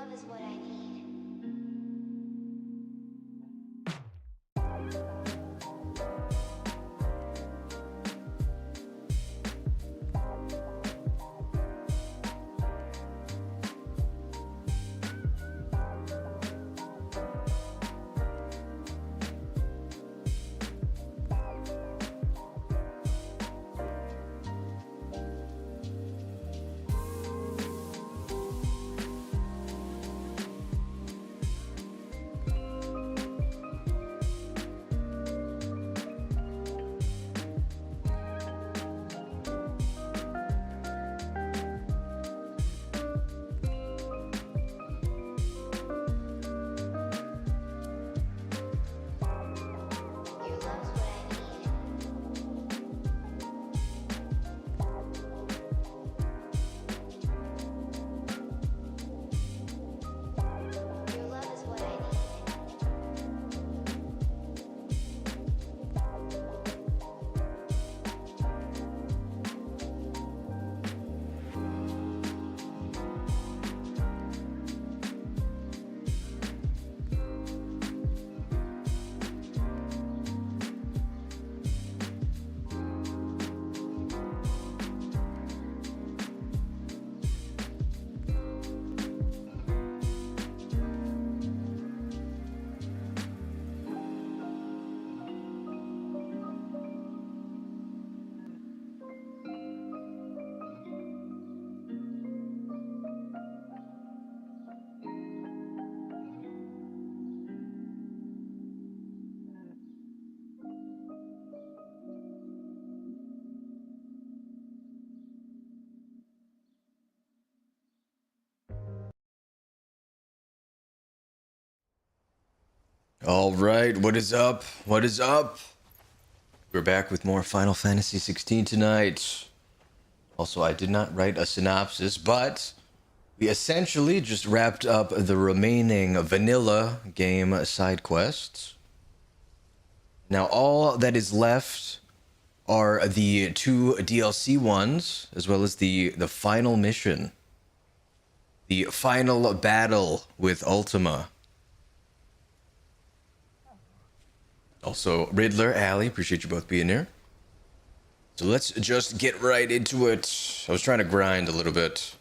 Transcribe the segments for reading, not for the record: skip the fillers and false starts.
love is what I need. All right, what is up? What is up? We're back with more Final Fantasy XVI tonight. Also, I did not write a synopsis, but we essentially just wrapped up the remaining vanilla game side quests. Now, all that is left are the 2 DLC ones, as well as the final mission. The final battle with Ultima. Also, Riddler, Allie, appreciate you both being here. So let's just get right into it. I was trying to grind a little bit.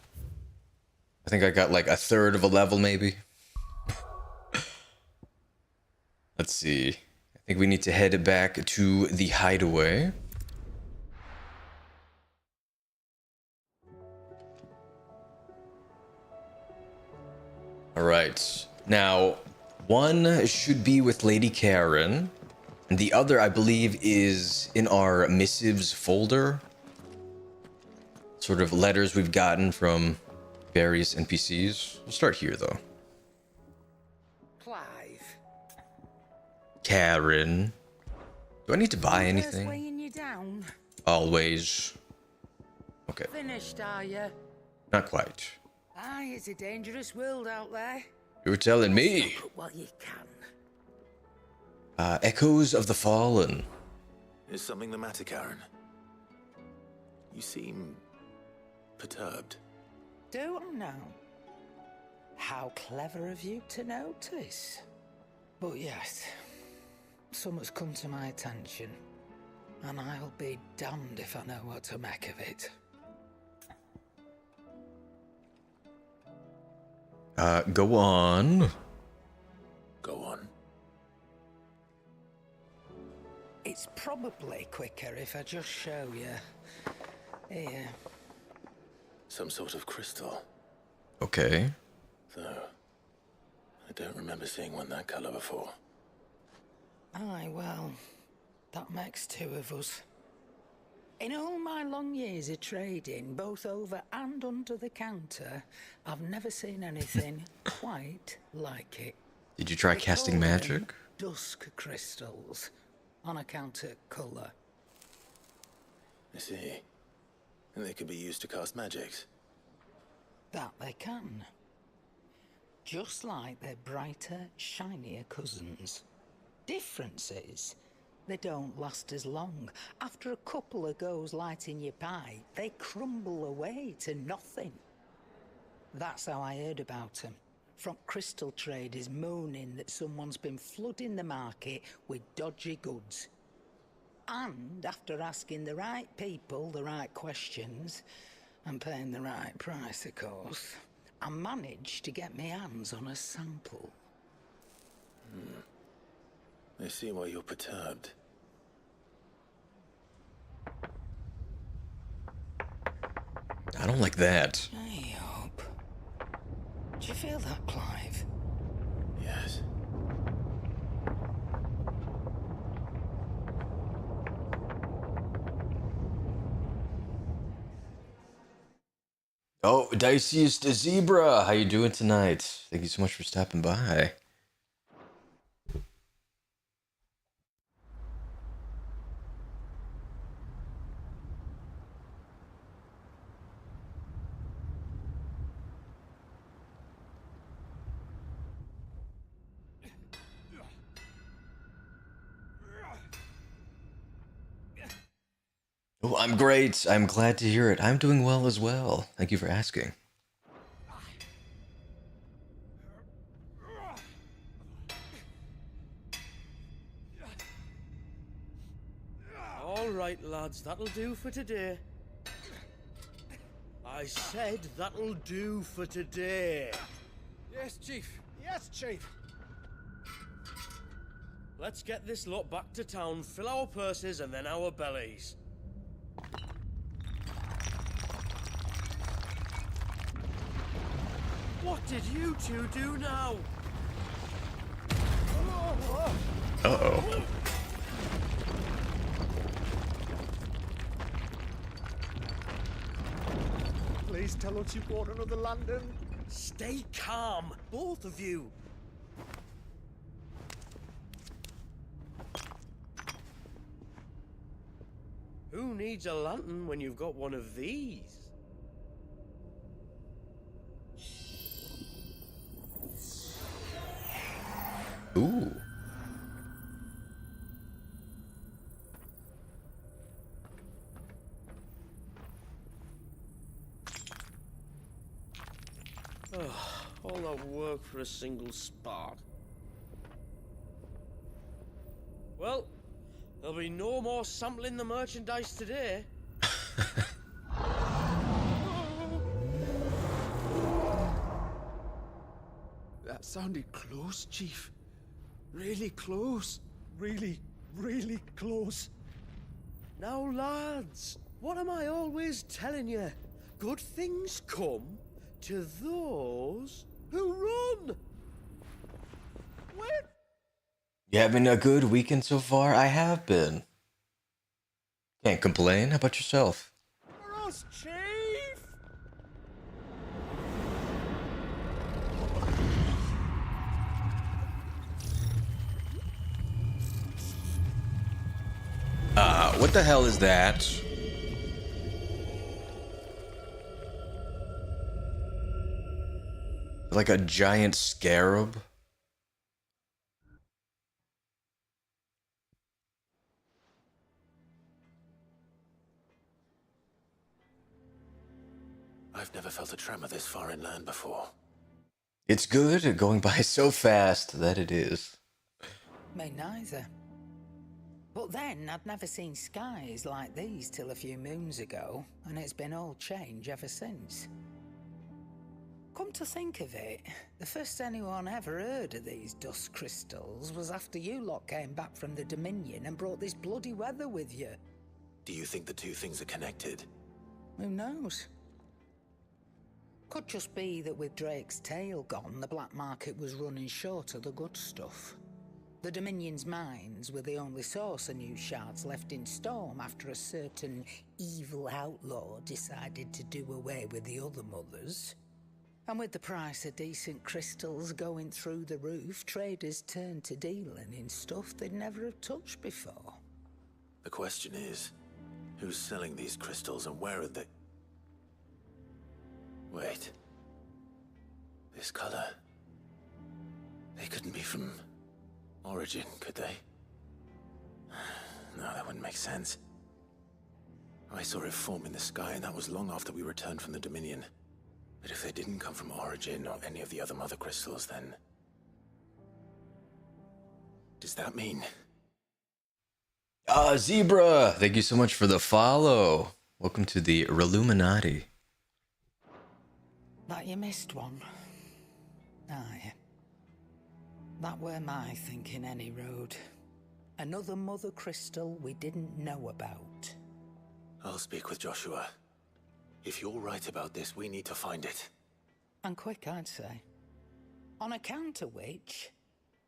I think I got like a third of a level, maybe. Let's see. I think we need to head back to the hideaway. All right. Now, one should be with Lady Karen. And the other, I believe, is in our missives folder. Sort of letters we've gotten from various NPCs. We'll start here, though. Clive. Karen. Do I need to buy anything? Weighing you down. Always. Okay. Finished, are you? Not quite. Aye, it's a dangerous world out there. You were telling me. Look at what you can. Echoes of the Fallen. Is something the matter, Karen? You seem perturbed. Do I now? How clever of you to notice. But yes, something's come to my attention, and I'll be damned if I know what to make of it. Go on. Go on. It's probably quicker if I just show you. Here. Some sort of crystal. Okay. Though, I don't remember seeing one that color before. Aye, well, that makes 2 of us. In all my long years of trading, both over and under the counter, I've never seen anything quite like it. Did you try They casting call them magic? dusk crystals, on account of colour. I see. And they could be used to cast magics. That they can. Just like their brighter, shinier cousins. Difference is, they don't last as long. After a couple of goes lighting your pie, they crumble away to nothing. That's how I heard about them. from crystal traders moaning that someone's been flooding the market with dodgy goods. And after asking the right people the right questions, and paying the right price, of course, I managed to get my hands on a sample. I see why you're perturbed. I don't like that. I hope. Do you feel that, Clive? Yes. Oh, Diciest Zebra, how you doing tonight? Thank you so much for stopping by. Oh, I'm great. I'm glad to hear it. I'm doing well as well. Thank you for asking. All right, lads, that'll do for today. I said that'll do for today. Yes, Chief. Yes, Chief. Let's get this lot back to town, fill our purses and then our bellies. What did you two do now? Uh-oh. Please tell us you bought another London. Stay calm, both of you. Who needs a lantern when you've got one of these? Ooh. All that work for a single spark. Well, there'll be no more sampling the merchandise today. That sounded close, Chief. Really close. Really, really close. Now, lads, what am I always telling you? Good things come to those who run. Where? You having a good weekend so far? I have been. Can't complain. How about yourself? For us, Chief! What the hell is that? Like a giant scarab? I've never felt a tremor this far inland before. It's good, going by so fast that it is. Me neither. But then, I'd never seen skies like these till a few moons ago, and it's been all change ever since. Come to think of it, the first anyone ever heard of these dust crystals was after you lot came back from the Dominion and brought this bloody weather with you. Do you think the two things are connected? Who knows? Could just be that with Drake's tail gone, the black market was running short of the good stuff. The Dominion's mines were the only source of new shards left in Storm after a certain evil outlaw decided to do away with the other mothers. And with the price of decent crystals going through the roof, traders turned to dealing in stuff they'd never have touched before. The question is, who's selling these crystals and where are they? Wait. This color. They couldn't be from Origin, could they? No, that wouldn't make sense. I saw it form in the sky, and that was long after we returned from the Dominion. But if they didn't come from Origin or any of the other mother crystals, then... does that mean... Zebra! Thank you so much for the follow. Welcome to the Reluminati. That you missed one. Aye. That were my thinking, any road. Another mother crystal we didn't know about. I'll speak with Joshua. If you're right about this, we need to find it. And quick, I'd say. On account of which,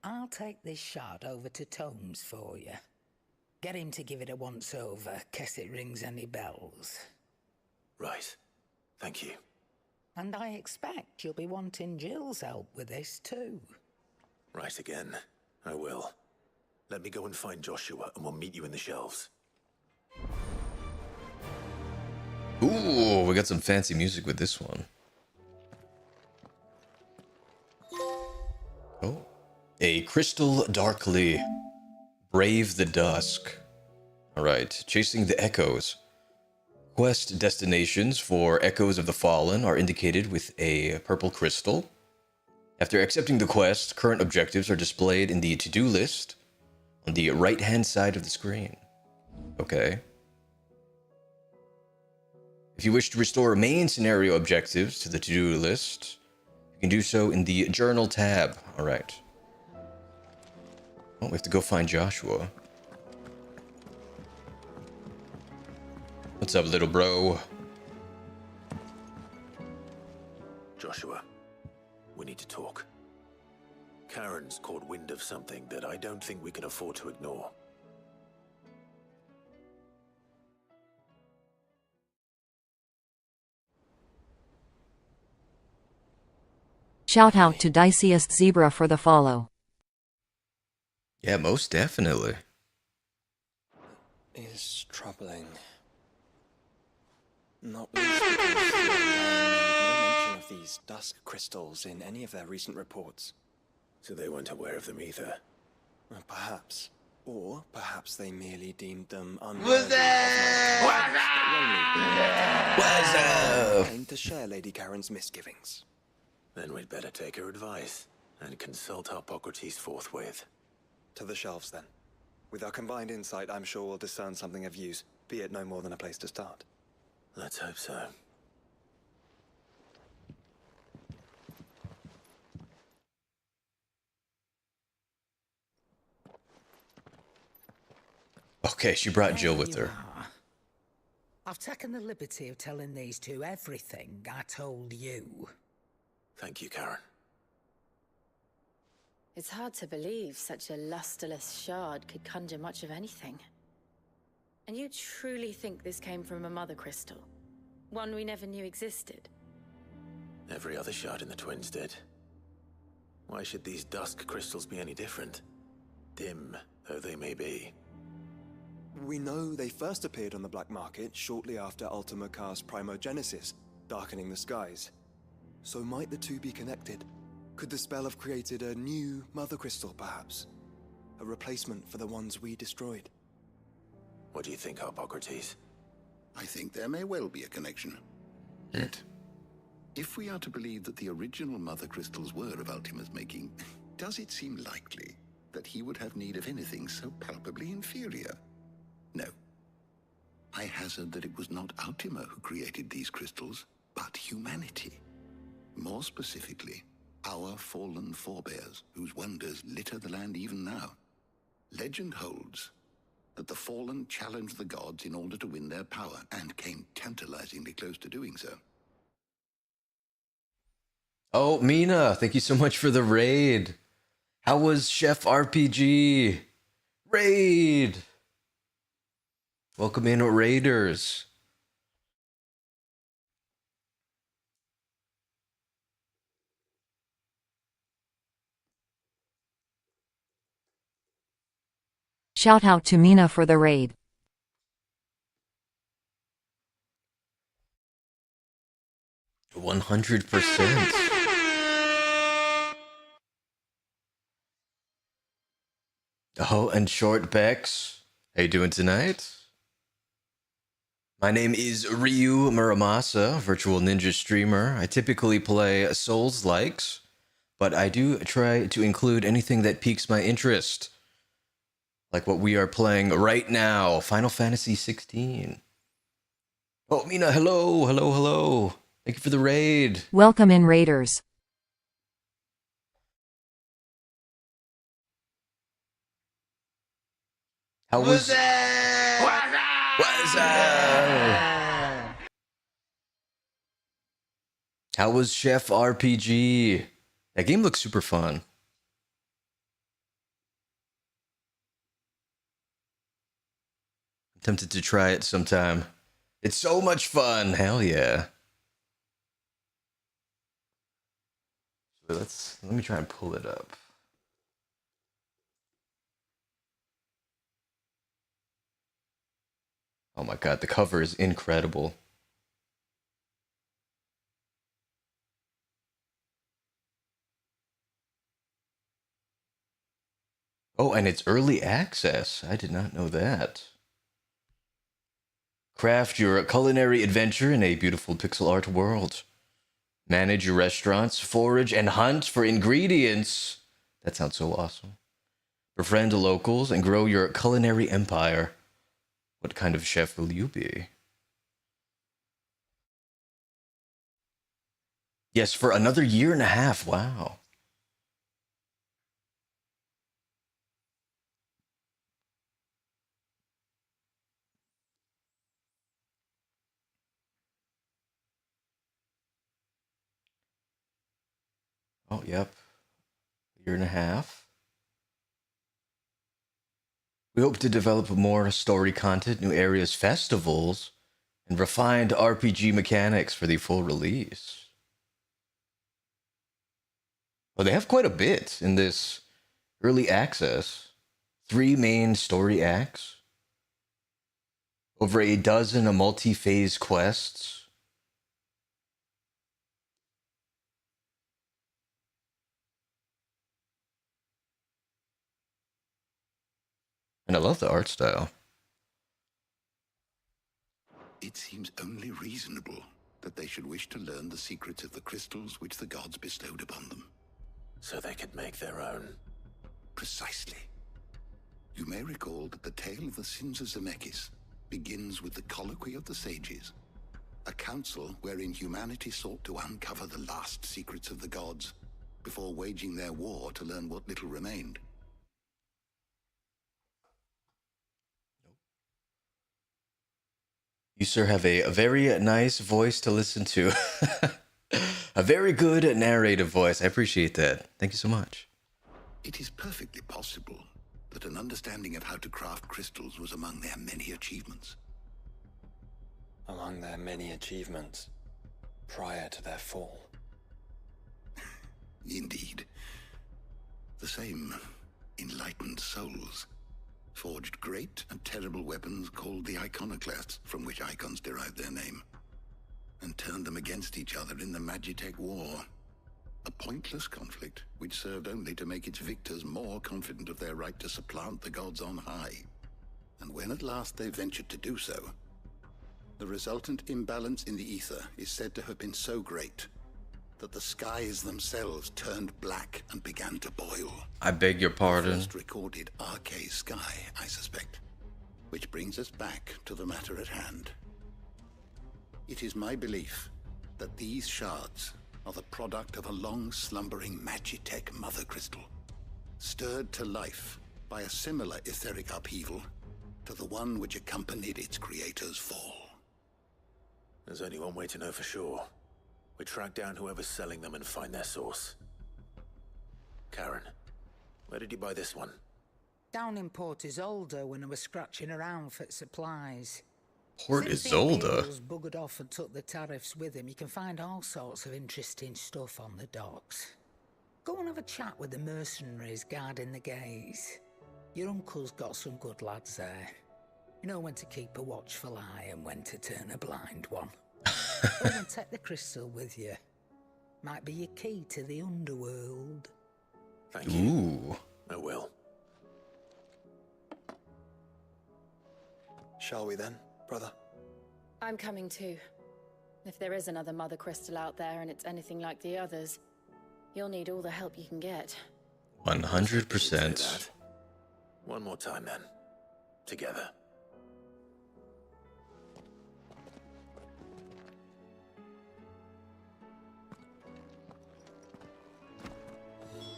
I'll take this shard over to Tomes for you. Get him to give it a once-over, case it rings any bells. Right. Thank you. And I expect you'll be wanting Jill's help with this, too. Right again. I will. Let me go and find Joshua, and we'll meet you in the shelves. Ooh, we got some fancy music with this one. Oh. A crystal darkly. Brave the dusk. Alright, chasing the echoes. Quest destinations for Echoes of the Fallen are indicated with a purple crystal. After accepting the quest, current objectives are displayed in the to-do list on the right-hand side of the screen. Okay. If you wish to restore main scenario objectives to the to-do list, you can do so in the Journal tab. Alright. Oh, we have to go find Joshua. What's up, little bro? Joshua, we need to talk. Karen's caught wind of something that I don't think we can afford to ignore. Shout out to Diciest Zebra for the follow. Yeah, most definitely. Is troubling. Not least because the Undying made no mention of these dusk crystals in any of their recent reports. So they weren't aware of them either. Perhaps. Or perhaps they merely deemed them unworthy of claimed to share Lady Karen's misgivings. Then we'd better take her advice and consult Hippocrates forthwith. To the shelves, then. With our combined insight, I'm sure we'll discern something of use, be it no more than a place to start. Let's hope so. Okay, she brought Jill with There her. you are. I've taken the liberty of telling these two everything I told you. Thank you, Karen. It's hard to believe such a lusterless shard could conjure much of anything. And you truly think this came from a mother crystal? One we never knew existed? Every other shard in the Twins did. Why should these dusk crystals be any different? Dim though they may be. We know they first appeared on the black market shortly after Ultima cast Primogenesis, darkening the skies. So might the two be connected? Could the spell have created a new mother crystal, perhaps? A replacement for the ones we destroyed? What do you think, Hippocrates? I think there may well be a connection. Yet, if we are to believe that the original mother crystals were of Ultima's making, does it seem likely that he would have need of anything so palpably inferior? No. I hazard that it was not Ultima who created these crystals, but humanity. More specifically, our fallen forebears, whose wonders litter the land even now. Legend holds that the fallen challenged the gods in order to win their power, and came tantalizingly close to doing so. Oh, Mina, thank you so much for the raid. How was Chef RPG? Raid! Welcome in, Raiders. Shout out to Mina for the raid. – 100%. Oh, and Short Bex. How you doing tonight? My name is Ryu Muramasa, virtual ninja streamer. I typically play Souls-likes, but I do try to include anything that piques my interest. Like what we are playing right now, Final Fantasy XVI. Oh, Mina, hello, hello, hello. Thank you for the raid. Welcome in, Raiders. How was that? What's up? How was Chef RPG? That game looks super fun. I'm tempted to try it sometime. It's so much fun. Hell yeah. Let me try and pull it up. Oh my god, the cover is incredible. Oh, and it's early access. I did not know that. Craft your culinary adventure in a beautiful pixel art world. Manage your restaurants, forage and hunt for ingredients. That sounds so awesome. Befriend the locals and grow your culinary empire. What kind of chef will you be? Yes, for another year and a half. Wow. Oh, yep. A year and a half. We hope to develop more story content, new areas, festivals, and refined RPG mechanics for the full release. Well, they have quite a bit in this early access. 3 main story acts, over a dozen multi-phase quests, and I love the art style. It seems only reasonable that they should wish to learn the secrets of the crystals which the gods bestowed upon them. So they could make their own. Precisely. You may recall that the tale of the sins of Zemeckis begins with the Colloquy of the Sages, a council wherein humanity sought to uncover the last secrets of the gods before waging their war to learn what little remained. You, sir, have a very nice voice to listen to. A very good narrative voice. I appreciate that. Thank you so much. It is perfectly possible that an understanding of how to craft crystals was among their many achievements. Among their many achievements prior to their fall. Indeed. The same enlightened souls forged great and terrible weapons called the iconoclasts, from which Eikons derived their name, and turned them against each other in the Magitech War. A pointless conflict which served only to make its victors more confident of their right to supplant the gods on high. And when at last they ventured to do so, the resultant imbalance in the ether is said to have been so great that the skies themselves turned black and began to boil. I beg your pardon. First recorded Arcade sky, I suspect. Which brings us back to the matter at hand. It is my belief that these shards are the product of a long-slumbering Magitech mother crystal, stirred to life by a similar etheric upheaval to the one which accompanied its creator's fall. There's only one way to know for sure. We track down whoever's selling them and find their source. Karen, where did you buy this one? Down in Port Isolde when I was scratching around for supplies. Port Since the Isolde? Imperials buggered off and took the tariffs with him, you can find all sorts of interesting stuff on the docks. Go and have a chat with the mercenaries guarding the gates. Your uncle's got some good lads there. You know when to keep a watchful eye and when to turn a blind one. Go and take the crystal with you. Might be your key to the underworld. Thank you. Ooh. I will. Shall we then, brother? I'm coming too. If there is another mother crystal out there and it's anything like the others, you'll need all the help you can get. 100%. One more time then. Together.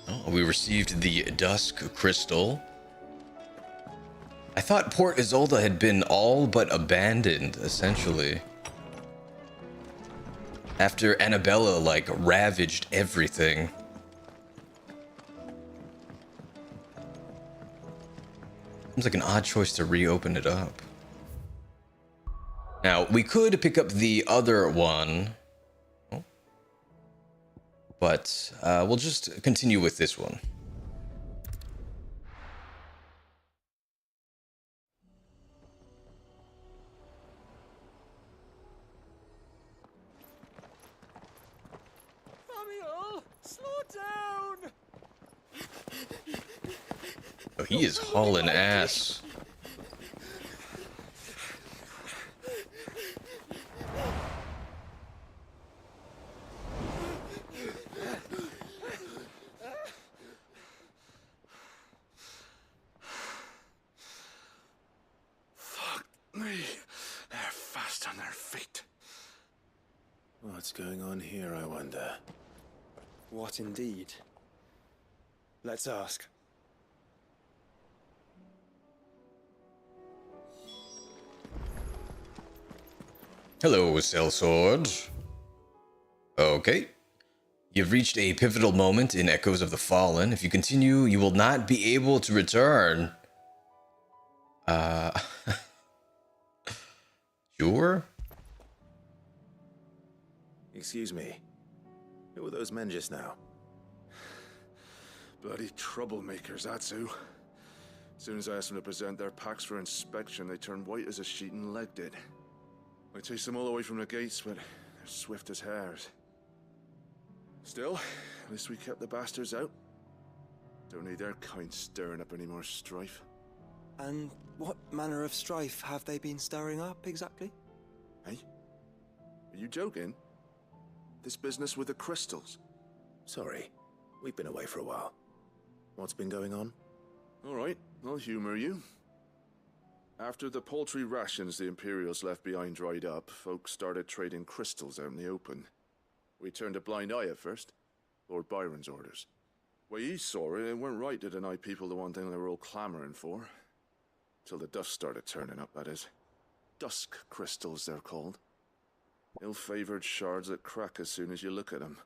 Oh, we received the Dusk Crystal. I thought Port Isolde had been all but abandoned, essentially. After Annabella, like, ravaged everything. Seems like an odd choice to reopen it up. Now, we could pick up the other one. But we'll just continue with this one. Samuel, slow down! Oh, he is hauling ass. They're fast on their feet. What's going on here, I wonder? What indeed? Let's ask. Hello, Sellsword. Okay. You've reached a pivotal moment in Echoes of the Fallen. If you continue, you will not be able to return. Sure? Excuse me. Who were those men just now? Bloody troublemakers, that's who. As soon as I asked them to present their packs for inspection, they turned white as a sheet and legged it. I chased them all away from the gates, but they're swift as hares. Still, at least we kept the bastards out. Don't need their kind stirring up any more strife. And what manner of strife have they been stirring up, exactly? Hey? Are you joking? This business with the crystals? Sorry, we've been away for a while. What's been going on? All right, I'll humor you. After the paltry rations the Imperials left behind dried up, folks started trading crystals out in the open. We turned a blind eye at first. Lord Byron's orders. Way he saw it, it weren't right to deny people the one thing they were all clamoring for. Till the dust started turning up, that is. Dusk crystals, they're called. Ill-favored shards that crack as soon as you look at them.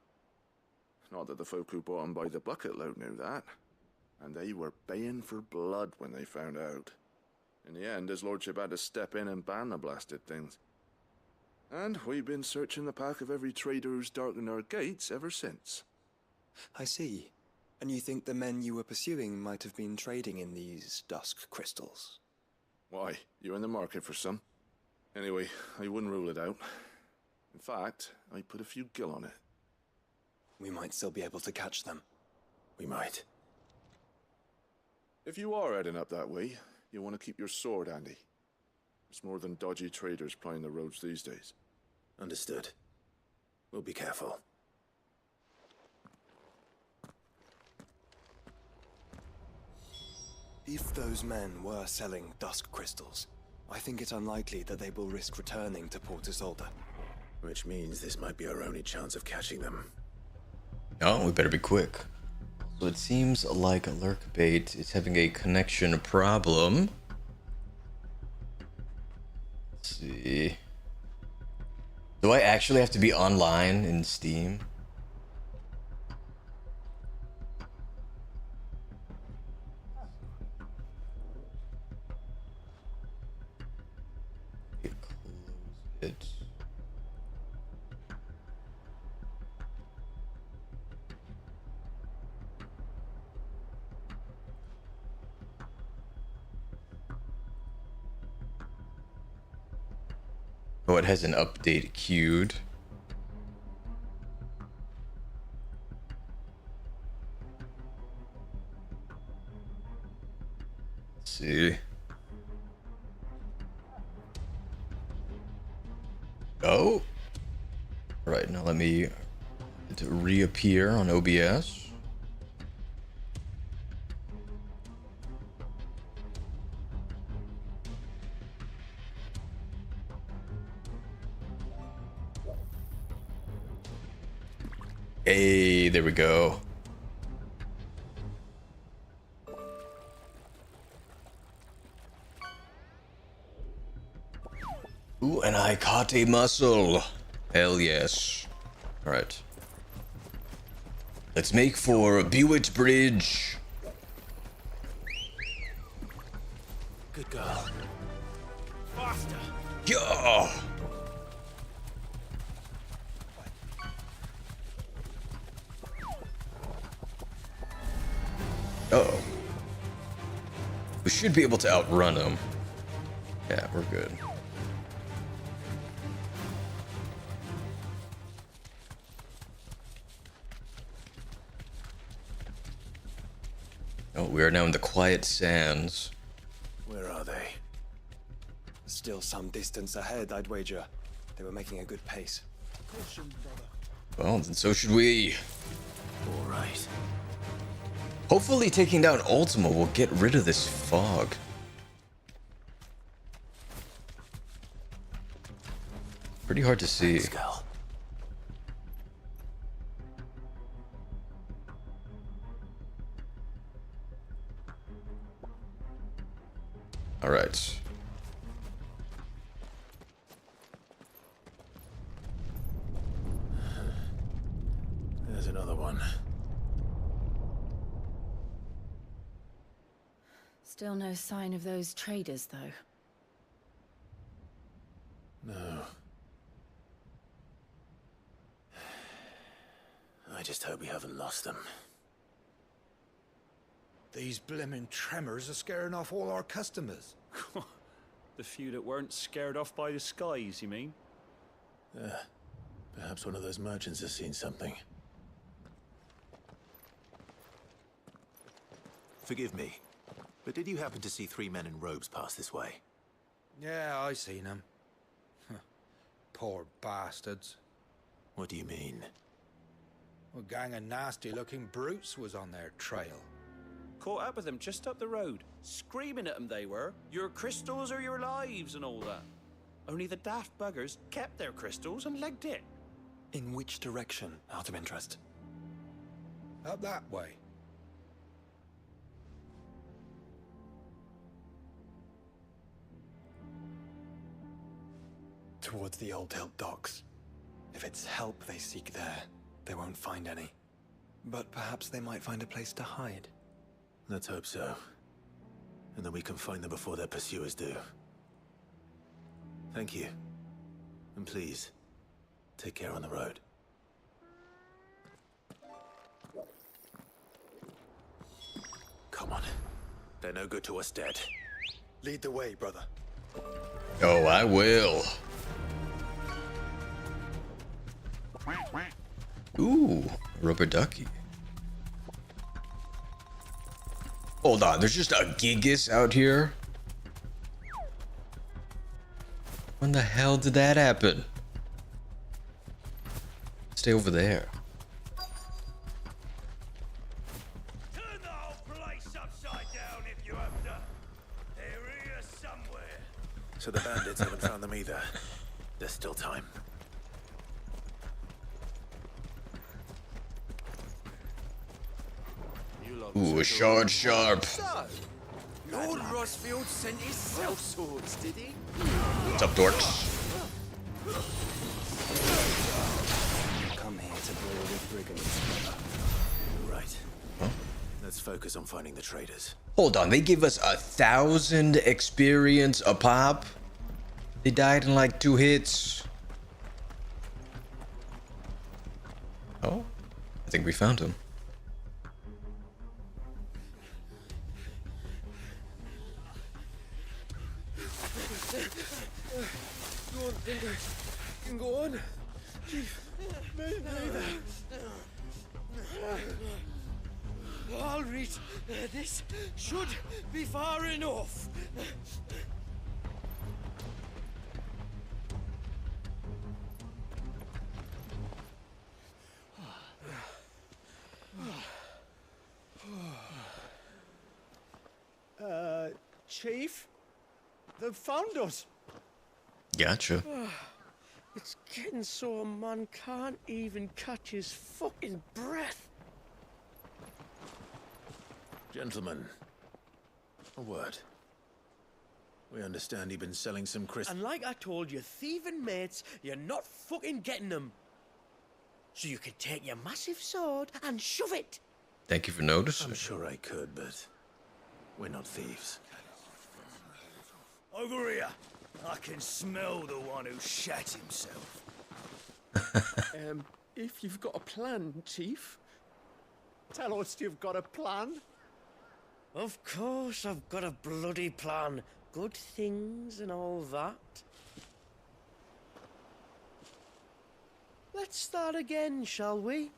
Not that the folk who bought them by the bucket load knew that. And they were baying for blood when they found out. In the end, his lordship had to step in and ban the blasted things. And we've been searching the pack of every trader who's darkened our gates ever since. I see. And you think the men you were pursuing might have been trading in these dusk crystals? Why, you're in the market for some. Anyway, I wouldn't rule it out. In fact, I put a few gil on it. We might still be able to catch them. We might. If you are heading up that way, you want to keep your sword handy. There's more than dodgy traders plying the roads these days. Understood. We'll be careful. If those men were selling dusk crystals, I think it unlikely that they will risk returning to Port Isolde. Which means this might be our only chance of catching them. Oh, we better be quick. So it seems like Lurkbait is having a connection problem. Let's see. Do I actually have to be online in Steam? Close it. Oh, it has an update queued. Let's see. let me reappear on OBS. Hey, there we go. Ooh, and I caught a muscle. Hell yes. Alright. Let's make for Bewit Bridge. Good girl. Faster. Yeah. Uh-oh. We should be able to outrun them. Yeah, we're good. Oh, we are now in the quiet sands. Where are they? Still some distance ahead, I'd wager. They were making a good pace. Well, then so should we. All right. Hopefully taking down Ultima will get rid of this fog. Pretty hard to see. Let's go. All right. There's another one. Still no sign of those traders, though. No. I just hope we haven't lost them. These blimmin' tremors are scaring off all our customers. The few that weren't scared off by the skies, you mean? Perhaps one of those merchants has seen something. Forgive me, but did you happen to see 3 men in robes pass this way? Yeah, I seen them. Poor bastards. What do you mean? A gang of nasty-looking brutes was on their trail. Caught up with them just up the road, screaming at them they were. Your crystals are your lives and all that. Only the daft buggers kept their crystals and legged it. In which direction, out of interest? Up that way. Towards the Old Hill docks. If it's help they seek there, they won't find any. But perhaps they might find a place to hide. Let's hope so. And then we can find them before their pursuers do. Thank you. And please, take care on the road. Come on. They're no good to us dead. Lead the way, brother. Oh, I will. Ooh, rubber ducky. Hold on, there's just a Gigas out here? When the hell did that happen? Stay over there. Turn the whole place upside down if you have to. They're here somewhere. So the bandits haven't found them either. There's still time. Ooh, a shard sharp. So, Lord Rosfield sent his sellswords, did he? What's up, dorks? Come here to deal with brigands. Right. Let's focus on finding the traders. Hold on, they give us 1,000 experience a pop? They died in like 2 hits. Oh, I think we found him. Go on, Tinder. You can go on. Chief, neither. I'll read. This should be far enough. Chief, they've found us. Gotcha. It's getting so a man can't even catch his fucking breath. Gentlemen, a word. We understand you've been selling some crystals. And like I told your thieving mates, you're not fucking getting them. So you could take your massive sword and shove it. Thank you for noticing. I'm sure I could, but we're not thieves. Over here. I can smell the one who shat himself. If you've got a plan, Chief, tell us you've got a plan. Of course I've got a bloody plan. Good things and all that. Let's start again, shall we?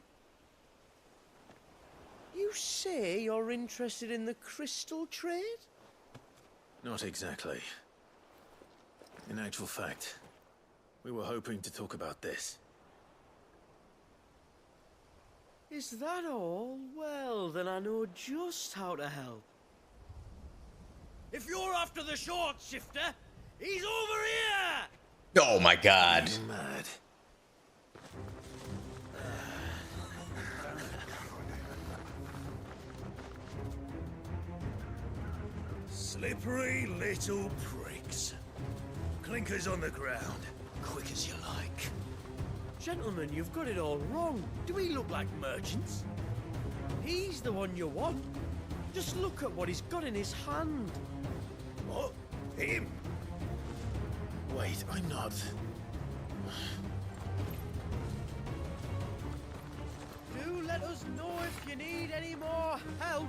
You say you're interested in the crystal trade? Not exactly. In actual fact, we were hoping to talk about this. Is that all? Well, then I know just how to help. If you're after the short shifter, he's over here! Oh my god. You're mad. Slippery little pricks. Clinkers on the ground, quick as you like. Gentlemen, you've got it all wrong. Do we look like merchants? He's the one you want. Just look at what he's got in his hand. What? Him? Wait, I'm not. Do let us know if you need any more help.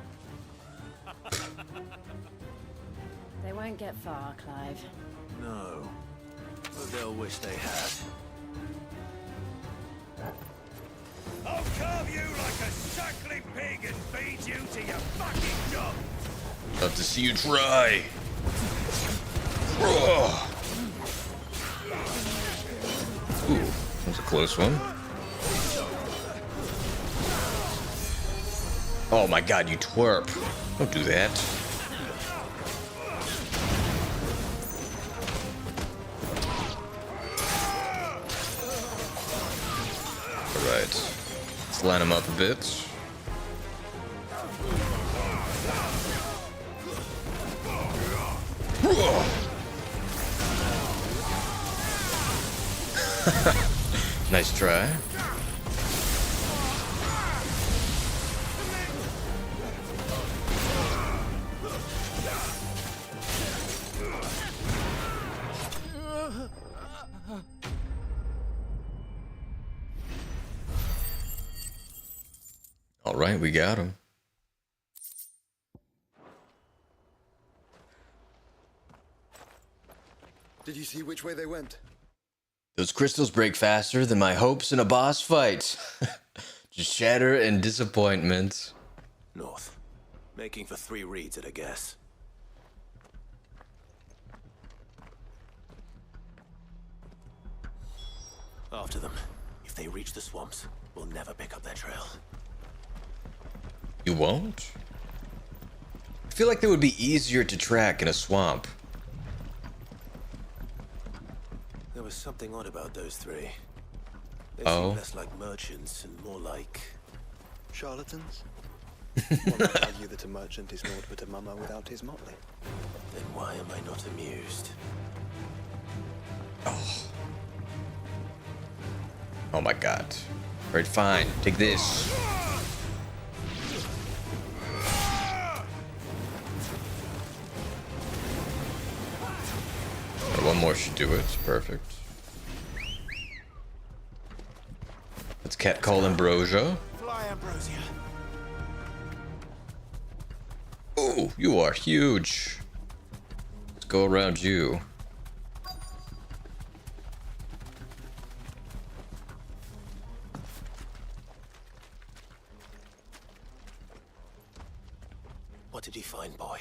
They won't get far, Clive. No. But they'll wish they had. I'll carve you like a suckling pig and feed you to your fucking dog. Love to see you try. Ugh. Ooh, that was a close one. Oh my god, you twerp. Don't do that. Alright. Let's line him up a bit. Nice try. All right, we got him. Did you see which way they went? Those crystals break faster than my hopes in a boss fight. Just shatter and disappointment. North. Making for 3 reads at a guess. After them. If they reach the swamps, we'll never pick up their trail. You won't? I feel like they would be easier to track in a swamp. There was something odd about those 3. They Oh. seem less like merchants and more like... Charlatans? One might argue that a merchant is naught but a mummer without his motley. Then why am I not amused? Oh my god. Alright, fine. Take this. One more should do it. Perfect. Let's catcall Ambrosia. Fly, Ambrosia. Oh, you are huge. Let's go around you. What did you find, boy?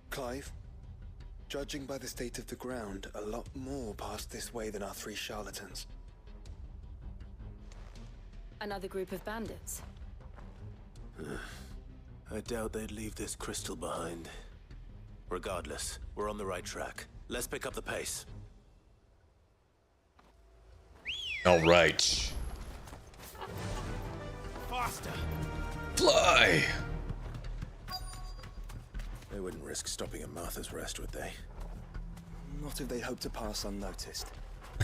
Clive, judging by the state of the ground, a lot more passed this way than our 3 charlatans. Another group of bandits. I doubt they'd leave this crystal behind. Regardless, we're on the right track. Let's pick up the pace. All right. Faster! Fly! They wouldn't risk stopping at Martha's Rest, would they? Not if they hope to pass unnoticed.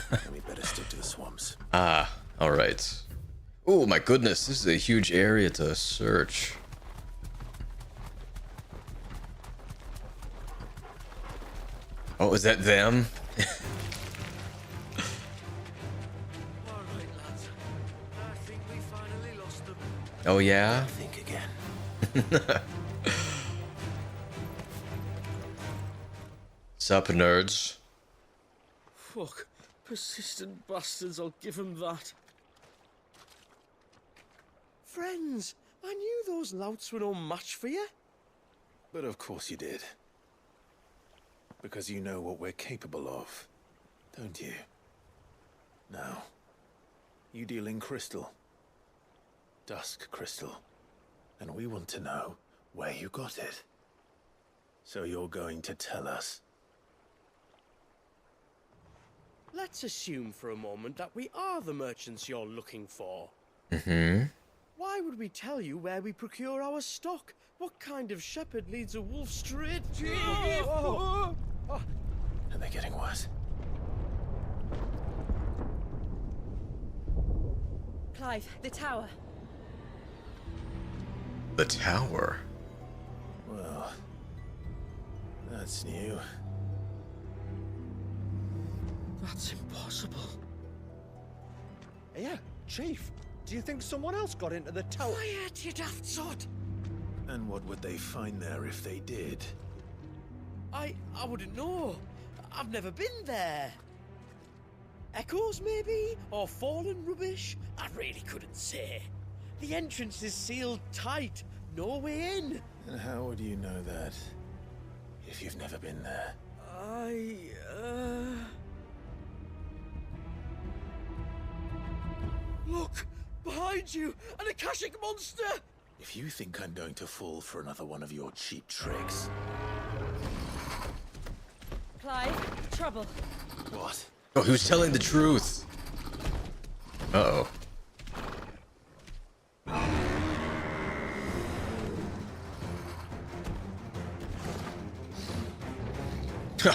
Then we better stick to the swamps. Ah, all right. Oh my goodness, this is a huge area to search. Oh, is that them? Alright, lads. I think we finally lost them. Oh yeah? Think again. Sup, nerds? Fuck. Persistent bastards, I'll give them that. Friends, I knew those louts were no match for you. But of course you did. Because you know what we're capable of, don't you? Now, you deal in crystal. Dusk crystal. And we want to know where you got it. So you're going to tell us. Let's assume for a moment that we are the merchants you're looking for. Mm-hmm. Why would we tell you where we procure our stock? What kind of shepherd leads a wolf straight? Are they getting worse? Clive, the tower. The tower? Well, that's new. That's impossible. Yeah, Chief. Do you think someone else got into the tower? Quiet, you daft sod! And what would they find there if they did? I wouldn't know. I've never been there. Echoes, maybe? Or fallen rubbish? I really couldn't say. The entrance is sealed tight. No way in. And how would you know that if you've never been there? Look! Behind you! An Akashic monster! If you think I'm going to fall for another one of your cheap tricks... Clive, trouble. What? Oh, he was telling the truth. Uh-oh.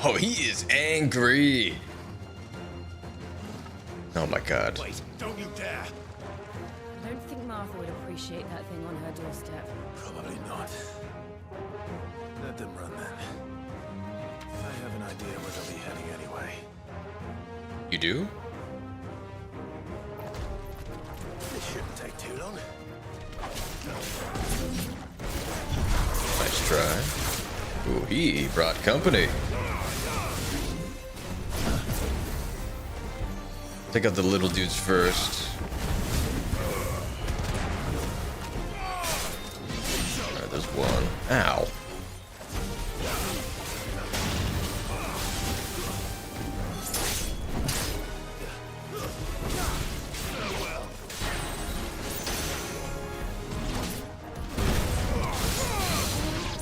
Oh, he is angry. Oh my god. Wait, don't you dare! I don't think Martha would appreciate that thing on her doorstep. Probably not. Let them run then. I have an idea where they'll be heading anyway. You do? This shouldn't take too long. Nice try. Ooh, he brought company. Take out the little dudes first. Alright, there's one. Ow.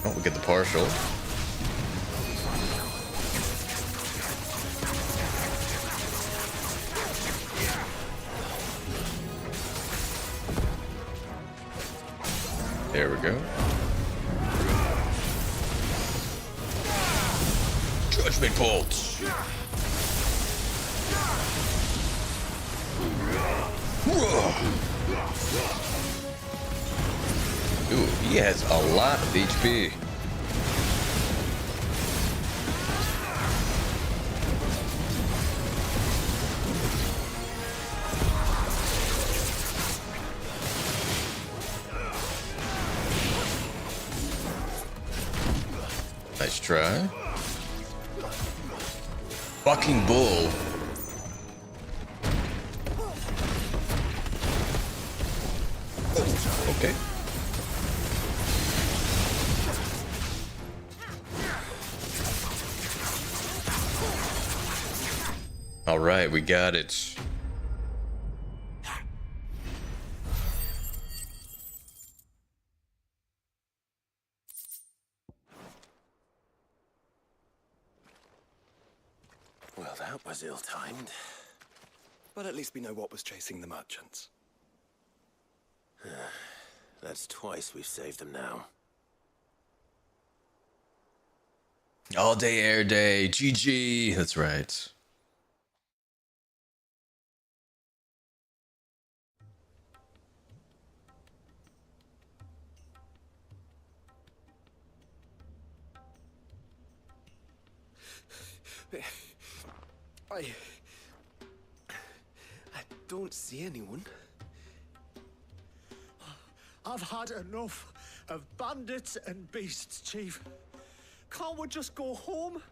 Oh, we get the partial. There we go. Judgment bolts. Ooh, he has a lot of HP. Nice try. Fucking bull. Okay. All right, we got it. That was ill-timed. But at least we know what was chasing the merchants. That's twice we've saved them now. All day, air day, GG. That's right. I don't see anyone. I've had enough of bandits and beasts, Chief. Can't we just go home?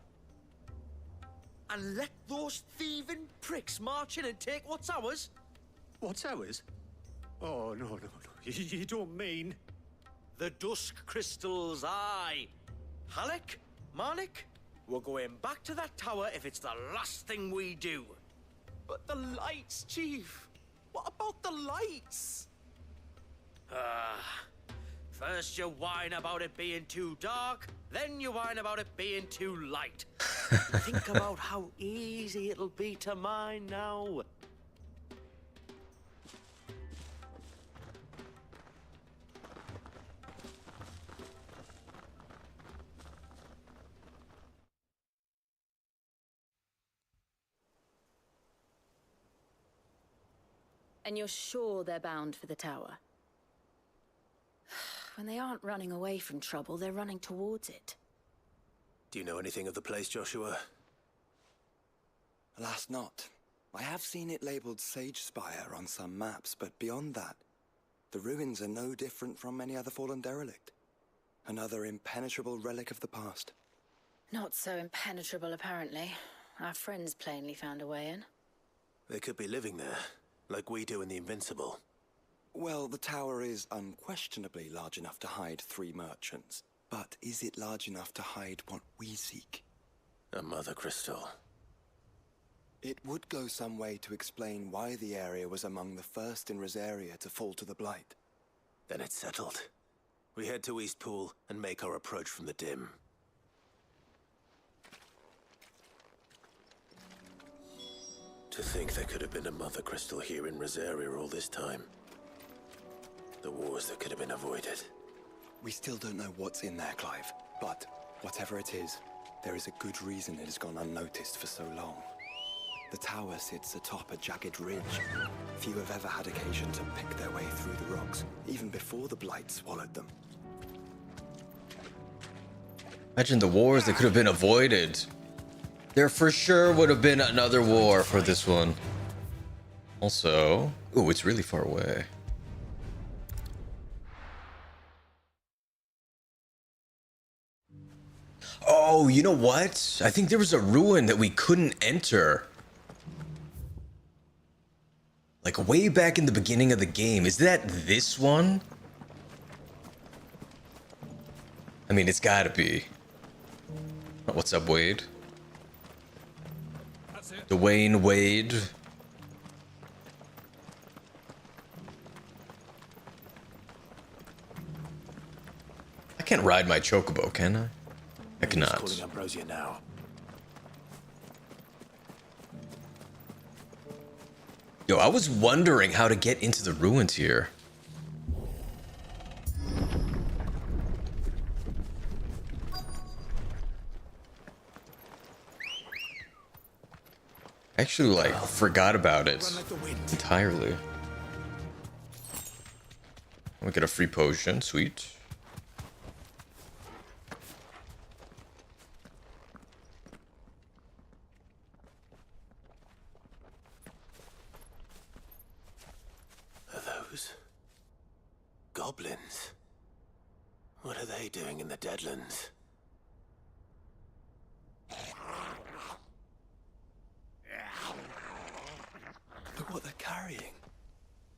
And let those thieving pricks march in and take what's ours? What's ours? Oh, no. You don't mean... The dusk crystals, aye. Halleck, Marnik, we're going back to that tower if it's the last thing we do. But the lights, Chief. What about the lights? First you whine about it being too dark, then you whine about it being too light. Think about how easy it'll be to mine now. And you're sure they're bound for the tower? When they aren't running away from trouble, they're running towards it. Do you know anything of the place, Joshua? Alas not. I have seen it labelled Sage Spire on some maps, but beyond that, the ruins are no different from any other fallen derelict. Another impenetrable relic of the past. Not so impenetrable, apparently. Our friends plainly found a way in. They could be living there, like we do in the Invincible. Well, the tower is unquestionably large enough to hide 3 merchants. But is it large enough to hide what we seek? A mother crystal. It would go some way to explain why the area was among the first in Rosaria to fall to the Blight. Then it's settled. We head to Eastpool and make our approach from the dim. To think there could have been a mother crystal here in Rosaria all this time. The wars that could have been avoided. We still don't know what's in there, Clive. But whatever it is, there is a good reason it has gone unnoticed for so long. The tower sits atop a jagged ridge. Few have ever had occasion to pick their way through the rocks, even before the Blight swallowed them. Imagine the wars that could have been avoided. There for sure would have been another war for this one. Also, ooh, it's really far away. Oh, you know what? I think there was a ruin that we couldn't enter. Like way back in the beginning of the game. Is that this one? I mean, it's gotta be. What's up, Wade? Dwayne Wade. I can't ride my chocobo, can I? I cannot. Calling Ambrosia now. Yo, I was wondering how to get into the ruins here. Actually, like, forgot about it entirely. We get a free potion, sweet. Are those goblins? What are they doing in the Deadlands? Look what they're carrying.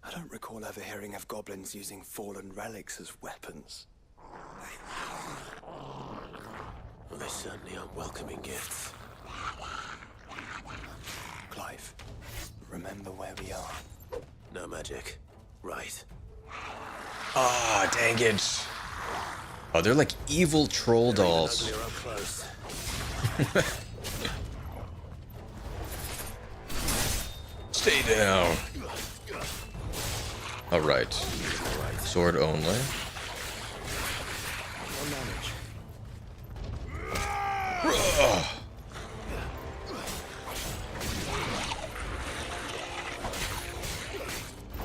I don't recall ever hearing of goblins using fallen relics as weapons. Well, they certainly aren't welcoming gifts. Clive, remember where we are. No magic. Right. Ah, dang it. Oh, they're like evil troll dolls. Stay down. Alright. Sword only.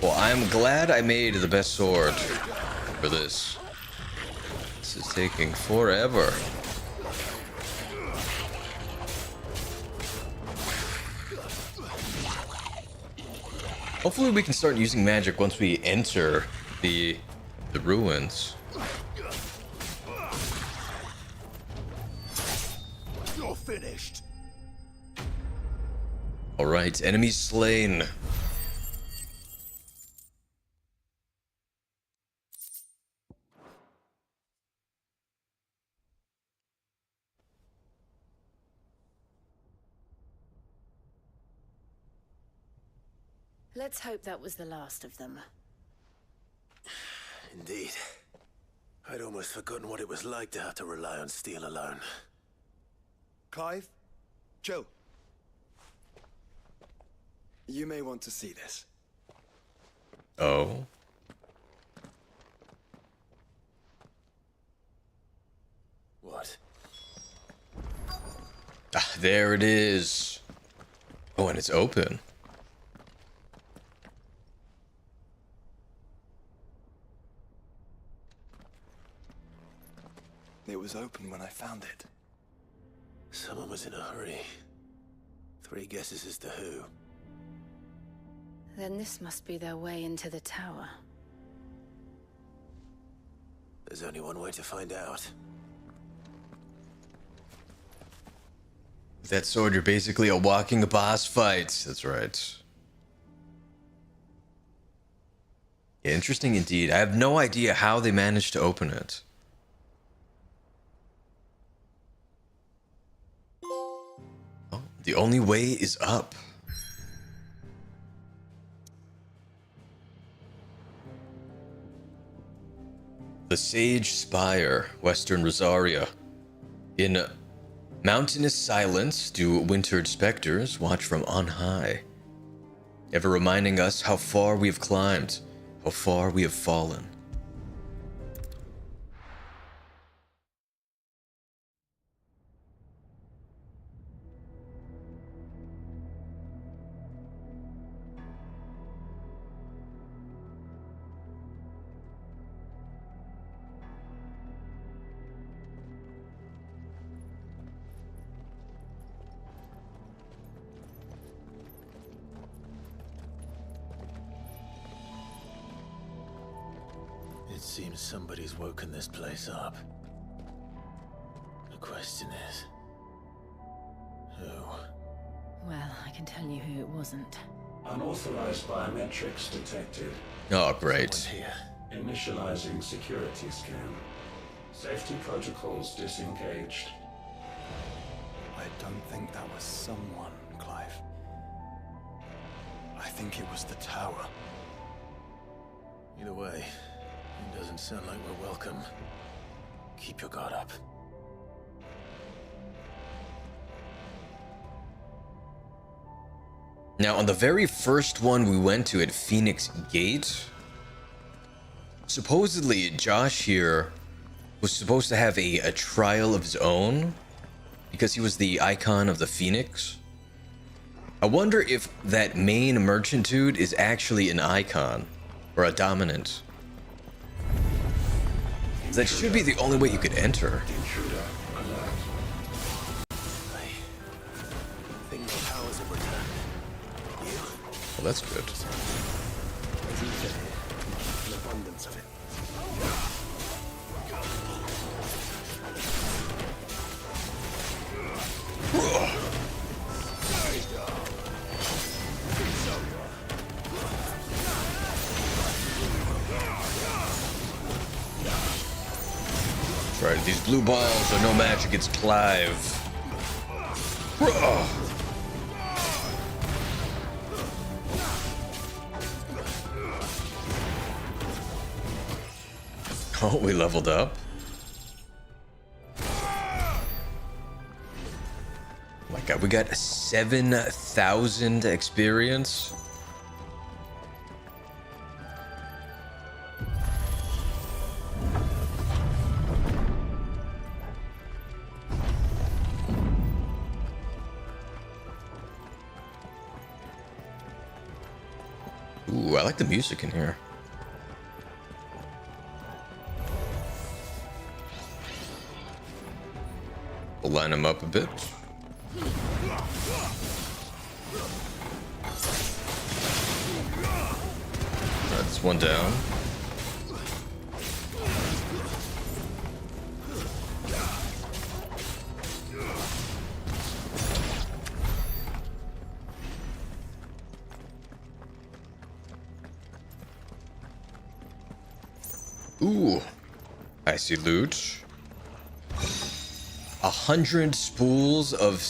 Well, I'm glad I made the best sword for this. This is taking forever. Hopefully we can start using magic once we enter the ruins. You're finished. All right, enemies slain. Let's hope that was the last of them. Indeed. I'd almost forgotten what it was like to have to rely on steel alone. Clive? Joe? You may want to see this. Oh. What? Ah, there it is. Oh, and it's open. It was open when I found it. Someone was in a hurry. 3 guesses as to who. Then this must be their way into the tower. There's only one way to find out. With that sword, you're basically a walking boss fight. That's right. Yeah, interesting indeed. I have no idea how they managed to open it. Oh, the only way is up. The Sage Spire, Western Rosaria. In mountainous silence do wintered specters watch from on high, ever reminding us how far we have climbed, how far we have fallen. It seems somebody's woken this place up. The question is... who? Well, I can tell you who it wasn't. Unauthorized biometrics detected. Oh, great. Here. Initializing security scan. Safety protocols disengaged. I don't think that was someone, Clive. I think it was the tower. Either way, it doesn't sound like we're welcome. Keep your guard up. Now, on the very first one we went to at Phoenix Gate, supposedly Josh here was supposed to have a trial of his own because he was the icon of the Phoenix. I wonder if that main merchant dude is actually an icon or a dominant. That should be the only way you could enter. Well, that's good. An abundance of it. That's right, these blue balls are no match against Clive. Oh, we leveled up. Oh my god, we got 7,000 experience. I like the music in here. We'll line them up a bit. That's one down. Ooh, I see loot. 100 spools of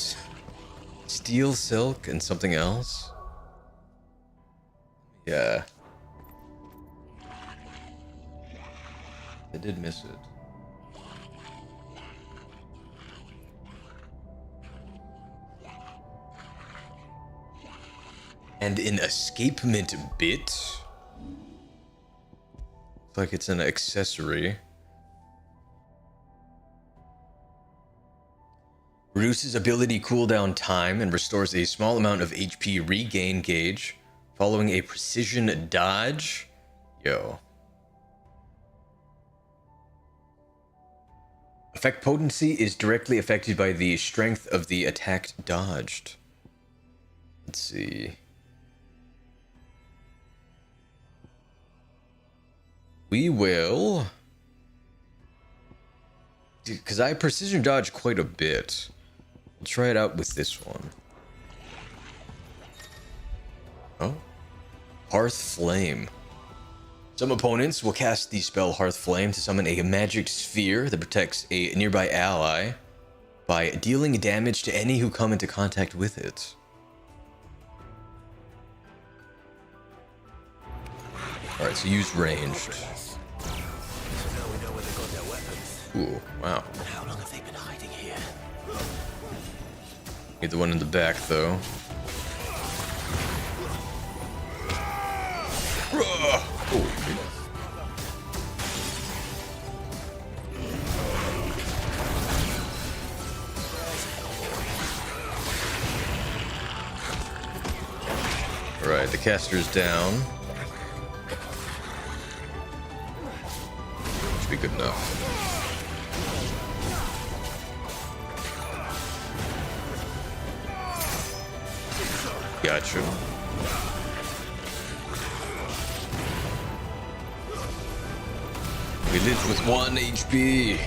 steel silk and something else. Yeah. I did miss it. And an escapement bit. Looks like it's an accessory. Reduces ability cooldown time and restores a small amount of HP regain gauge following a precision dodge. Yo. Effect potency is directly affected by the strength of the attack dodged. Let's see. We will... because I precision dodge quite a bit. We'll try it out with this one. Oh. Hearth Flame. Some opponents will cast the spell Hearth Flame to summon a magic sphere that protects a nearby ally by dealing damage to any who come into contact with it. Alright, so use ranged. Ooh, wow. How long have they been hiding here? Need the one in the back, though. Alright, the caster's down. Should be good enough. Gotcha. We live with 1 HP.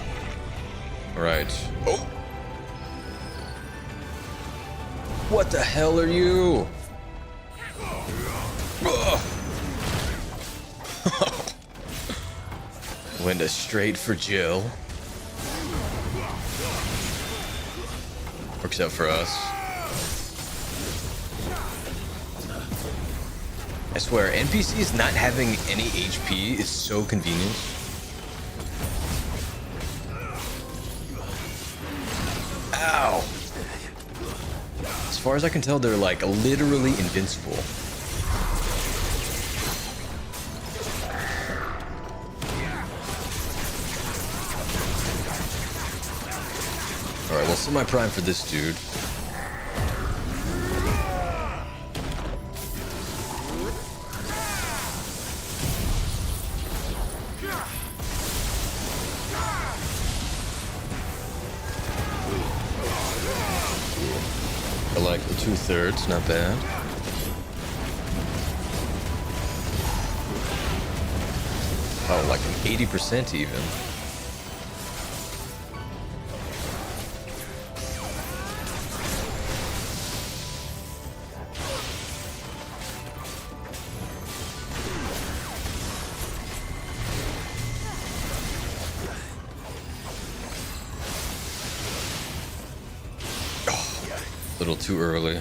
Alright. Oh! What the hell are you? Went straight for Jill. Works out for us. I swear, NPCs not having any HP is so convenient. Ow! As far as I can tell, they're like literally invincible. Alright, well, semi-prime for this dude. I like the 2/3, not bad. Oh, like an 80% even. A little too early.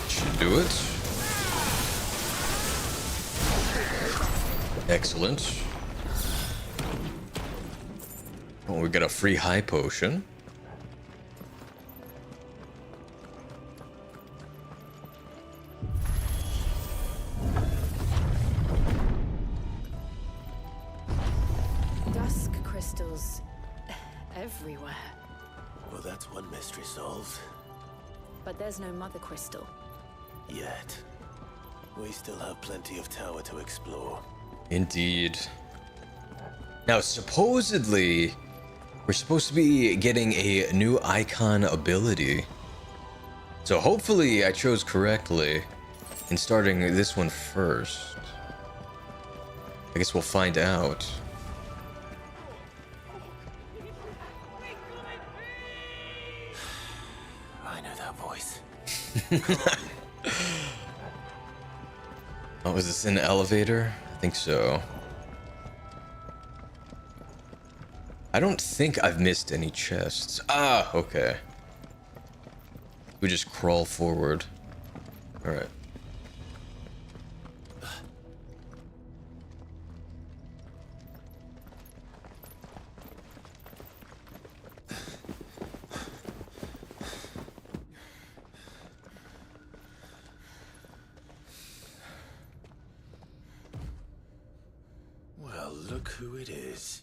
Should do it. Excellent. Oh, we got a free high potion. everywhere. Well, that's one mystery solved. But there's no mother crystal. Yet. We still have plenty of tower to explore. Indeed. Now, supposedly, we're supposed to be getting a new icon ability. So hopefully I chose correctly in starting this one first. I guess we'll find out. I know that voice. Oh, was this in the elevator? I think so. I don't think I've missed any chests. Ah, okay. We just crawl forward. Alright. Well, look who it is.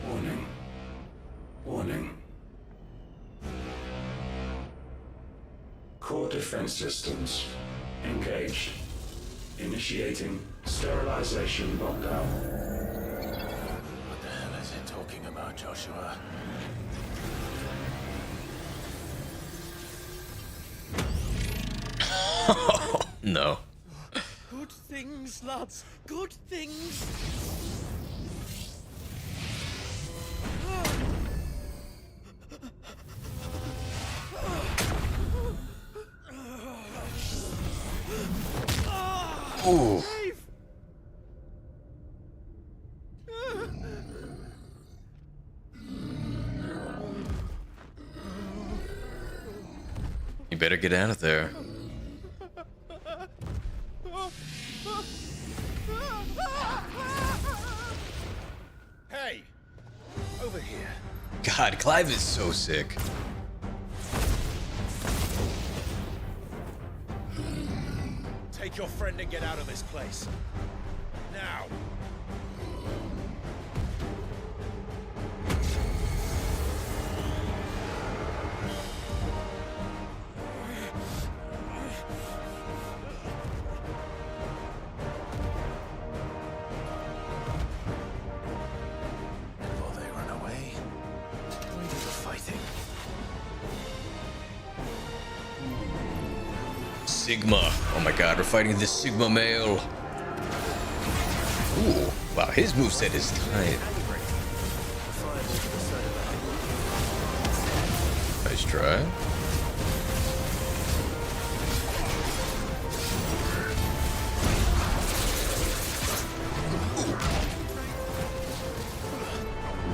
Warning. Warning. Core defense systems engaged. Initiating sterilization lockdown. What the hell is it talking about, Joshua? No. Good things, lads. Good things. Ooh. You better get out of there. Hey! Over here. God, Clive is so sick. Take your friend and get out of this place. Now! Before they run away, we do the fighting. Sigma. Oh my god, we're fighting the Sigma male. Ooh, wow, his moveset is tight. Nice try.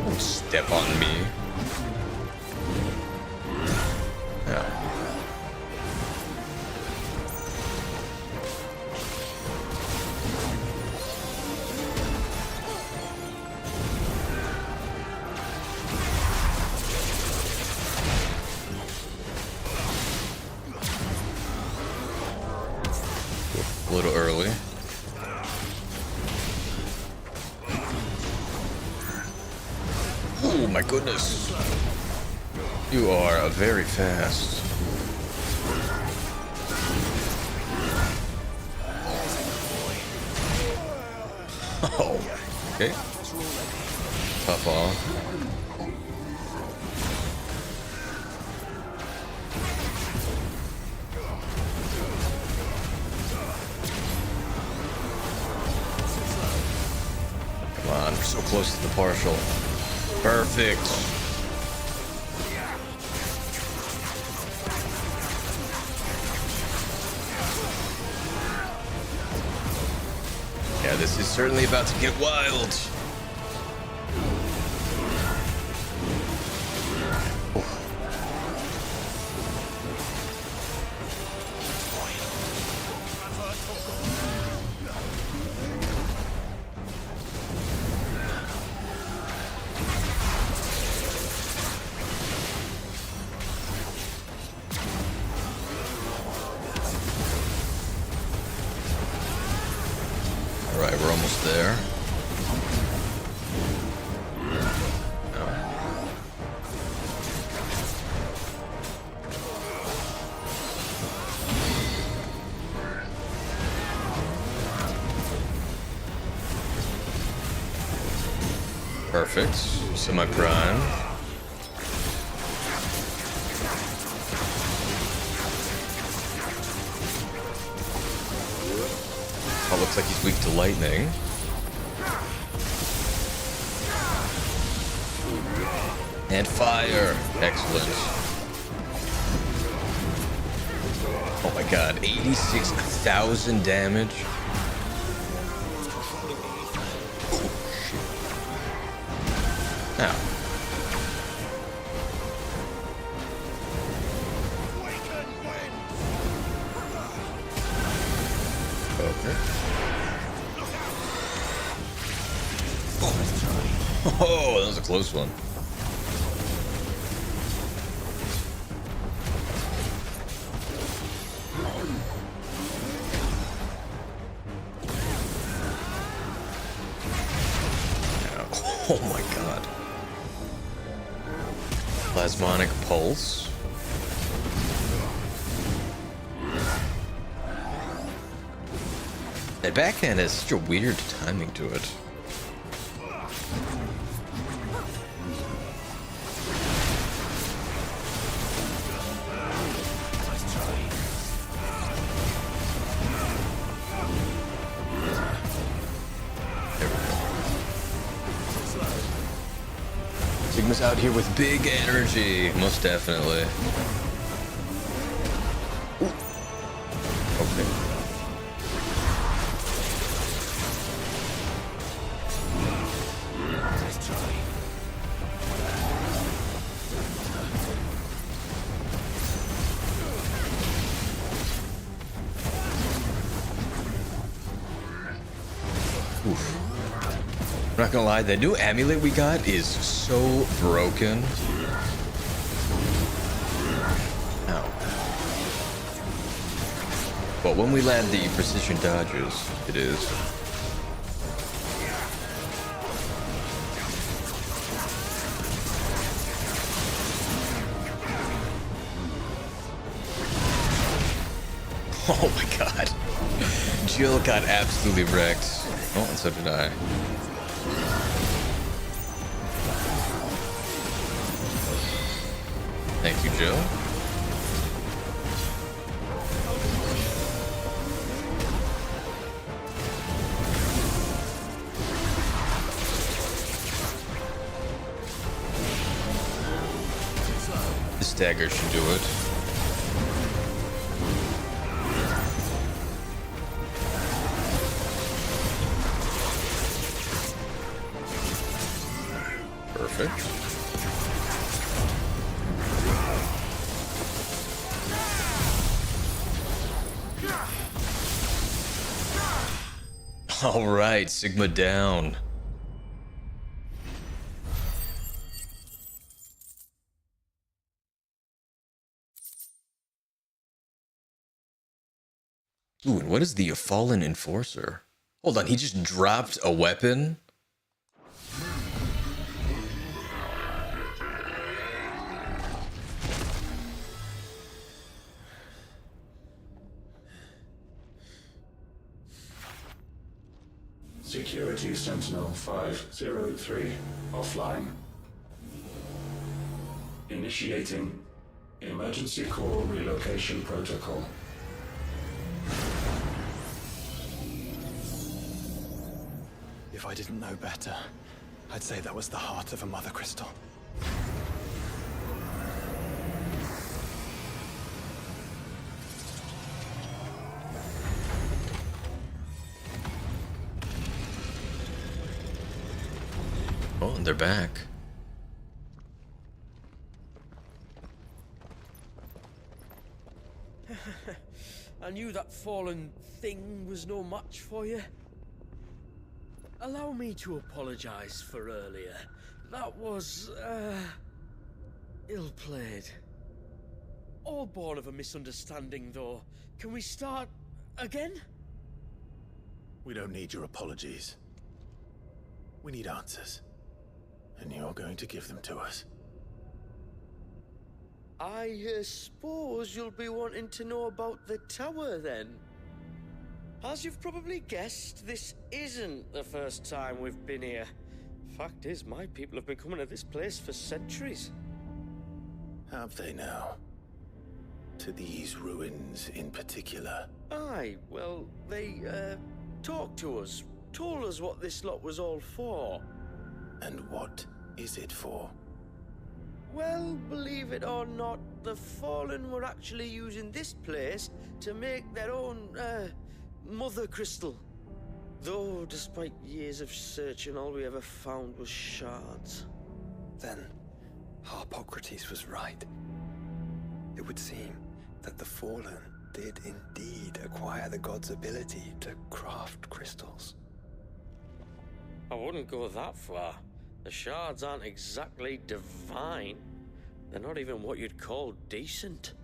Don't step on me. Yeah. A little early. Oh my goodness. You are very fast. Oh, okay. Tough off. Come on, we're so close to the partial. Perfect. Yeah, this is certainly about to get wild. there. Perfect. Semi-prime. Oh, looks like he's weak to lightning. And fire. Excellent. Oh my god, 86,000 damage. Now. Okay. Oh, that was a close one. Oh my god. Plasmonic pulse. That backhand has such a weird timing to it. Sigma's out here with big energy, most definitely. Ooh. Okay. Oof. I'm not gonna lie, the new amulet we got is so broken. Ow. But when we land the precision dodges, it is. Oh my god. Jill got absolutely wrecked. Oh, and so did I. Thank you, Jill. This dagger should do it. Perfect. All right, Sigma down. Ooh, and what is the Fallen Enforcer? Hold on, he just dropped a weapon? Security Sentinel 503 offline. Initiating emergency core relocation protocol. If I didn't know better, I'd say that was the heart of a mother crystal. Oh, and they're back. I knew that fallen thing was no match for you. Allow me to apologize for earlier. That was, ill-played. All born of a misunderstanding, though. Can we start again? We don't need your apologies. We need answers. And you're going to give them to us. I suppose you'll be wanting to know about the tower then. As you've probably guessed, this isn't the first time we've been here. Fact is, my people have been coming to this place for centuries. Have they now? To these ruins in particular? Aye, well, they, talked to us, told us what this lot was all for. And what is it for? Well, believe it or not, the Fallen were actually using this place to make their own, mother crystal. Though, despite years of searching, all we ever found was shards. Then, Harpocrates was right. It would seem that the Fallen did indeed acquire the god's ability to craft crystals. I wouldn't go that far. The shards aren't exactly divine. They're not even what you'd call decent.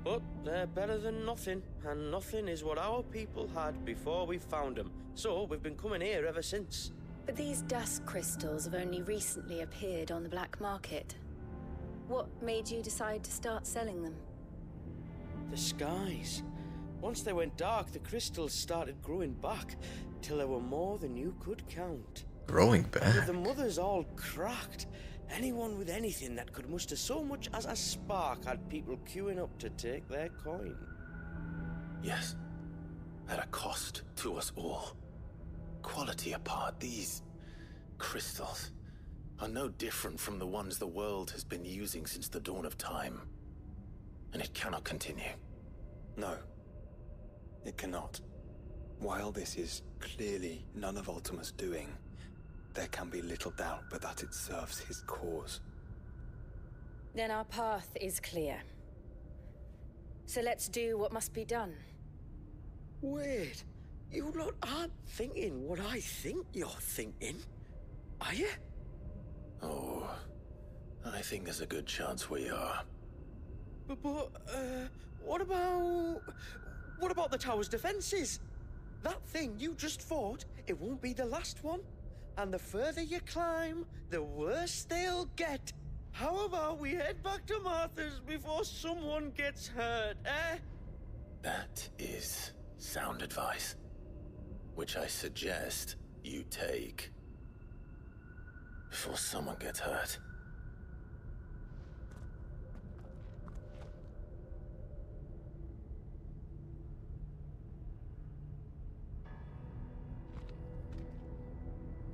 But they're better than nothing, and nothing is what our people had before we found them. So we've been coming here ever since. But these dust crystals have only recently appeared on the black market. What made you decide to start selling them? The skies. Once they went dark, the crystals started growing back, till there were more than you could count. Growing And back? with the mothers all cracked, anyone with anything that could muster so much as a spark had people queuing up to take their coin. Yes. At a cost to us all. Quality apart, these crystals are no different from the ones the world has been using since the dawn of time. And it cannot continue. No, it cannot. While this is clearly none of Ultima's doing, there can be little doubt but that it serves his cause. Then our path is clear. So let's do what must be done. Wait, you lot aren't thinking what I think you're thinking, are you? Oh, I think there's a good chance we are. But what about the tower's defenses? That thing you just fought, it won't be the last one. And the further you climb, the worse they'll get. How about we head back to Martha's before someone gets hurt, eh? That is sound advice, which I suggest you take before someone gets hurt.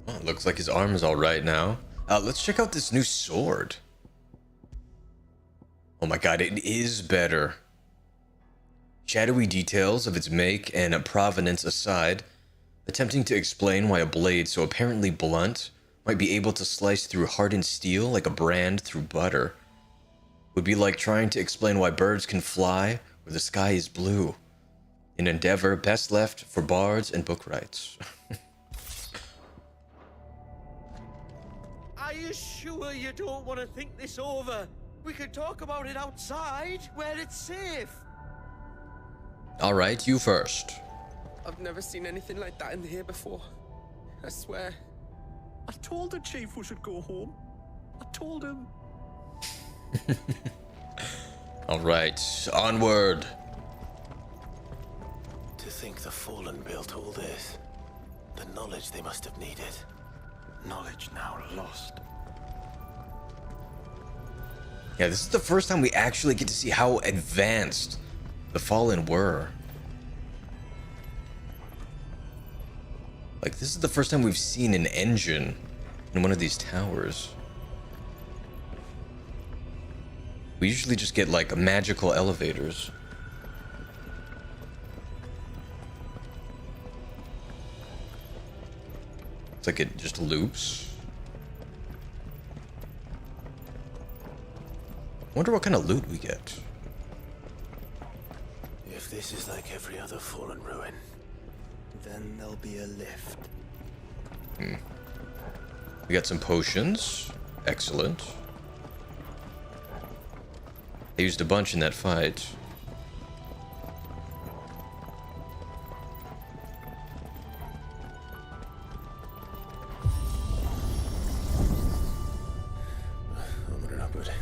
Oh, it looks like his arm is all right now. Let's check out this new sword. Oh my god, it is better. Shadowy details of its make and provenance aside, attempting to explain why a blade so apparently blunt might be able to slice through hardened steel like a brand through butter would be like trying to explain why birds can fly where the sky is blue. An endeavor best left for bards and book rights. Are you sure you don't want to think this over? We could talk about it outside, where it's safe. Alright, you first. I've never seen anything like that in here before. I swear. I told the chief we should go home. I told him. Alright, onward. To think the Fallen built all this. The knowledge they must have needed. Knowledge now lost. Yeah, this is the first time we actually get to see how advanced the Fallen were. Like, this is the first time we've seen an engine in one of these towers. We usually just get, like, magical elevators. It's like it just loops. Wonder what kind of loot we get. If this is like every other Fallen ruin, Then there'll be a lift. We got some potions. Excellent. I used a bunch in that fight. Good.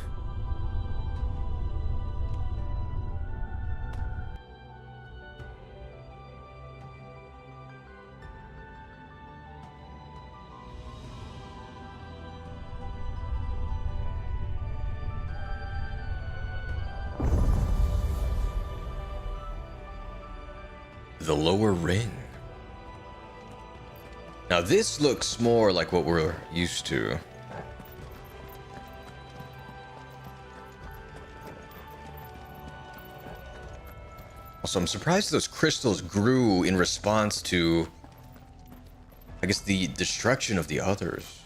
The lower ring. Now this looks more like what we're used to. Also, I'm surprised those crystals grew in response to, I guess, the destruction of the others.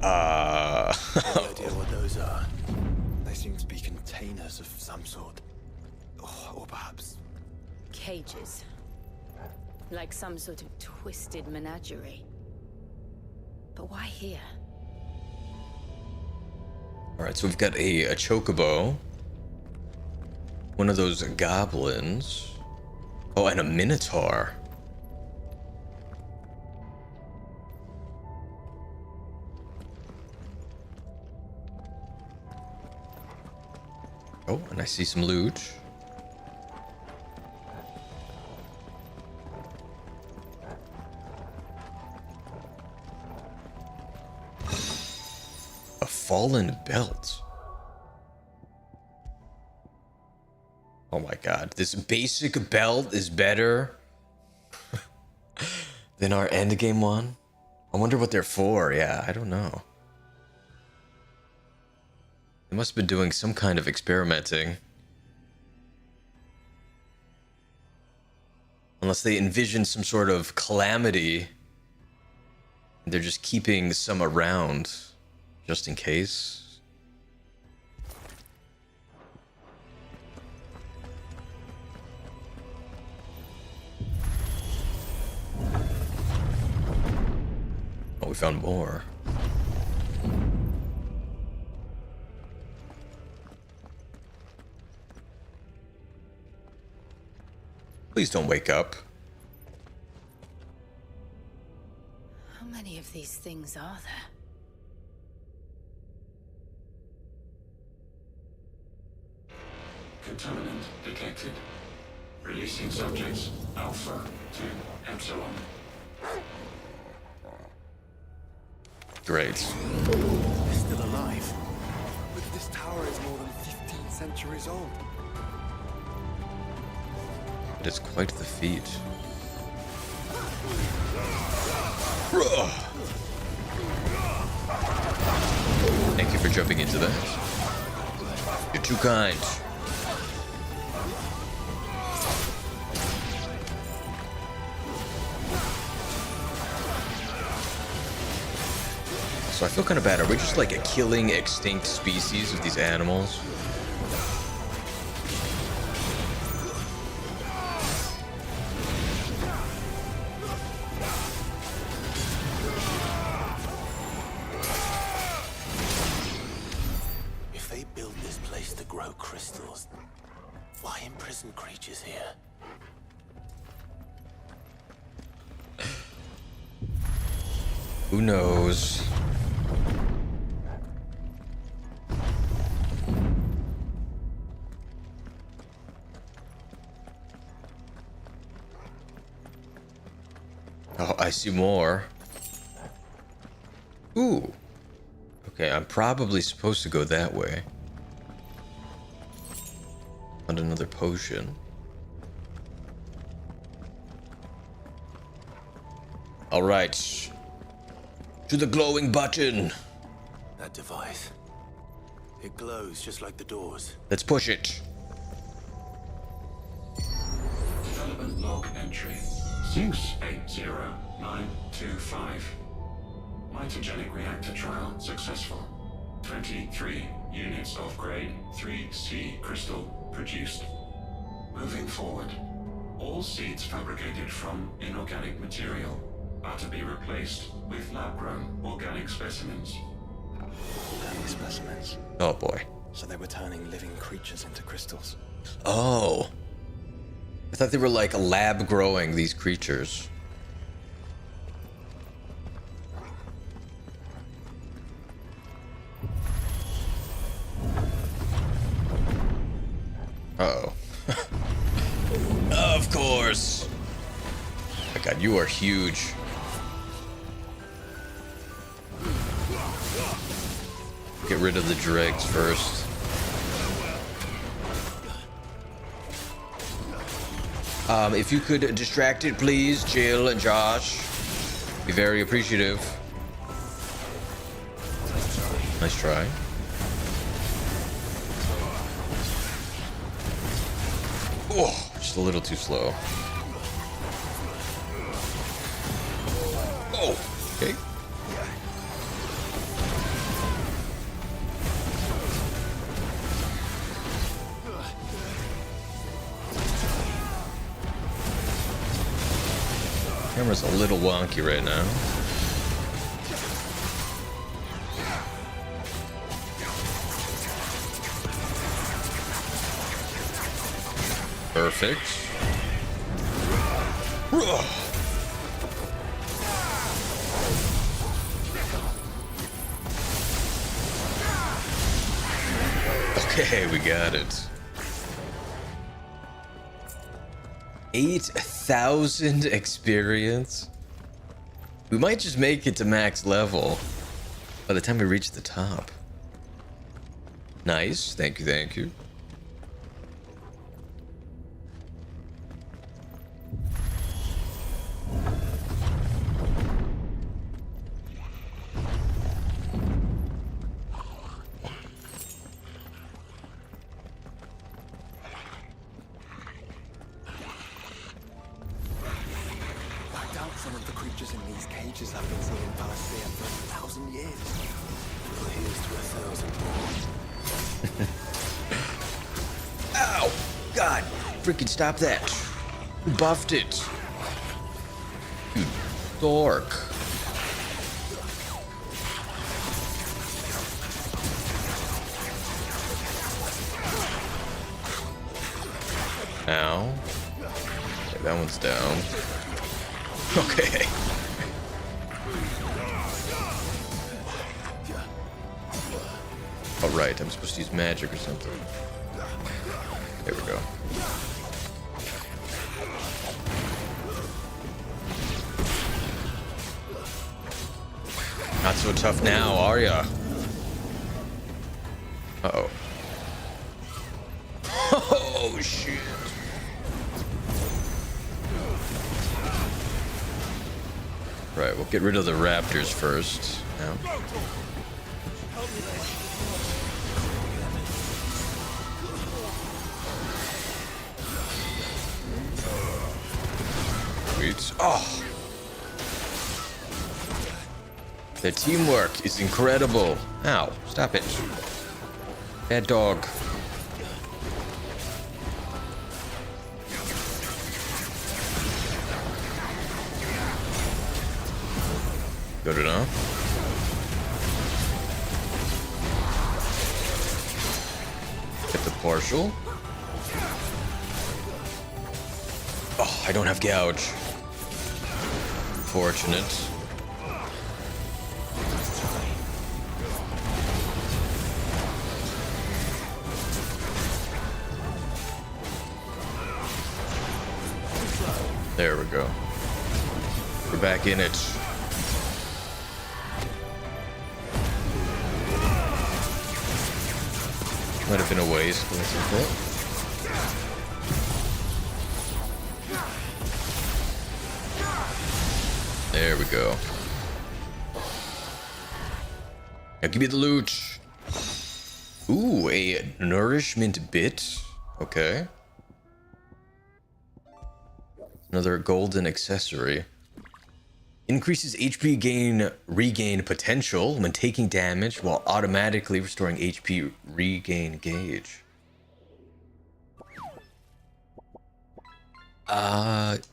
Any idea what those are? They seem to be containers of some sort. Or perhaps... Cages. Like some sort of twisted menagerie. But why here? Alright, so we've got a chocobo. One of those goblins. Oh, and a minotaur. Oh, and I see some loot. A fallen belt. Oh my god, this basic belt is better than our endgame one? I wonder what they're for. Yeah, I don't know. They must have been doing some kind of experimenting. Unless they envision some sort of calamity. They're just keeping some around, just in case. Oh, we found more. Please don't wake up. How many of these things are there? Contaminant detected. Releasing subjects Alpha to Epsilon. Great. They're still alive. But this tower is more than 15 centuries old. It is quite the feat. Thank you for jumping into that. You're too kind. So I feel kind of bad. Are we just like killing extinct species of these animals? Creatures here. Who knows? Oh, I see more. Ooh. Okay, I'm probably supposed to go that way. Found another potion. All right. To the glowing button. That device. It glows just like the doors. Let's push it. Development log entry 680925. Mitogenic reactor trial successful. 23 units of grade 3C crystal produced. Moving forward, all seeds fabricated from inorganic material are to be replaced with lab-grown organic specimens. Organic specimens? Oh boy. So they were turning living creatures into crystals. Oh. I thought they were like lab growing these creatures. Uh-oh. Of course. Oh my god, you are huge. Get rid of the dregs first. If you could distract it, please, Jill and Josh. Be very appreciative. Nice try. Oh, just a little too slow. Oh, okay. Camera's a little wonky right now. Perfect. Okay, we got it. 8,000 experience. We might just make it to max level by the time we reach the top. Nice. Thank you, thank you. Some of the creatures in these cages have been seen in Palestine for 1,000 years. Well, here's to 1,000 more. Ow! God! Freaking stop that! Who buffed it? You dork. Ow. Okay, that one's down. Okay. Oh, right. I'm supposed to use magic or something. There we go. Not so tough now, are ya? Uh-oh. Oh, shit. Right, we'll get rid of the raptors first. Now. Sweet. Oh! Their teamwork is incredible. Ow, stop it. Bad dog. Good enough. Get the partial. Oh, I don't have gouge. Fortunate. There we go. We're back in it. Might have been a waste, but that's okay. There we go. Now give me the loot. Ooh, a nourishment bit. Okay. Another golden accessory. Increases HP regain potential when taking damage while automatically restoring HP regain gauge. Let's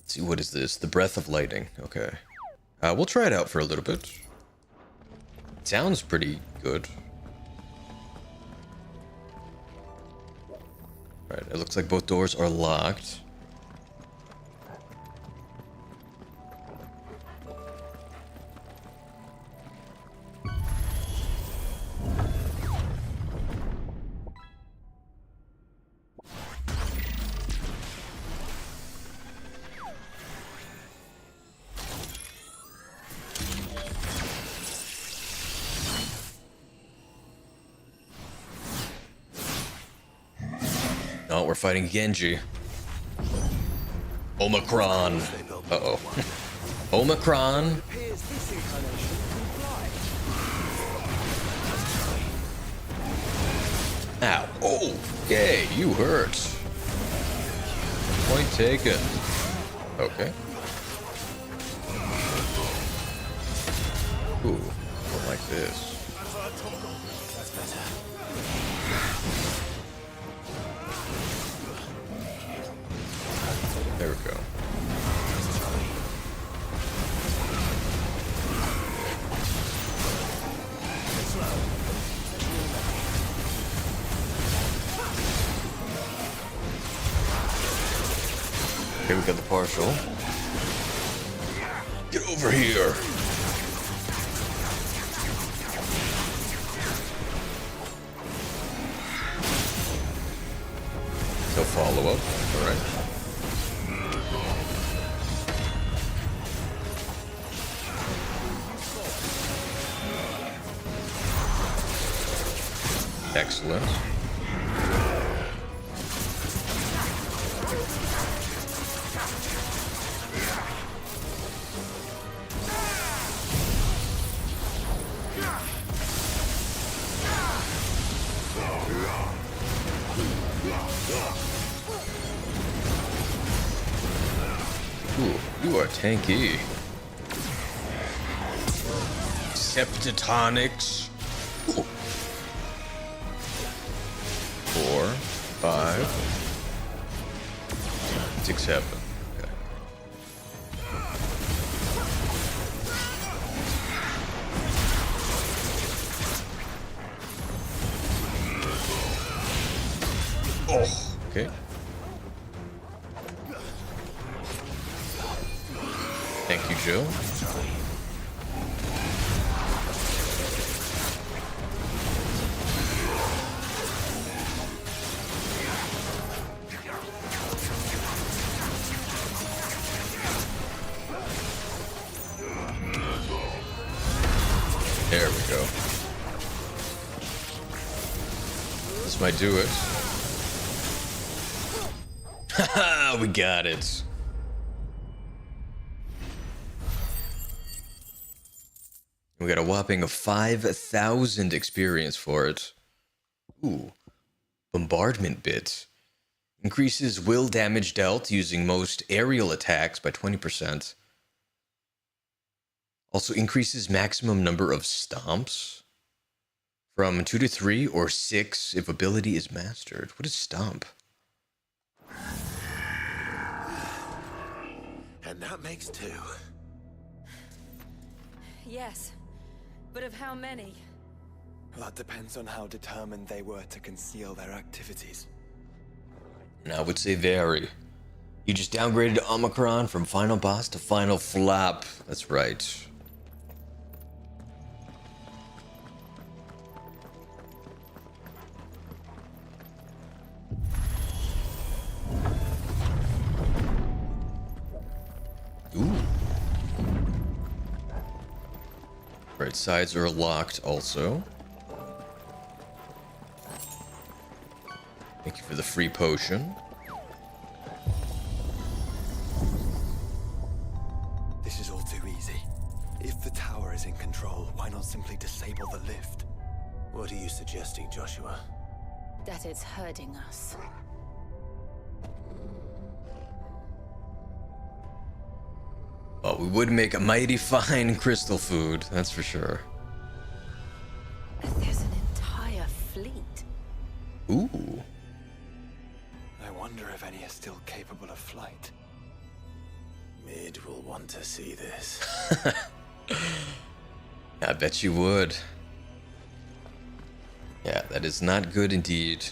see, what is this? The Breath of Lightning. Okay. We'll try it out for a little bit. It sounds pretty good. Alright, it looks like both doors are locked. Oh, we're fighting Genji. Omicron. Uh-oh. Omicron. Ow. Oh, okay, you hurt. Point taken. Okay. Ooh, don't like this. That's better. There we go. Okay, we got the partial. Get over here. No follow-up. All right. Excellent. Ooh, you are tanky. Septatonics. Ooh. 4, 5, 6, 7. Okay. Oh, okay. Thank you, Joe. There we go. This might do it. Haha, we got it. We got a whopping of 5,000 experience for it. Ooh. Bombardment bit. Increases will damage dealt using most aerial attacks by 20%. Also increases maximum number of stomps from 2 to 3 or 6 if ability is mastered. What is stomp? And that makes 2. Yes, but of how many? That depends on how determined they were to conceal their activities. And I would say very. You just downgraded Omicron from final boss to final flop. That's right. Ooh. Right, sides are locked also. Thank you for the free potion. This is all too easy. If the tower is in control, why not simply disable the lift? What are you suggesting, Joshua? That it's hurting us. Well, we would make a mighty fine crystal food, that's for sure. There's an entire fleet. Ooh. I wonder if any are still capable of flight. Mid will want to see this. I bet you would. Yeah, that is not good indeed.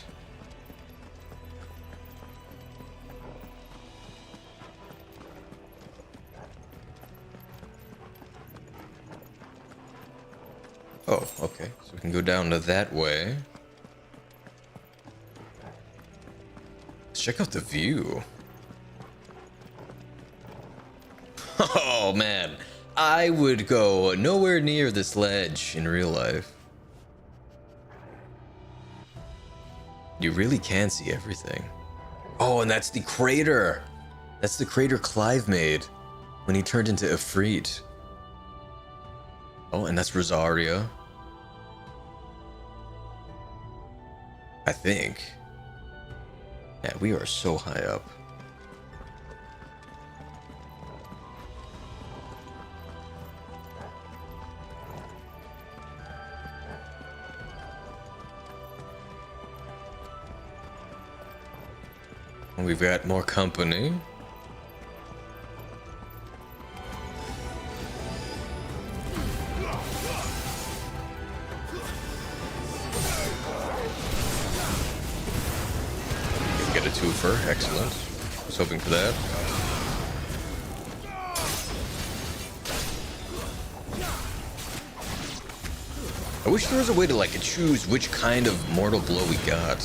Oh, okay. So we can go down to that way. Let's check out the view. Oh, man. I would go nowhere near this ledge in real life. You really can see everything. Oh, and that's the crater. That's the crater Clive made when he turned into Ifrit. Oh, and that's Rosaria. I think. Yeah, we are so high up. And we've got more company. Get a twofer, excellent. I was hoping for that. I wish there was a way to like choose which kind of mortal blow we got.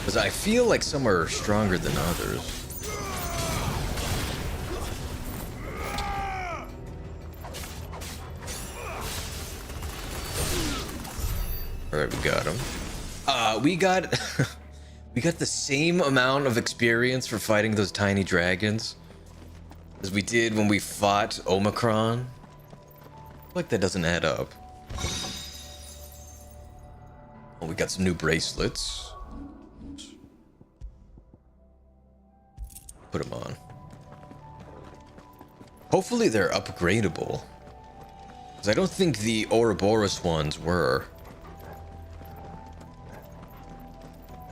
Because I feel like some are stronger than others. Alright, we got him. We got the same amount of experience for fighting those tiny dragons as we did when we fought Omicron. Like that doesn't add up. Oh, we got some new bracelets. Put them on. Hopefully they're upgradable. Because I don't think the Ouroboros ones were.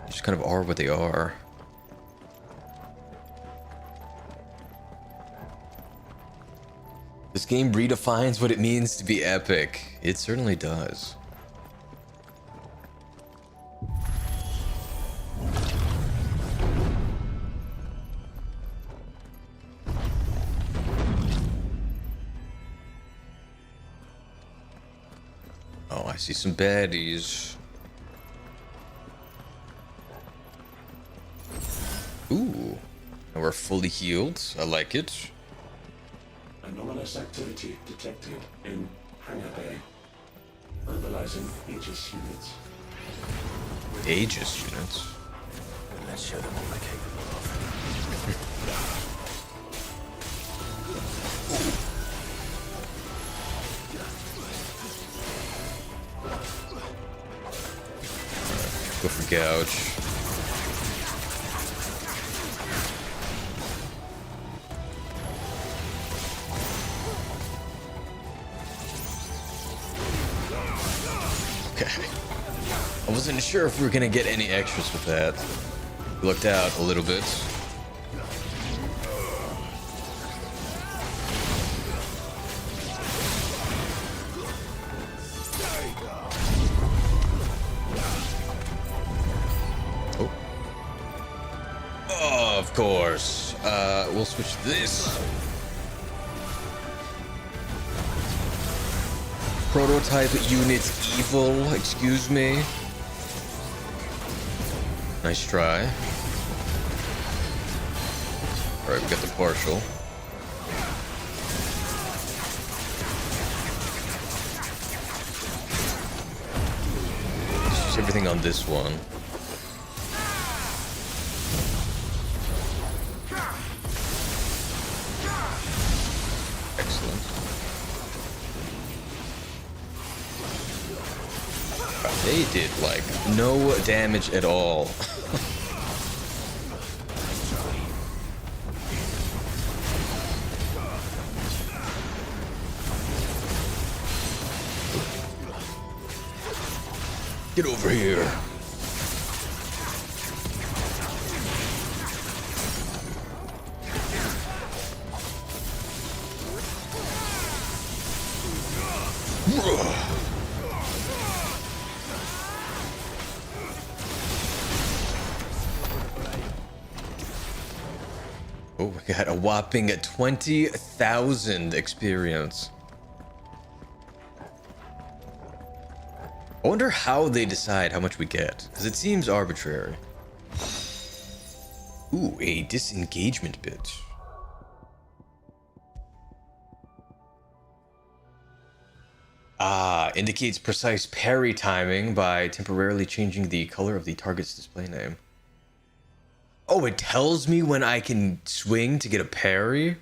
Just kind of are what they are. This game redefines what it means to be epic. It certainly does. Oh, I see some baddies. Ooh, and we're fully healed. I like it. Anomalous activity detected in Hangar Bay. Mobilizing Aegis units. Aegis units? Let's show them what we're capable of. Go for gouge. I wasn't sure if we were gonna get any extras with that. We looked out a little bit. Oh, of course. We'll switch this. Prototype units evil, excuse me. Nice try. Alright, we got the partial. Let's use everything on this one. Excellent. They did, like, no damage at all. Get over here. Oh, we got a whopping 20,000 experience. I wonder how they decide how much we get, because it seems arbitrary. Ooh, a disengagement bit. Ah, indicates precise parry timing by temporarily changing the color of the target's display name. Oh, it tells me when I can swing to get a parry?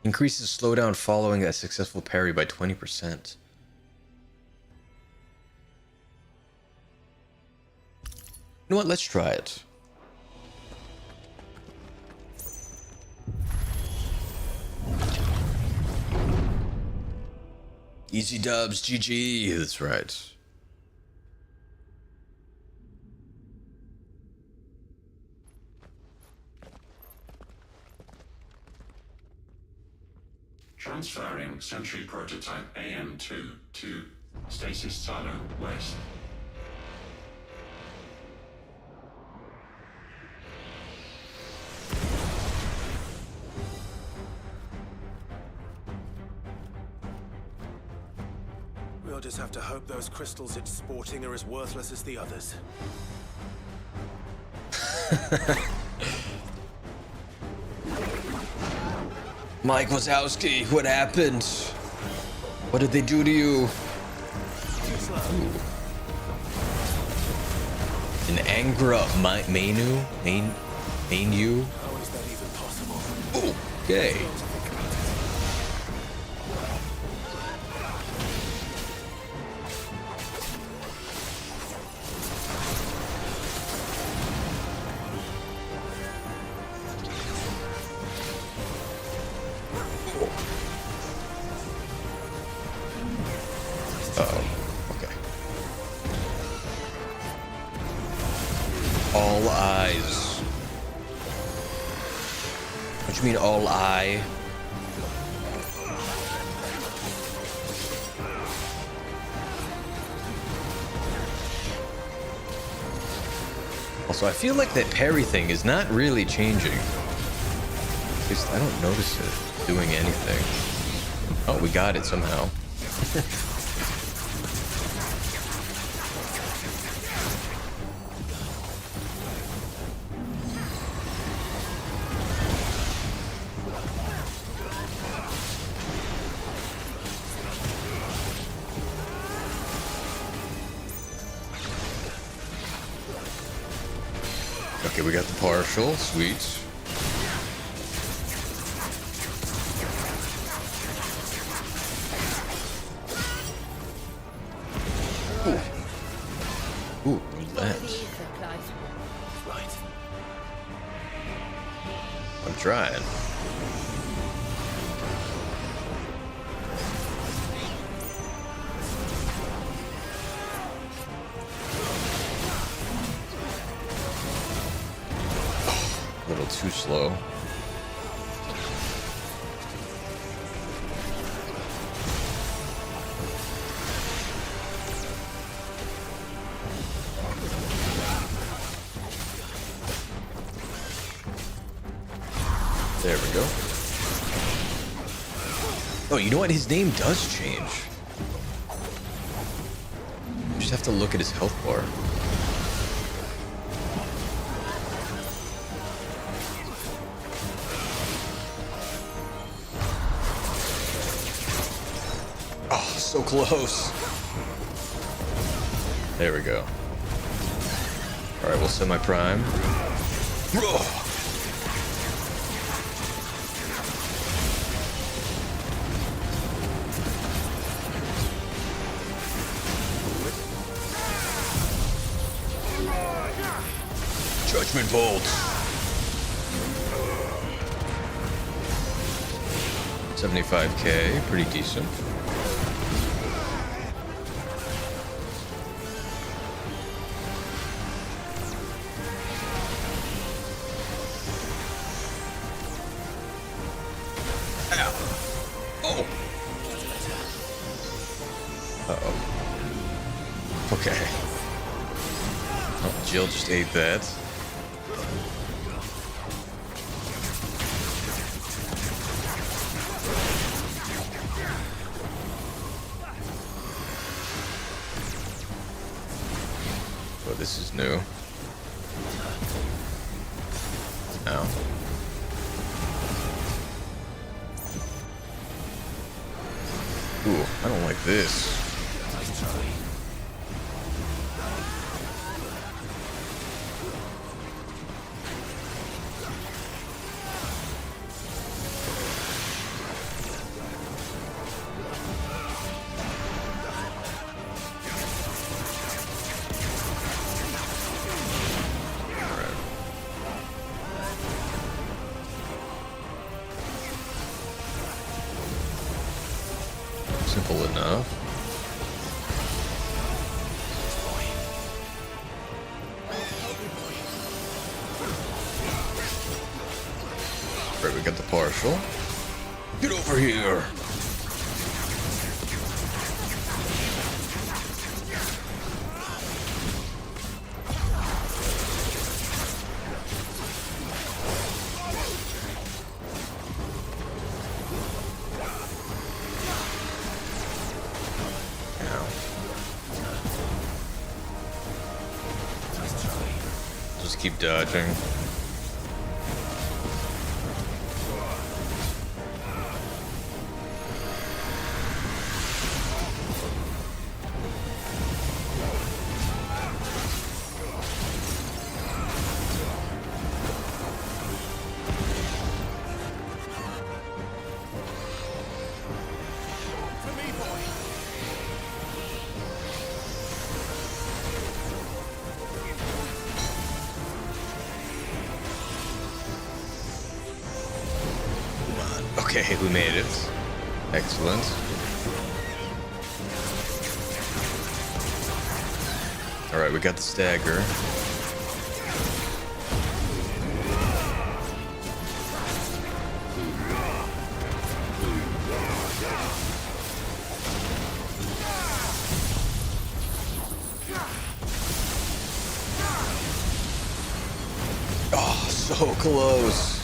Increases slowdown following a successful parry by 20%. You know what? Let's try it. Easy dubs, GG. That's right. Transferring Sentry Prototype AM2 to Stasis Silo West. We'll just have to hope those crystals it's sporting are as worthless as the others. Mike Wazowski, what happened? What did they do to you? Ooh. An Angra Mainu? Mainu? How is that even possible? Ooh, okay. All eyes. What you mean all eye? Also, I feel like that parry thing is not really changing. At least I don't notice it doing anything. Oh, we got it somehow. Okay, we got the partial. Sweet. Ooh, relax. Right. I'm trying. A little too slow. There we go. Oh, you know what? His name does change. You just have to look at his health bar. Oh, so close. There we go. Alright, we'll semi-prime. Judgment Bolt. 75k, pretty decent. Ow. Oh. Uh-oh. Okay. Oh, Jill just ate that. new. No. Ooh, I don't like this. Simple enough. Right, we got the partial. Get over here! Keep dodging. Okay, we made it. Excellent. Alright, we got the stagger. Oh, so close.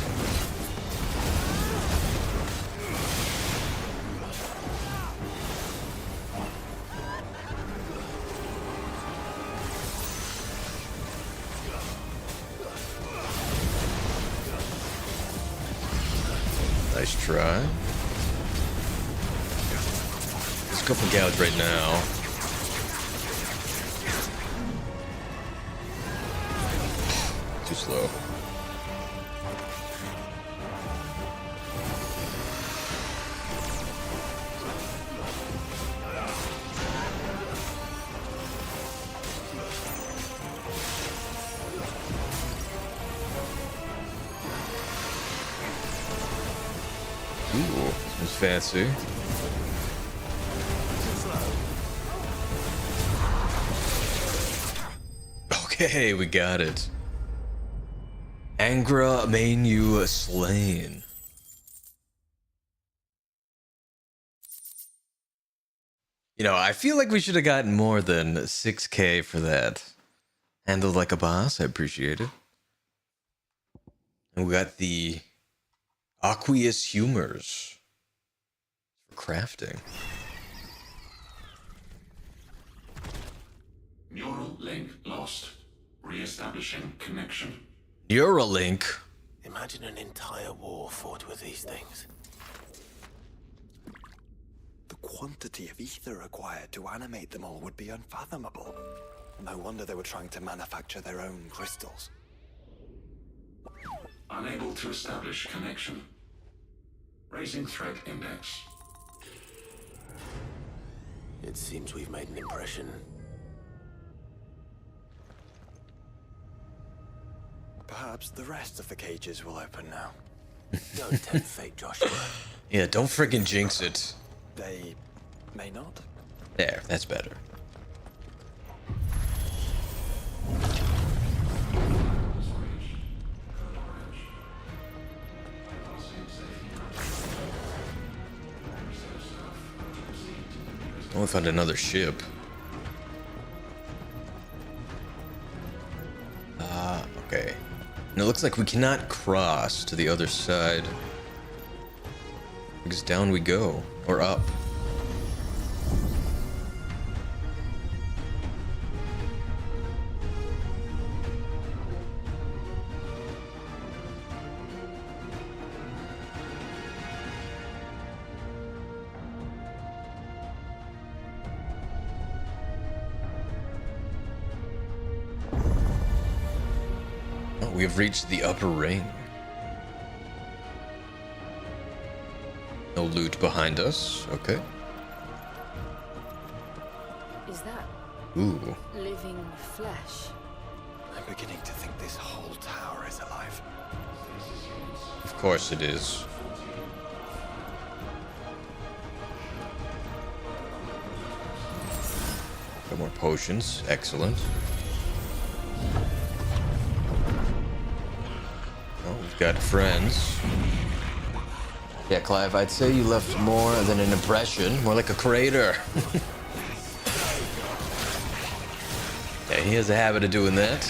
Nice try. Let's go for gouge right now. Too slow. Ooh, it's fancy. Okay, we got it. Angra Mainyu slain. You know, I feel like we should have gotten more than 6K for that. Handled like a boss, I appreciate it. And we got the aqueous humors for crafting. Neural link lost. Re-establishing connection. Neuralink. Imagine an entire war fought with these things. The quantity of ether required to animate them all would be unfathomable. No wonder they were trying to manufacture their own crystals. Unable to establish connection. Raising threat index. It seems we've made an impression. Perhaps the rest of the cages will open now. Don't tempt fate, Joshua. Yeah, don't friggin' jinx it. They may not. There, that's better. Oh, we found another ship. Okay. And it looks like we cannot cross to the other side. Because down we go. Or up. Oh, we have reached the upper ring. No loot behind us. Okay. Is that Ooh. living flesh? I'm beginning to think this whole tower is alive. Of course it is. Got more potions. Excellent. Oh, we've got friends. Yeah, Clive, I'd say you left more than an impression. More like a crater. Yeah, he has a habit of doing that.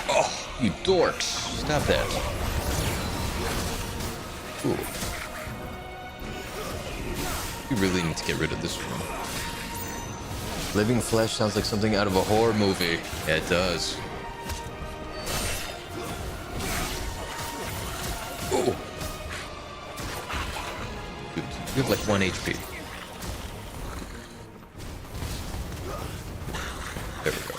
Oh, you dorks. Stop that. Ooh. You really need to get rid of this one. Living flesh sounds like something out of a horror movie. Yeah, it does. Ooh. Dude, you have like 1 HP. There we go.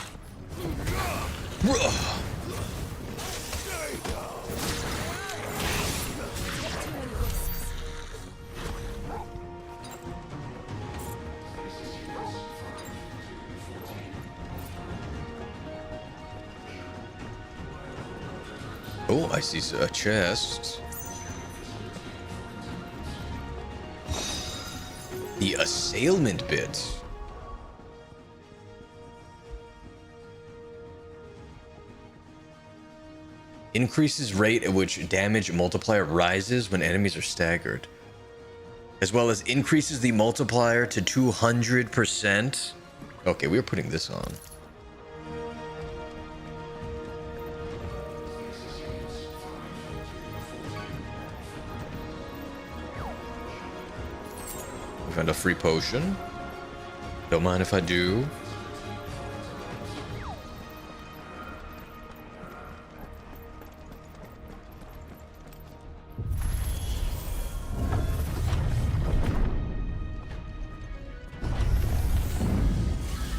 Oh, I see a chest. The assailment bit. Increases rate at which damage multiplier rises when enemies are staggered. As well as increases the multiplier to 200%. Okay, we were putting this on. We found a free potion. Don't mind if I do.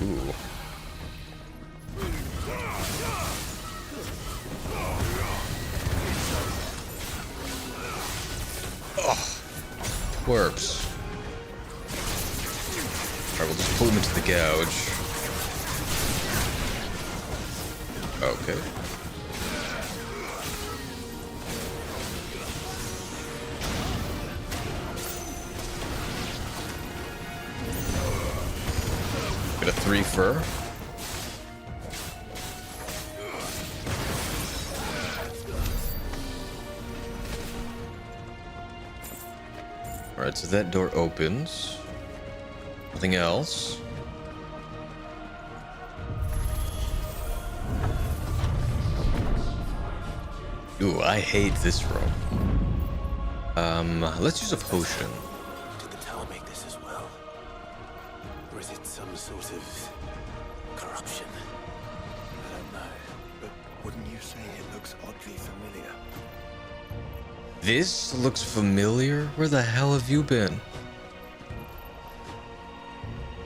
Ooh. Oh, twerps. Alright, we'll just pull him into the gouge. Okay. Get a 3 fur. Alright, so that door opens. Nothing else. Ooh, I hate this room. Let's use a potion. Did the tower make this as well? Or is it some sort of corruption? I don't know. But wouldn't you say it looks oddly familiar? This looks familiar? Where the hell have you been?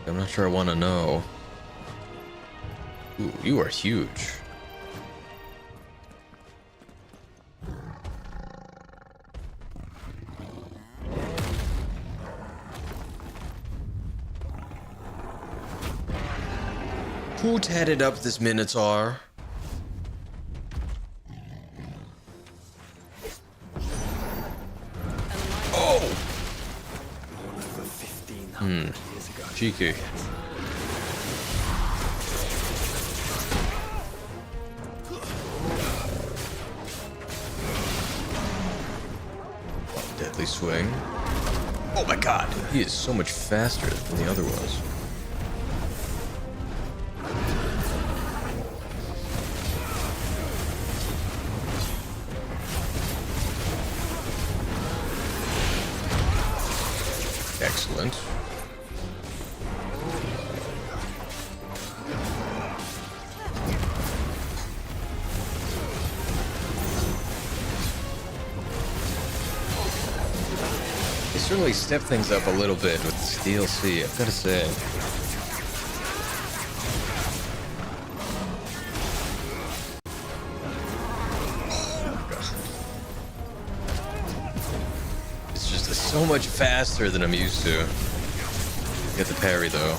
I'm not sure I want to know. Ooh, you are huge. Who tatted up this Minotaur? Oh! Cheeky. Deadly swing. Oh my god, he is so much faster than the other was. Excellent. certainly stepped things up a little bit with this DLC, I've got to say. It's just so much faster than I'm used to. Get the parry though.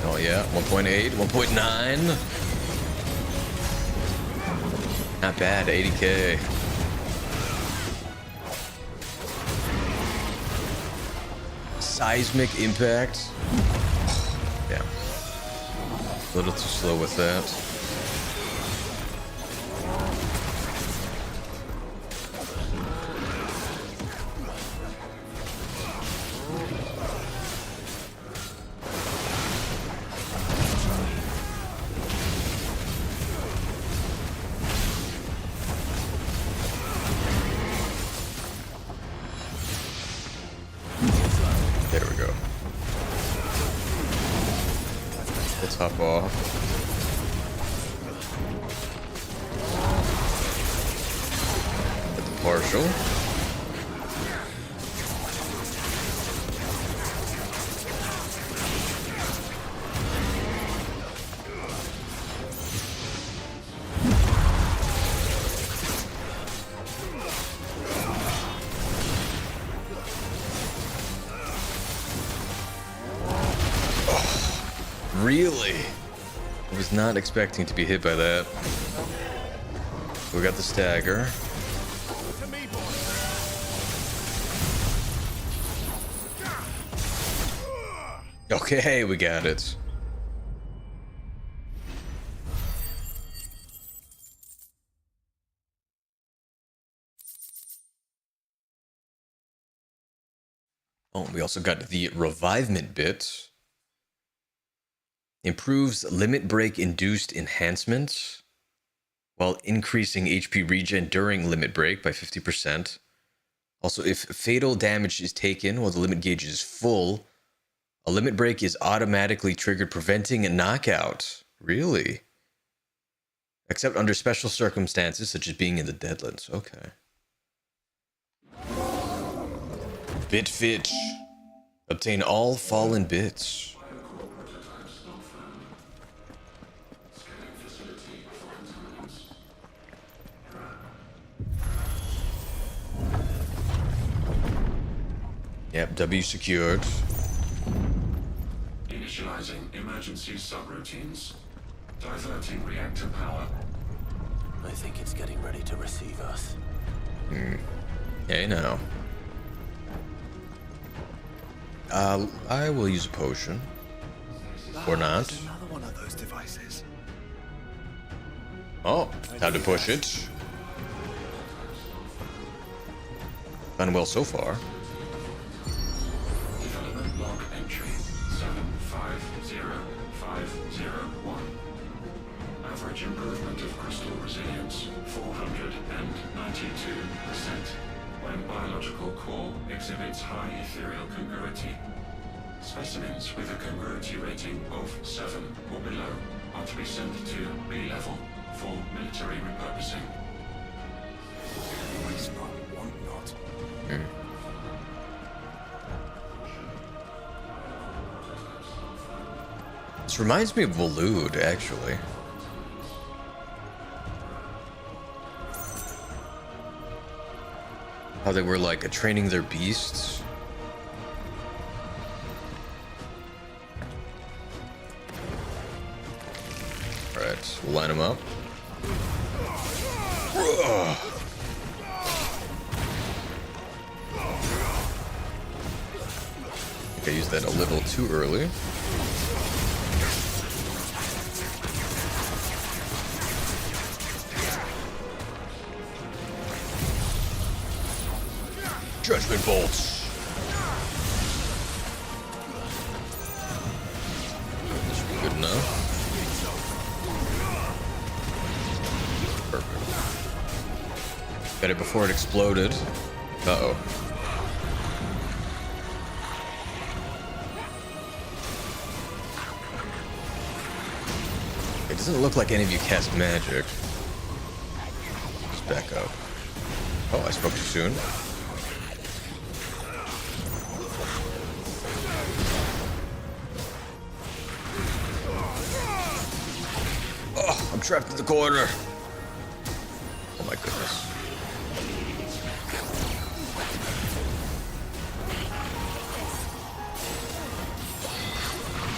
Oh yeah, 1.8, 1.9. Not bad, 80k. Seismic impact. Yeah. A little too slow with that. Top off. At the partial. Really? I was not expecting to be hit by that. We got the stagger. Okay, we got it. Oh, we also got the revivement bit. Improves limit break induced enhancements while increasing HP regen during limit break by 50%. Also, if fatal damage is taken while the limit gauge is full, a limit break is automatically triggered, preventing a knockout. Really? Except under special circumstances, such as being in the Deadlands. Okay. Bit Fitch. Obtain all fallen bits. Yep, W secured. Initializing emergency subroutines. Diverting reactor power. I think it's getting ready to receive us. Hey, now. I will use a potion. Or not. There's another one of those devices. Oh, time to push it. Done well so far. Development log entry 750501. Average improvement of crystal resilience 492%. When biological core exhibits high ethereal congruity. Specimens with a congruity rating of 7 or below are to be sent to B level for military repurposing. Always not, want not. This reminds me of Waloed, actually. How they were like training their beasts. Alright, we'll line them up. I think I used that a little too early. Judgment bolts. This should be good enough. Perfect. Got it before it exploded. Uh-oh. It doesn't look like any of you cast magic. Let's back up. Oh, I spoke too soon. Oh, I'm trapped in the corner. Oh my goodness.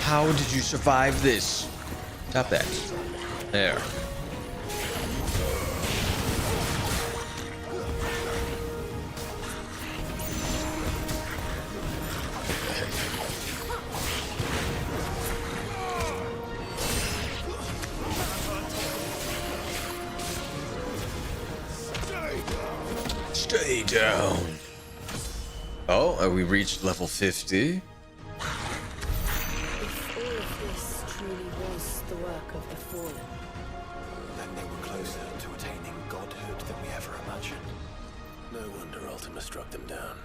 How did you survive this? Stop that. There. Stay down. Oh, we reached level 50. If all of this truly was the work of the Fallen, Then they were closer to attaining godhood than we ever imagined. No wonder Ultima struck them down.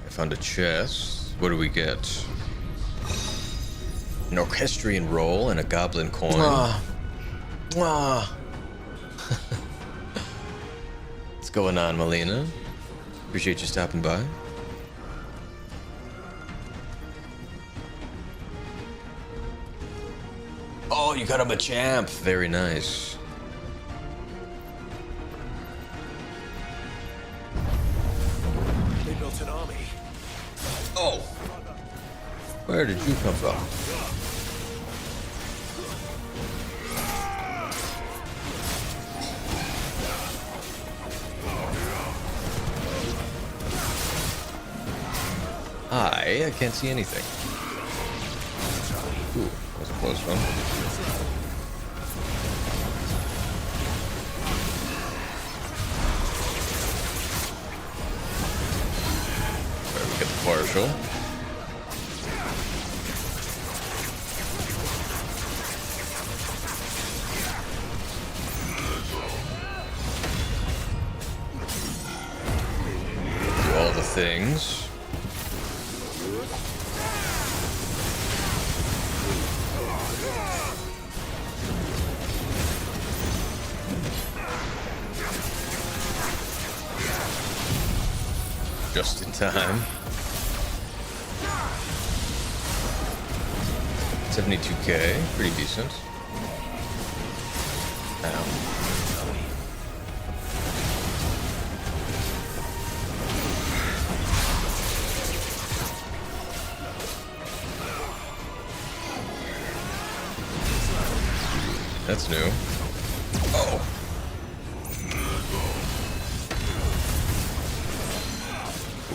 I found a chest. What do we get? An orchestrion roll and a goblin coin. What's going on, Melina? Appreciate you stopping by. Oh, you got him a champ. Very nice. They built an army. Oh! Where did you come from? I can't see anything. Ooh, that was a close one. There we get the partial. Do all the things. Just in time. 72k, pretty decent. Ow. That's new. Oh!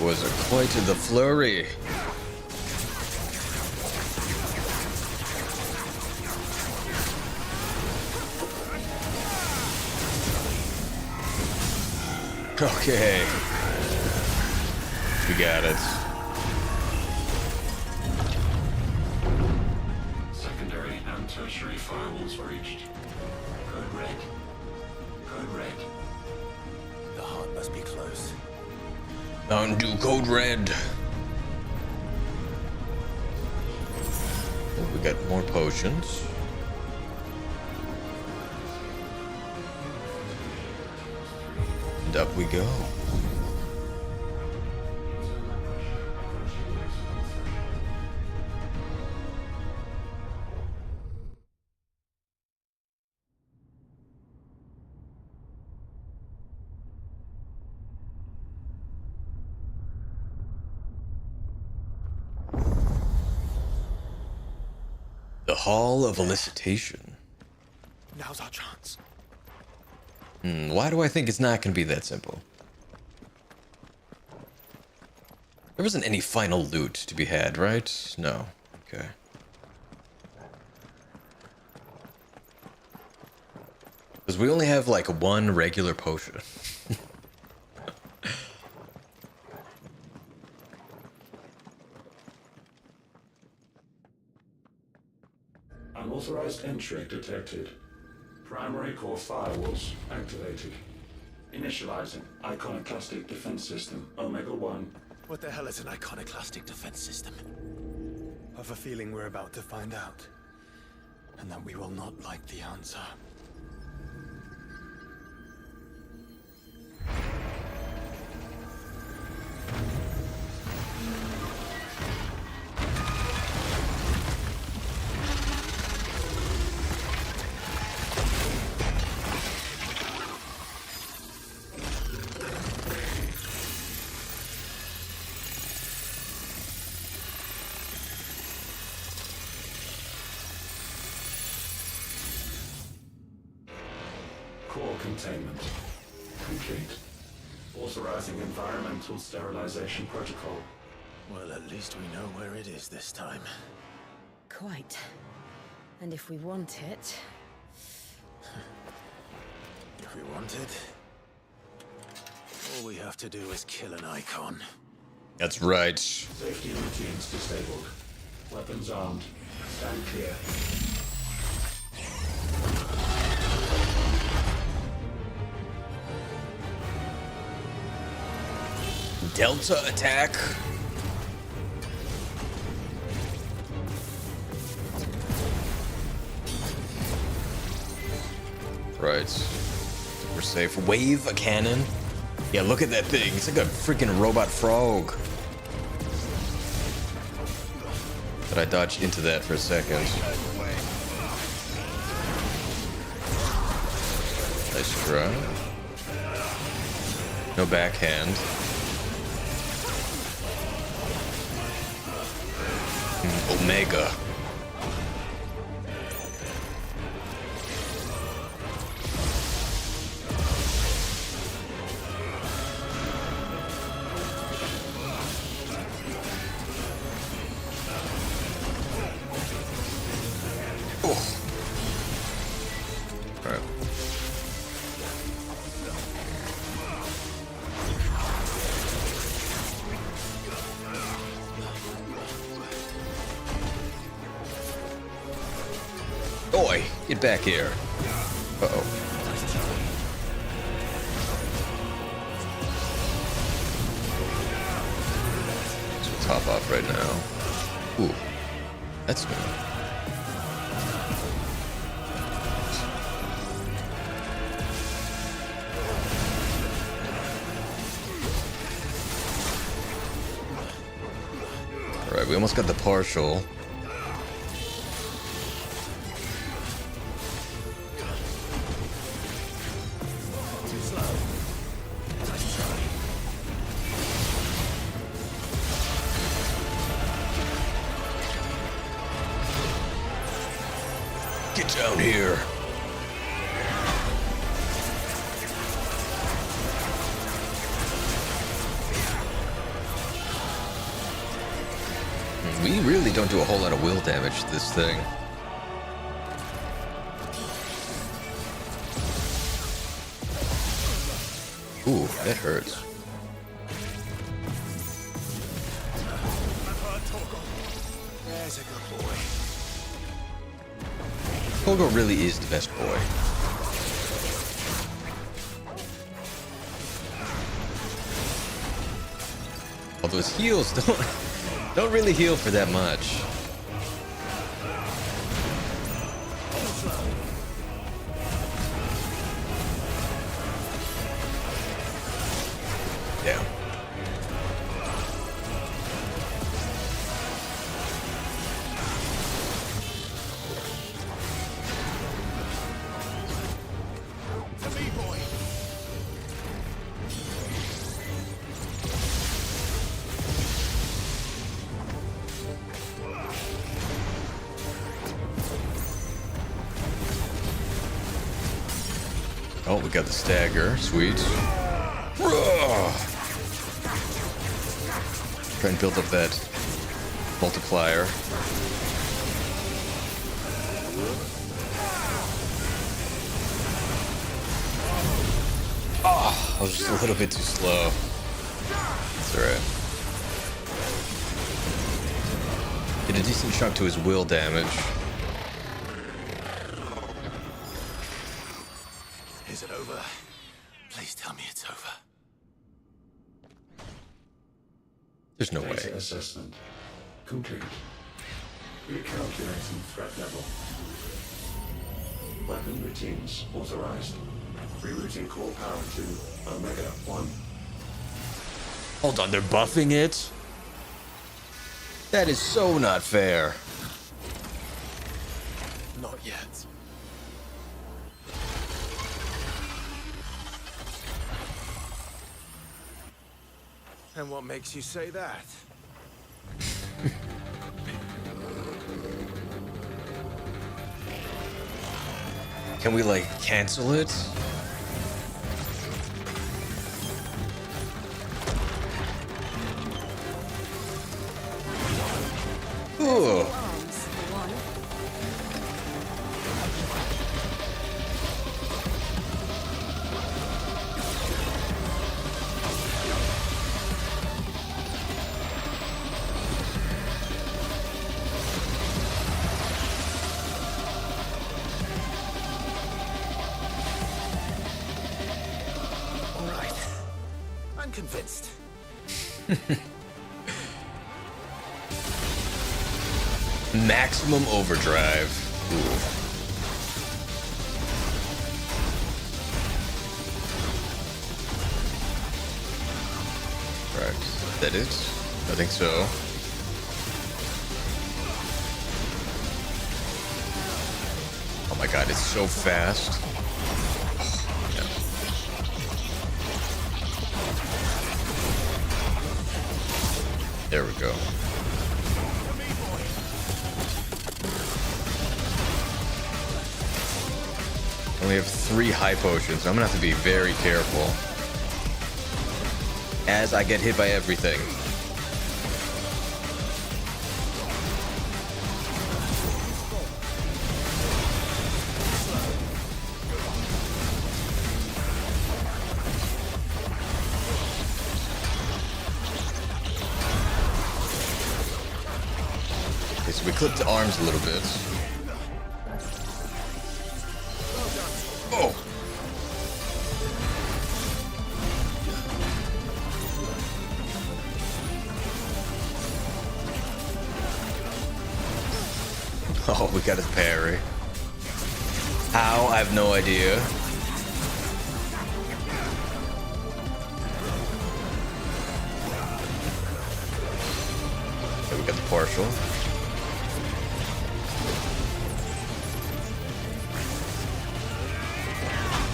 Was quite the flurry. Okay. We got it. Secondary and tertiary firewalls breached. Code red. Code red. The heart must be close. Mountain Dew Code Red. Oh, we got more potions. And up we go. The Hall of Elicitation. Now's our chance. Why do I think it's not going to be that simple? There wasn't any final loot to be had, right? No. Okay. Because we only have like one regular potion. Unauthorized entry detected. Primary core firewalls activated. Initializing Iconoclastic Defense System, Omega-1. What the hell is an iconoclastic defense system? I've a feeling we're about to find out. And that we will not like the answer. Core containment complete. Authorizing environmental sterilization protocol. Well, at least we know where it is this time. Quite. And if we want it... If we want it, all we have to do is kill an Eikon. That's right. Safety routines disabled. Weapons armed. Stand clear. Delta attack. Right. We're safe. Wave a cannon. Yeah, look at that thing. It's like a freaking robot frog. But I dodged into that for a second. Nice try. No backhand. Omega. Oi, get back here. Uh-oh. So we'll top off right now. Ooh, that's good. Alright, we almost got the partial. Get down here. We really don't do a whole lot of will damage to this thing. Ooh, that hurts. There's a good boy. Pogo really is the best boy. Although his heals don't really heal for that much. Damn. Oh, we got the stagger. Sweet. Try and build up that multiplier. Oh, I was just a little bit too slow. That's alright. Did a decent chunk to his will damage. Is it over? Please tell me it's over. There's no way. Data assessment complete. Recalculating threat level. Weapon routines authorized. Rerouting core power to Omega 1. Hold on, they're buffing it? That is so not fair. Not yet. And what makes you say that? Can we, like, cancel it? Ooh. All right. I'm convinced. Maximum overdrive. Ooh. Right. Is that it? I think so. Oh my god, it's so fast. There we go. I only have 3 high potions. I'm gonna have to be very careful as I get hit by everything. Okay, so we clipped the arms a little bit. Oh! Oh, we got his parry. How? I have no idea. Okay, we got the partial.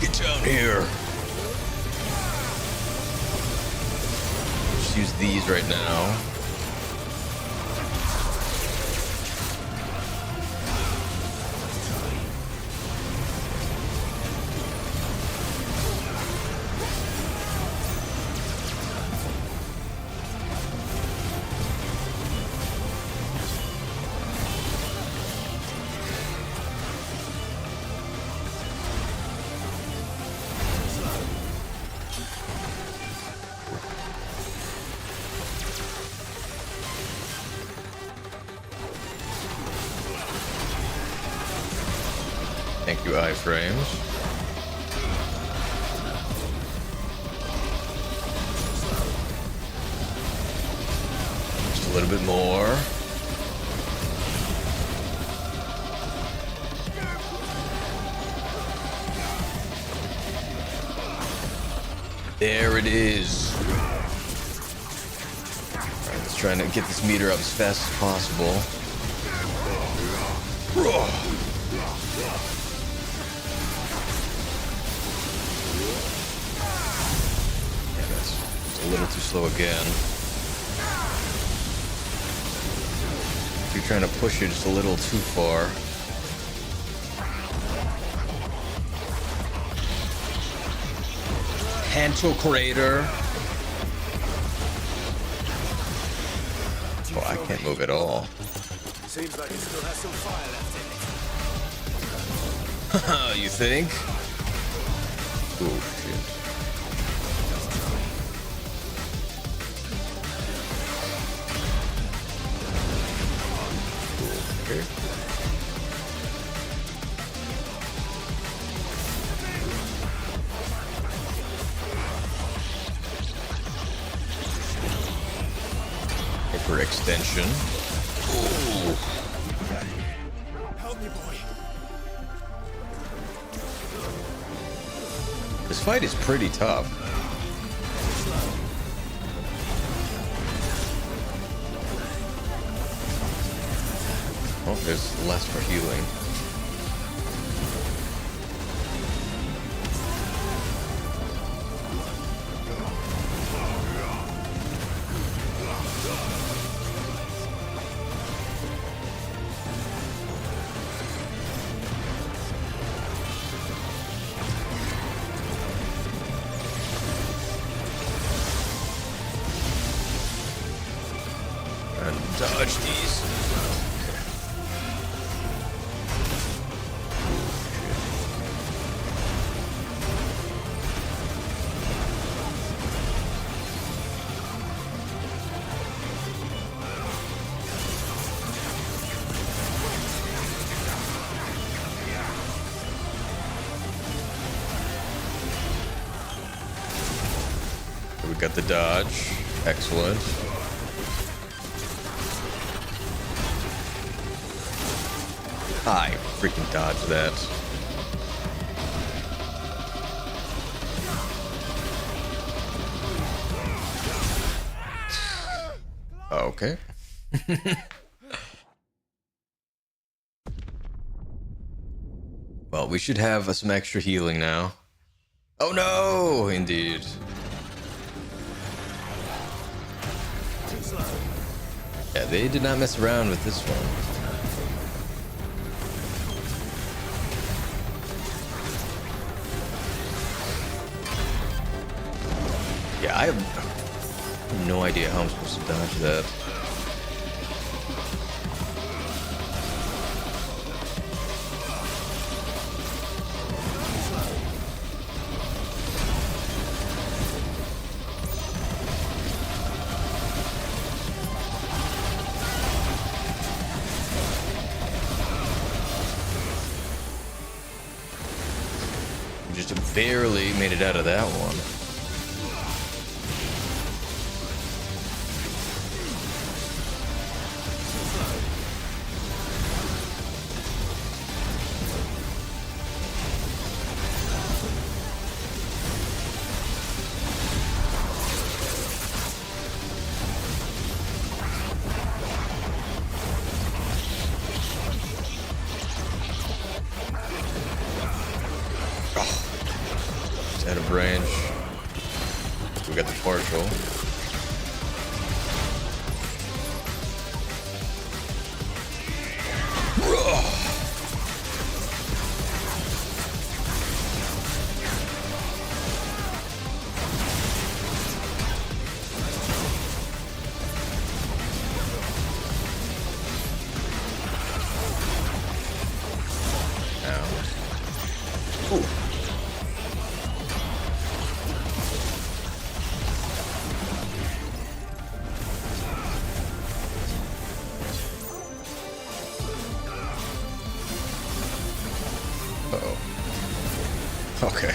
Get down here. Just use these right now. Thank you, iframes. Just a little bit more. There it is. All right, let's try and get this meter up as fast as possible. A little too slow again. You're trying to push it just a little too far. Pantocrator. Oh, I can't move at all. Seems like it still has some fire left in it. You think? Oh, shit. Okay. overextension. Ooh. Help me, boy. This fight is pretty tough. Oh, there's less for healing. Dodge these. We got the dodge. Excellent. I freaking dodged that. Okay. Well, we should have some extra healing now. Oh no! Indeed. Yeah, they did not mess around with this one. Yeah, I have no idea how I'm supposed to dodge that. Just barely made it out of that one. Out of range. We got the partial. Okay.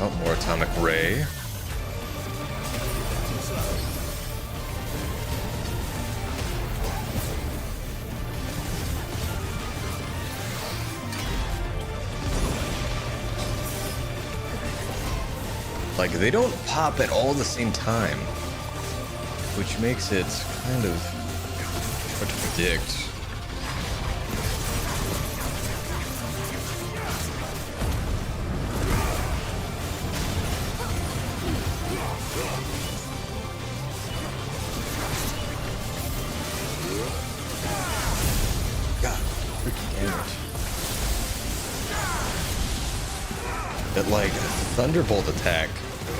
Oh, more atomic ray. Like, they don't pop at all the same time, which makes it kind of hard to predict. God, freaking damage. That, like, Thunderbolt attack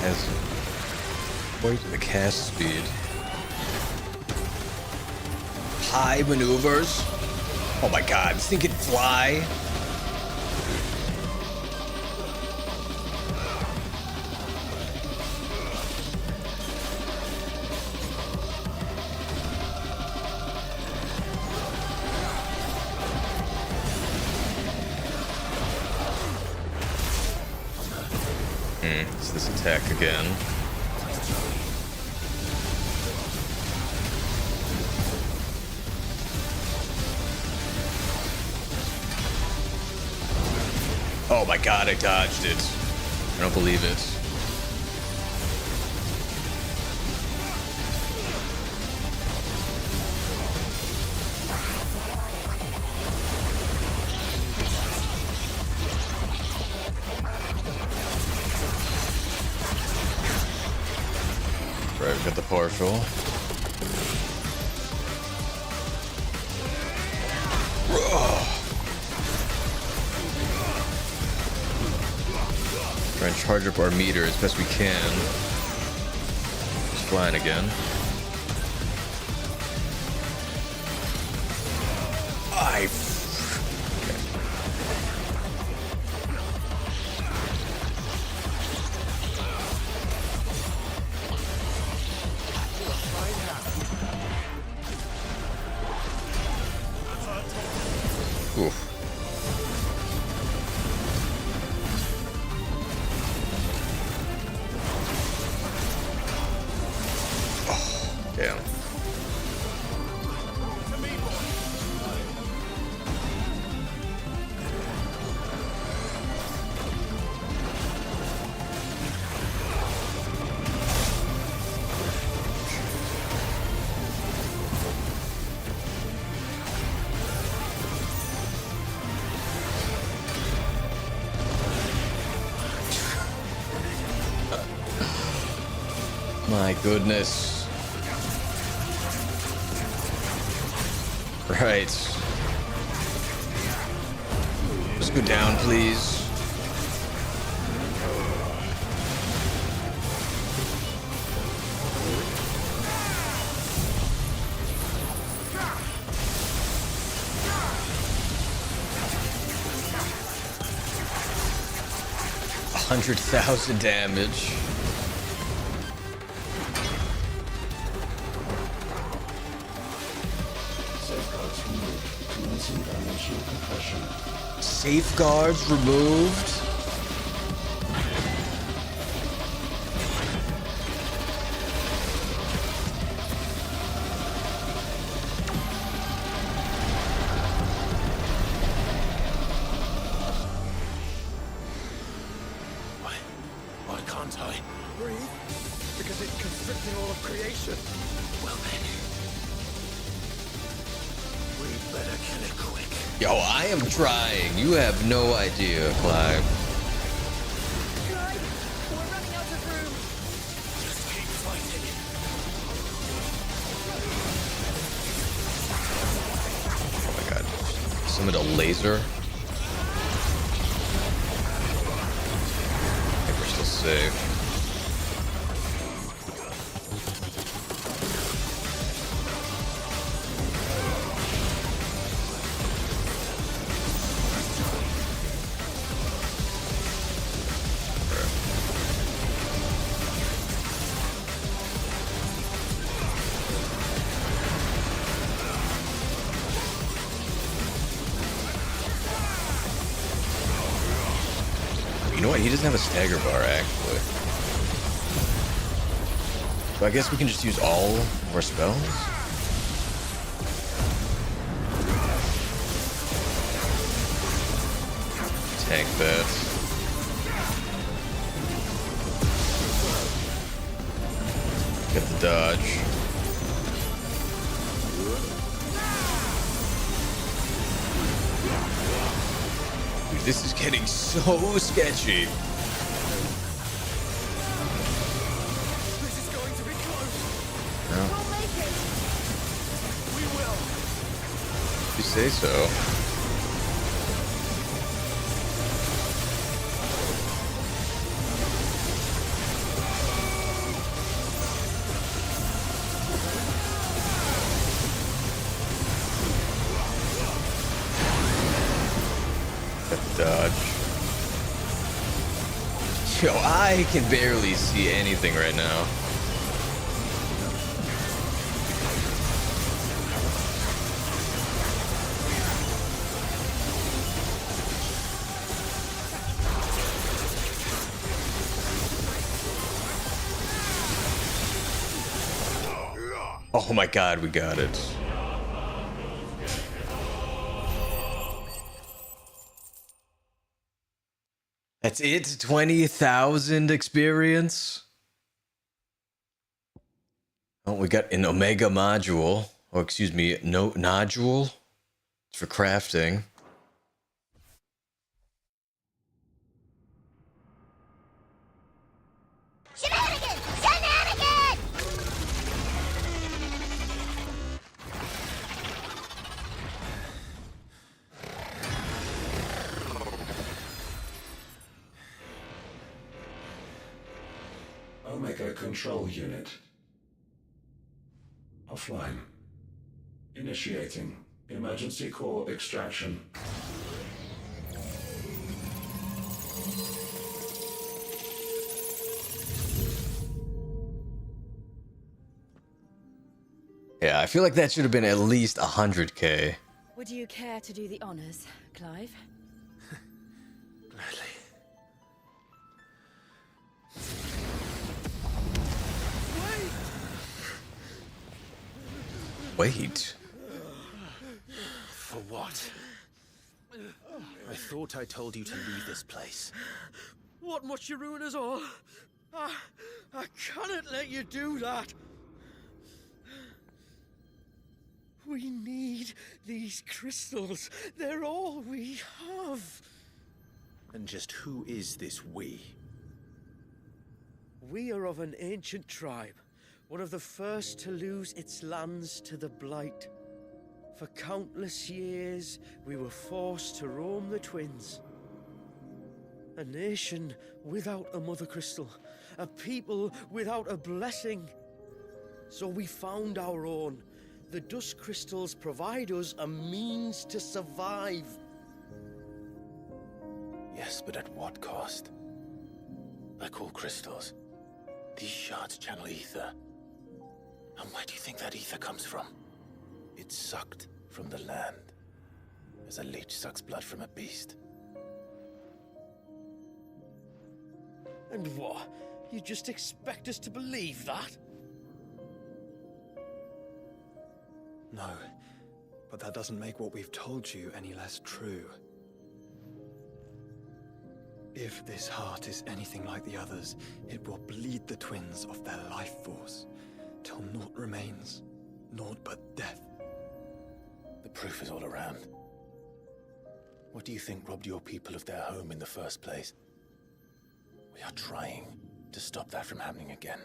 has quite the cast speed. High maneuvers. Oh my god, this thing can fly. It's this attack again. Oh my god, I dodged it. I don't believe it. Right, we got the partial. Try and charge up our meter as best we can. Just flying again. Oof. Damn. My goodness. Right. Just go down, please. $100,000 damage. Safeguards removed. Why can't I? Breathe? Because it's constricting all of creation. Well then. We better kill it quick. Yo, I am trying. You have no idea, Clive. Clive, we're running out of room. Just keep fighting. Oh my god. Summoned a laser. I think we're still safe. You know what? He doesn't have a stagger bar, actually. So I guess we can just use all of our spells? Tank that. Get the dodge. Dude, this is getting so sketchy. This is going to be close. No. We'll make it. We will. You say so. Dodge. Yo, I can barely see anything right now. Oh my god, we got it. That's it? 20,000 experience? Oh, we got an Omega module. Oh, excuse me, no nodule. It's for crafting. Shenanigans! Shenanigans! Omega Control Unit. Offline. Initiating emergency core extraction. Yeah, I feel like that should have been at least 100k. Would you care to do the honors, Clive? Gladly. Wait. For what? I thought I told you to leave this place. What must you ruin us all? I cannot let you do that. We need these crystals. They're all we have. And just who is this we? We are of an ancient tribe, one of the first to lose its lands to the Blight. For countless years, we were forced to roam the Twins. A nation without a mother crystal, a people without a blessing. So we found our own. The dust crystals provide us a means to survive. Yes, but at what cost? Like all crystals, these shards channel ether. And where do you think that ether comes from? It's sucked from the land, as a leech sucks blood from a beast. And what? You just expect us to believe that? No, but that doesn't make what we've told you any less true. If this heart is anything like the others, it will bleed the twins of their life force, till naught remains, naught but death. The proof is all around. What do you think robbed your people of their home in the first place? We are trying to stop that from happening again.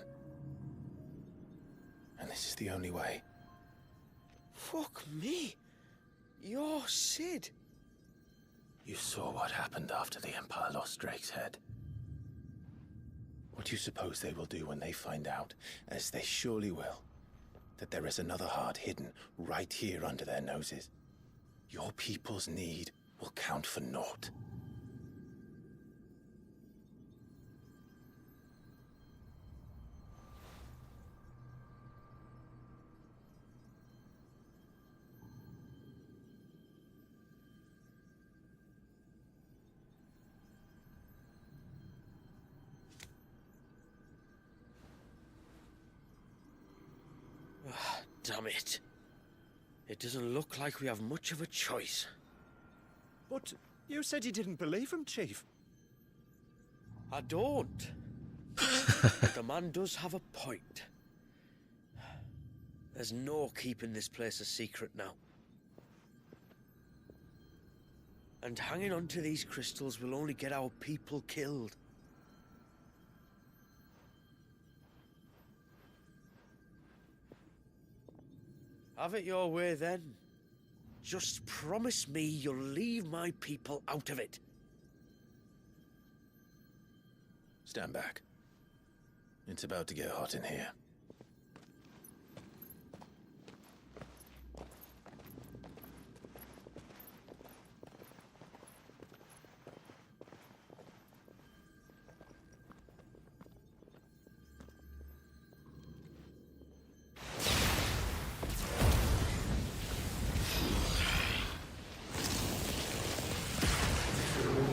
And this is the only way. Fuck me. You're Sid. You saw what happened after the Empire lost Drake's head. What do you suppose they will do when they find out, as they surely will, that there is another heart hidden right here under their noses? Your people's need will count for naught. Damn it. It doesn't look like we have much of a choice. But you said you didn't believe him, Chief. I don't. But the man does have a point. There's no keeping this place a secret now. And hanging on to these crystals will only get our people killed. Have it your way, then. Just promise me you'll leave my people out of it. Stand back. It's about to get hot in here.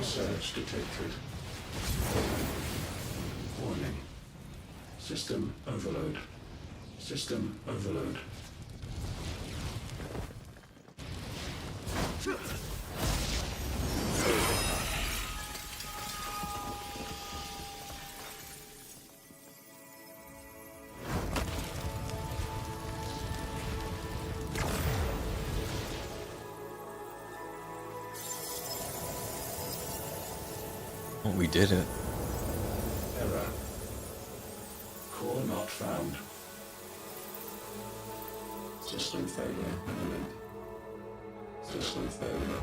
Surge detected. Warning. System overload. System overload. Oh, we did it. Error. Core not found. System failure imminent. System failure.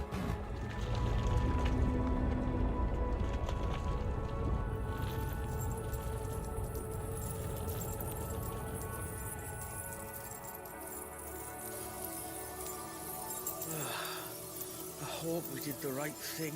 I hope we did the right thing.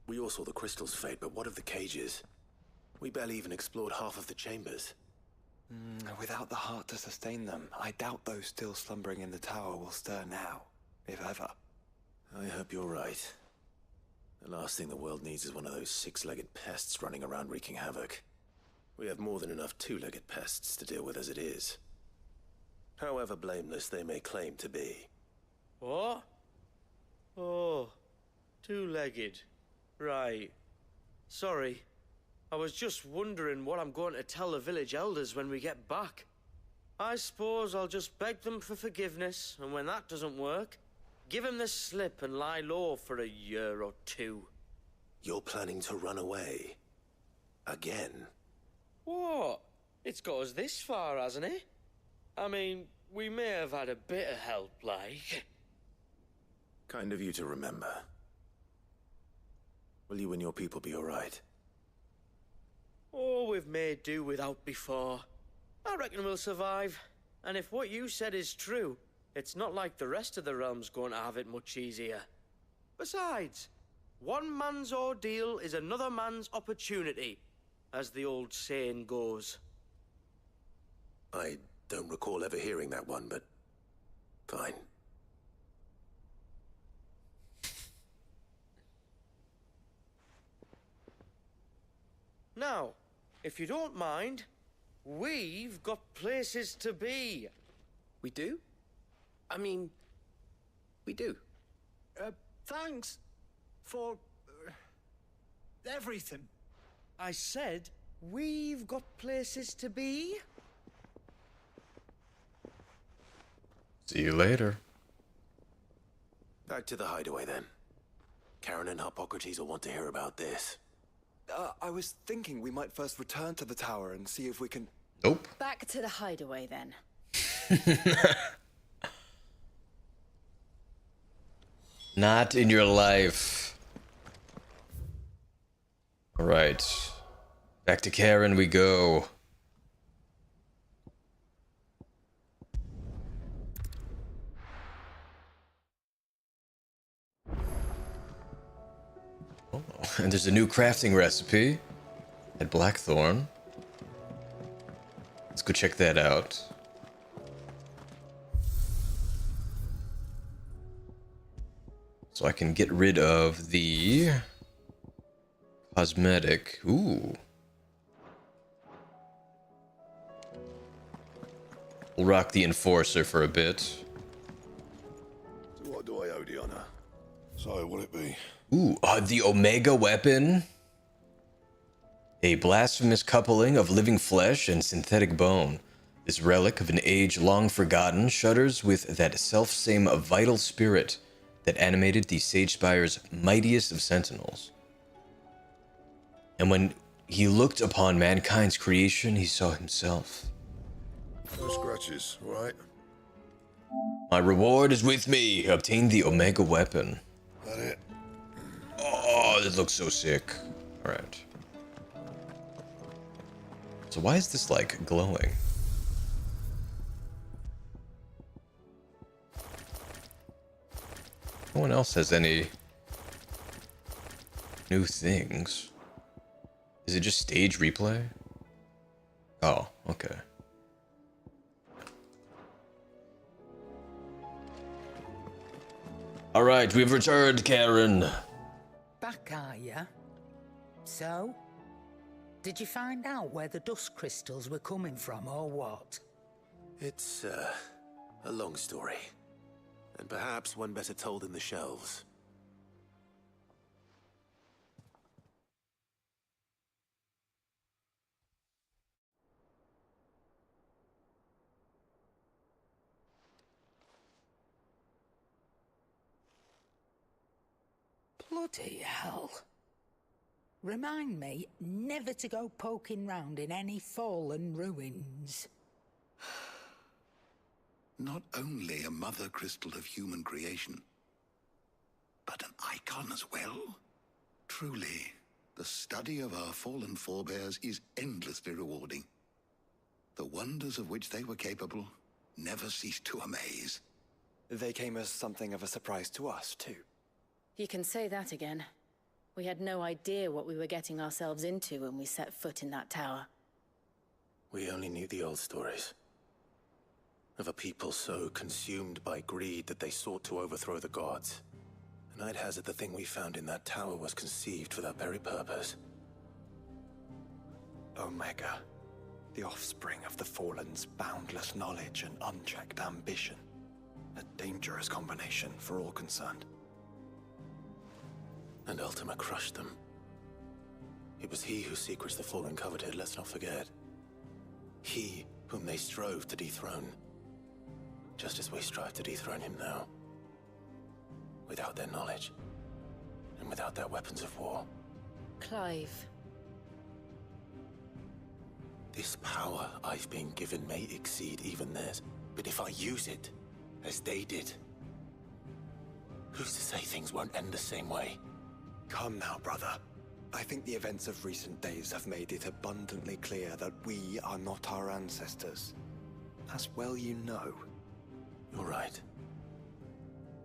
We all saw the crystals fade, but what of the cages? We barely even explored half of the chambers. Without the heart to sustain them, I doubt those still slumbering in the tower will stir now, if ever. I hope you're right. The last thing the world needs is one of those six-legged pests running around wreaking havoc. We have more than enough two-legged pests to deal with as it is. However blameless they may claim to be. What? Oh, two-legged. Right. Sorry. I was just wondering what I'm going to tell the village elders when we get back. I suppose I'll just beg them for forgiveness, and when that doesn't work, give them the slip and lie low for a year or two. You're planning to run away? Again? What? It's got us this far, hasn't it? I mean, we may have had a bit of help, like. Kind of you to remember. Will you and your people be alright? Oh, we've made do without before. I reckon we'll survive. And if what you said is true, it's not like the rest of the realm's going to have it much easier. Besides, one man's ordeal is another man's opportunity, as the old saying goes. I don't recall ever hearing that one, but fine. Now, if you don't mind, we've got places to be. We do? I mean, we do. Thanks for everything. I said we've got places to be. See you later. Back to the hideaway then. Karen and Hippocrates will want to hear about this. I was thinking we might first return to the tower and see if we can... Nope. Back to the hideaway then. Not in your life. All right. Back to Karen we go. Oh, and there's a new crafting recipe. at Blackthorn. Let's go check that out. So I can get rid of the cosmetic. Ooh. We'll rock the Enforcer for a bit. So what do I owe the honor? So will it be? Ooh, the Omega weapon. A blasphemous coupling of living flesh and synthetic bone. This relic of an age long forgotten shudders with that self-same vital spirit that animated the Sagespyre's mightiest of sentinels. And when he looked upon mankind's creation, he saw himself. No scratches, right? My reward is with me. Obtain the Omega weapon. That it? Oh, it looks so sick. Alright. So why is this, like, glowing? No one else has any new things. Is it just stage replay? Oh, okay. Alright, we've returned, Karen. Back, are ya? So? Did you find out where the dust crystals were coming from, or what? It's, a long story. And perhaps one better told in the shelves. Bloody hell. Remind me never to go poking round in any fallen ruins. Not only a mother crystal of human creation, but an icon as well? Truly, the study of our fallen forebears is endlessly rewarding. The wonders of which they were capable never cease to amaze. They came as something of a surprise to us, too. You can say that again. We had no idea what we were getting ourselves into when we set foot in that tower. We only knew the old stories. Of a people so consumed by greed that they sought to overthrow the gods. And I'd hazard the thing we found in that tower was conceived for that very purpose. Omega, the offspring of the Fallen's boundless knowledge and unchecked ambition. A dangerous combination for all concerned. And Ultima crushed them. It was he whose secrets the Fallen coveted, let's not forget. He whom they strove to dethrone. Just as we strive to dethrone him now. Without their knowledge. And without their weapons of war. Clive. This power I've been given may exceed even theirs. But if I use it, as they did, who's to say things won't end the same way? Come now, brother. I think the events of recent days have made it abundantly clear that we are not our ancestors. As well you know. You're right.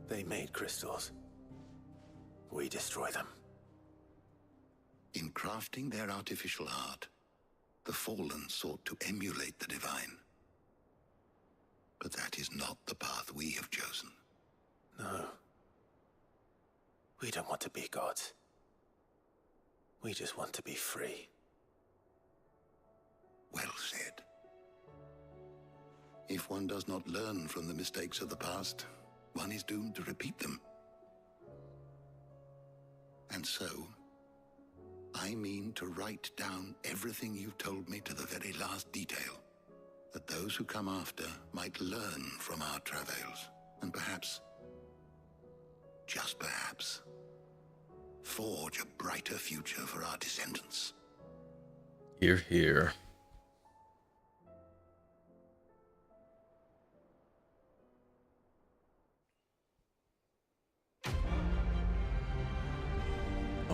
They made crystals. We destroy them. In crafting their artificial art, the Fallen sought to emulate the divine. But that is not the path we have chosen. No. We don't want to be gods. We just want to be free. Well said. If one does not learn from the mistakes of the past, one is doomed to repeat them. And so, I mean to write down everything you've told me to the very last detail, that those who come after might learn from our travails, and perhaps, just perhaps, forge a brighter future for our descendants. Hear, hear.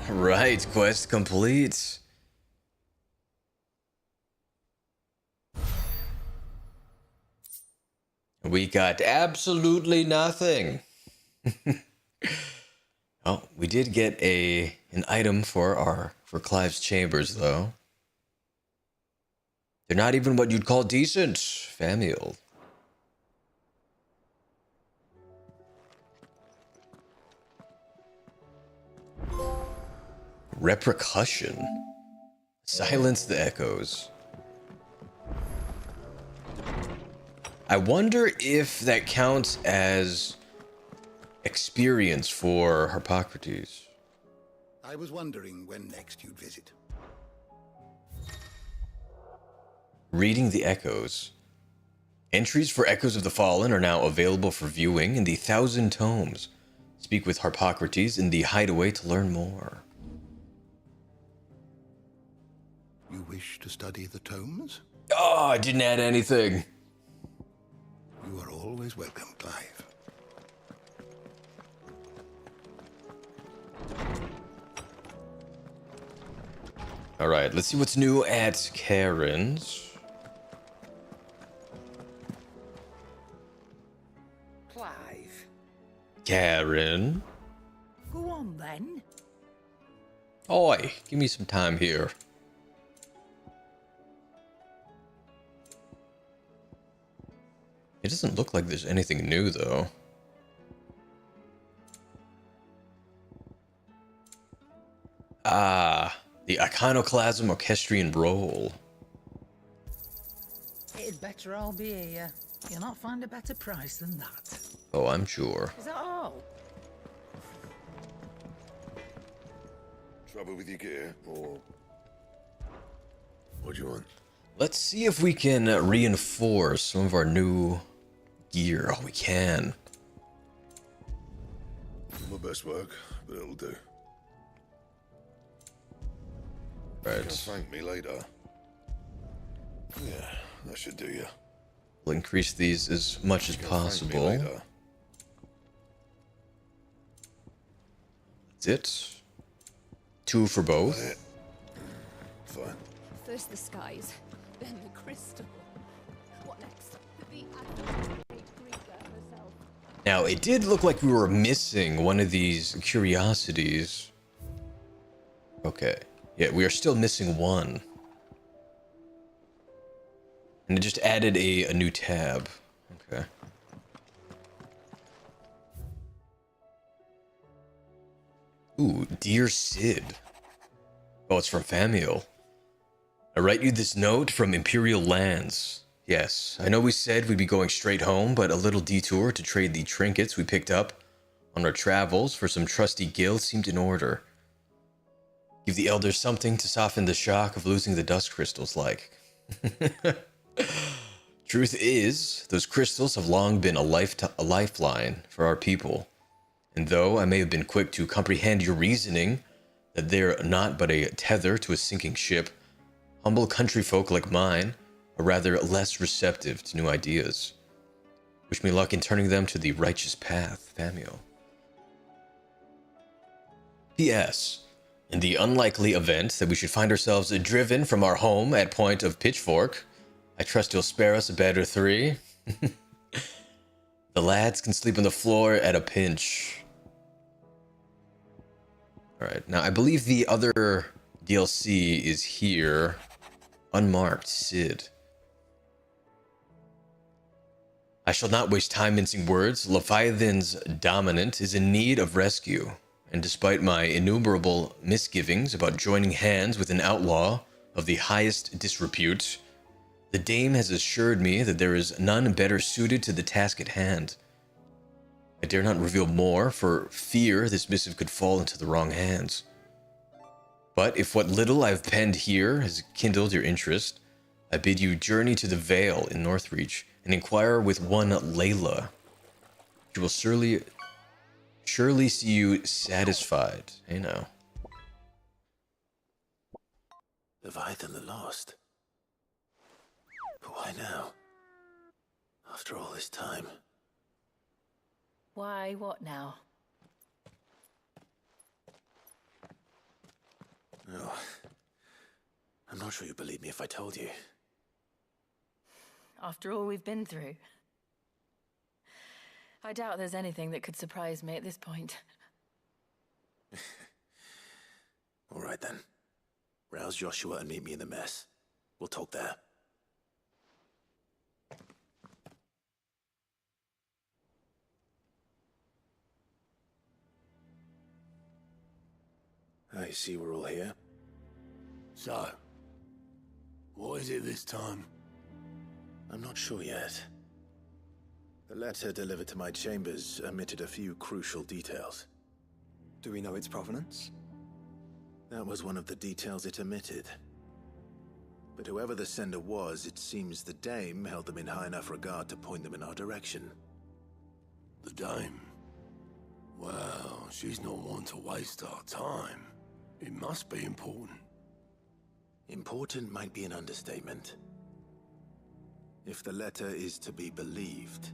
Alright, quest complete. We got absolutely nothing. Oh, we did get an item for Clive's chambers though. They're not even what you'd call decent, Famiel. Repercussion. Silence the echoes. I wonder if that counts as experience for Harpocrates. I was wondering when next you'd visit. Reading the echoes. Entries for Echoes of the Fallen are now available for viewing in the 1,000 Tomes. Speak with Harpocrates in the Hideaway to learn more. You wish to study the tomes? Oh, I didn't add anything. You are always welcome, Clive. All right, let's see what's new at Karen's. Clive. Karen. Go on then. Oi, give me some time here. It doesn't look like there's anything new, though. Ah, the Iconoclasm Orchestrion Roll. It'd better all be here. You'll not find a better price than that. Oh, I'm sure. Is that all? Trouble with your gear, or what do you want? Let's see if we can reinforce some of our new gear. Oh, we can. My best work, but it'll do. Right. You can thank me later. Yeah, that should do you. We'll increase these as much as possible. That's it. 2 for both. Fine. First the skies, then the crystal. What next? The great Greeker herself. Now, it did look like we were missing one of these curiosities. Okay. Yeah, we are still missing one. And it just added a new tab. Okay. Ooh, Dear Sid. Oh, it's from Famiel. I write you this note from Imperial Lands. Yes, I know we said we'd be going straight home, but a little detour to trade the trinkets we picked up on our travels for some trusty gil seemed in order. Give the elders something to soften the shock of losing the dust crystals like. Truth is, those crystals have long been a lifeline for our people. And though I may have been quick to comprehend your reasoning that they're not but a tether to a sinking ship, humble country folk like mine are rather less receptive to new ideas. Wish me luck in turning them to the righteous path, Famiel. P.S. In the unlikely event that we should find ourselves driven from our home at point of pitchfork, I trust you'll spare us a bed or 3. The lads can sleep on the floor at a pinch. Alright, now I believe the other DLC is here. Unmarked Sid. I shall not waste time mincing words. Leviathan's dominant is in need of rescue. And despite my innumerable misgivings about joining hands with an outlaw of the highest disrepute, the dame has assured me that there is none better suited to the task at hand. I dare not reveal more, for fear this missive could fall into the wrong hands. But if what little I've penned here has kindled your interest, I bid you journey to the Vale in Northreach and inquire with one Layla. She will surely see you satisfied. Hey now. Leviathan the Lost. But why now? After all this time. Why, what now? No. I'm not sure you'd believe me if I told you. After all we've been through. I doubt there's anything that could surprise me at this point. All right then. Rouse Joshua and meet me in the mess. We'll talk there. I see we're all here. So, what is it this time? I'm not sure yet. The letter delivered to my chambers omitted a few crucial details. Do we know its provenance? That was one of the details it omitted. But whoever the sender was, it seems the dame held them in high enough regard to point them in our direction. The dame? Well, she's not one to waste our time. It must be important. Important might be an understatement. If the letter is to be believed,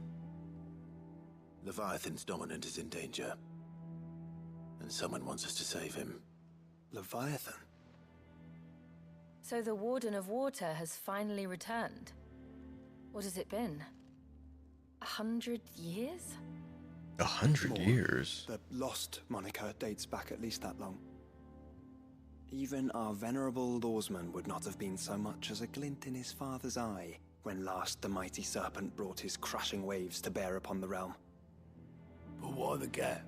Leviathan's dominant is in danger. And someone wants us to save him. Leviathan? So the Warden of Water has finally returned. What has it been? 100 years? 100 years? The Lost moniker dates back at least that long. Even our venerable lawsman would not have been so much as a glint in his father's eye when last the mighty serpent brought his crashing waves to bear upon the realm. But why the gap?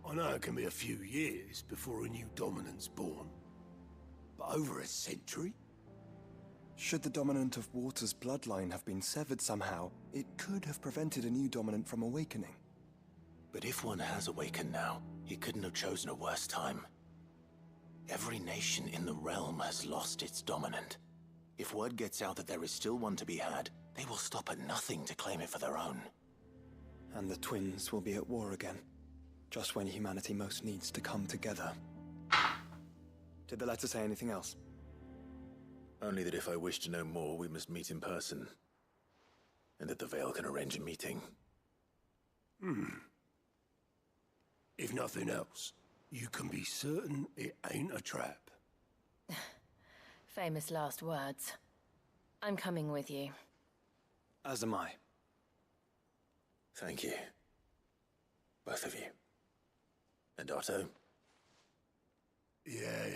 I know it can be a few years before a new dominant's born. But over a century? Should the dominant of Water's bloodline have been severed somehow, it could have prevented a new dominant from awakening. But if one has awakened now, he couldn't have chosen a worse time. Every nation in the realm has lost its dominant. If word gets out that there is still one to be had, they will stop at nothing to claim it for their own. And the twins will be at war again, just when humanity most needs to come together. Did the letter say anything else? Only that if I wish to know more, we must meet in person. And that the Veil can arrange a meeting. If nothing else, you can be certain it ain't a trap. Famous last words. I'm coming with you. As am I. Thank you. Both of you. And Otto? Yeah.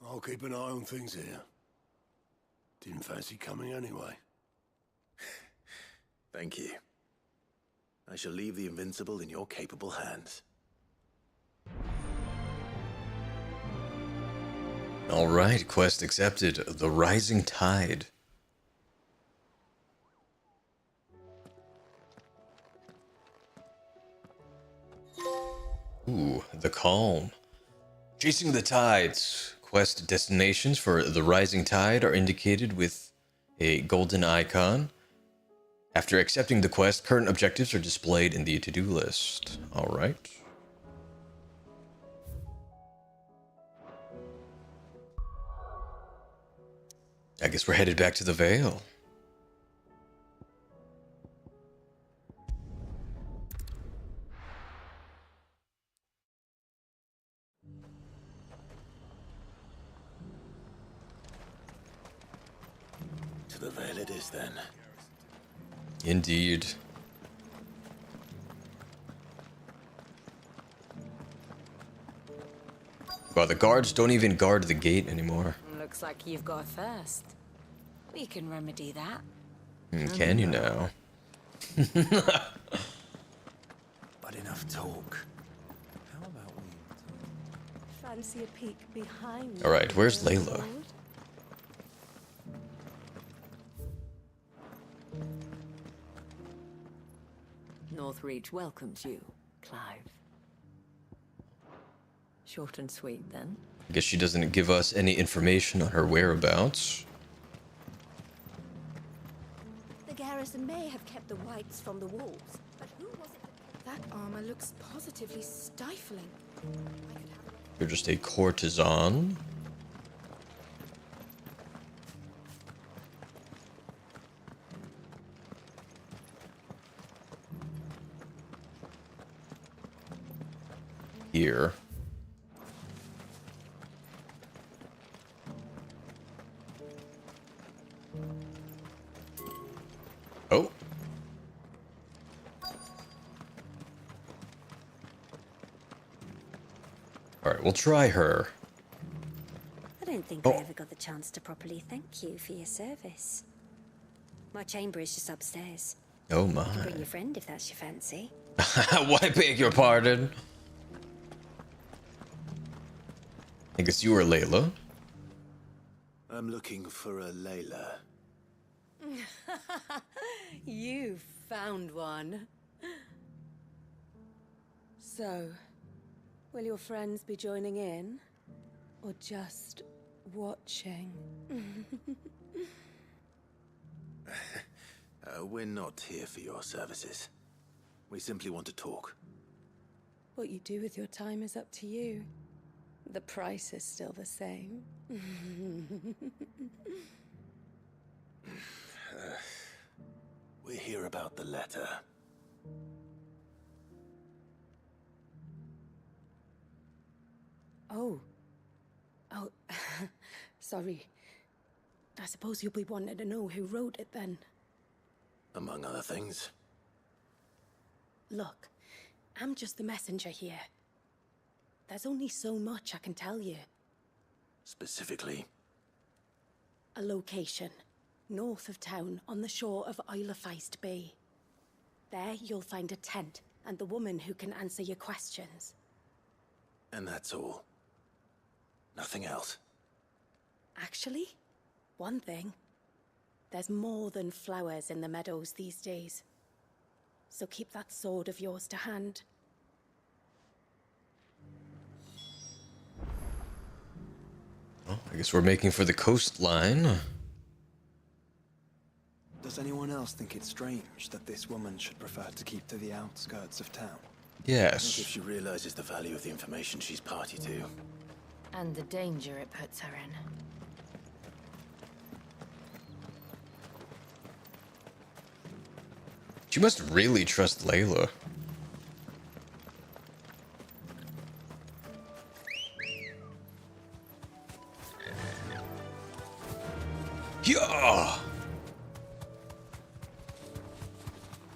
I'll keep an eye on things here. Didn't fancy coming anyway. Thank you. I shall leave the Invincible in your capable hands. Alright, quest accepted. The Rising Tide. Ooh, the Calm. Chasing the Tides. Quest destinations for the Rising Tide are indicated with a golden icon. After accepting the quest, current objectives are displayed in the to-do list. Alright. I guess we're headed back to the Veil. To the Veil it is then. Indeed. Well, the guards don't even guard the gate anymore. Looks like you've got a thirst. We can remedy that. Can you now? But enough talk. How about we... Fancy a peek behind. Alright, where's Layla? Northreach welcomes you, Clive. Short and sweet, then. I guess she doesn't give us any information on her whereabouts. The garrison may have kept the whites from the walls, but who was it that armor looks positively stifling. You're just a courtesan. Here. Oh. Alright, we'll try her. I don't think I ever got the chance to properly thank you for your service. My chamber is just upstairs. Oh You my. can bring your friend if that's your fancy. What? I beg your pardon? I guess you were Layla. I'm looking for a Layla. You found one. So, will your friends be joining in? Or just watching? We're not here for your services. We simply want to talk. What you do with your time is up to you. The price is still the same. We're here about the letter. Oh, sorry. I suppose you'll be wanting to know who wrote it then. Among other things. Look, I'm just the messenger here. There's only so much I can tell you. Specifically? A location, north of town, on the shore of Isle of Feist Bay. There you'll find a tent and the woman who can answer your questions. And that's all? Nothing else? Actually, one thing. There's more than flowers in the meadows these days. So keep that sword of yours to hand. Well, I guess we're making for the coastline. Does anyone else think it's strange that this woman should prefer to keep to the outskirts of town? Yes. I think if she realizes the value of the information she's party to. And the danger it puts her in. She must really trust Layla. Yeah.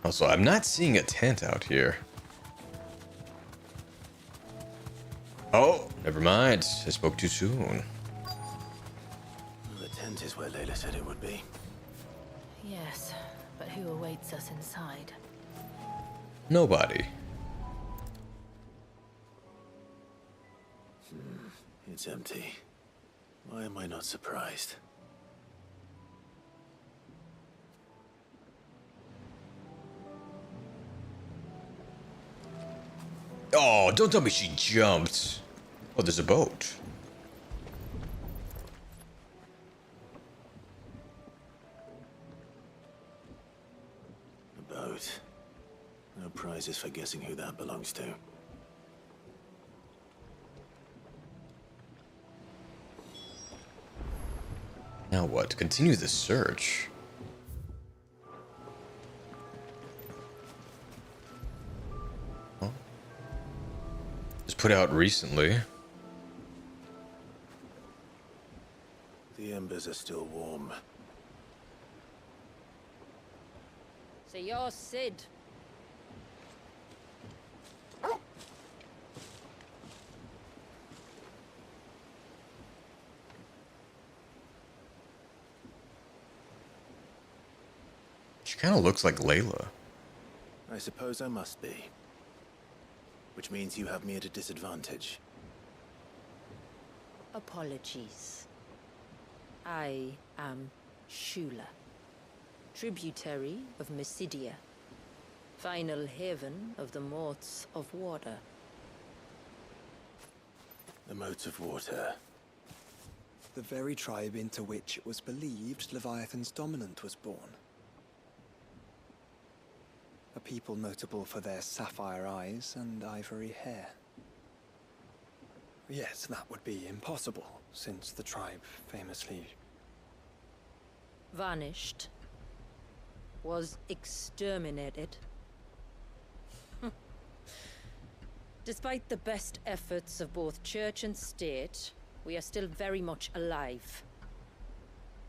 Also, I'm not seeing a tent out here. Oh, never mind. I spoke too soon. The tent is where Layla said it would be. Yes, but who awaits us inside? Nobody. It's empty. Why am I not surprised? Oh, don't tell me she jumped. Oh, there's a boat. A boat. No prizes for guessing who that belongs to. Now what? Continue the search. Oh. Just put out recently. The embers are still warm. So you're Sid. She kind of looks like Layla. I suppose I must be. Which means you have me at a disadvantage. Apologies. I am Shula, tributary of Mysidia, final haven of the Motes of Water. The Motes of Water. The very tribe into which it was believed Leviathan's dominant was born. A people notable for their sapphire eyes and ivory hair. Yes, that would be impossible, since the tribe famously... vanished. Was exterminated. Despite the best efforts of both church and state, we are still very much alive.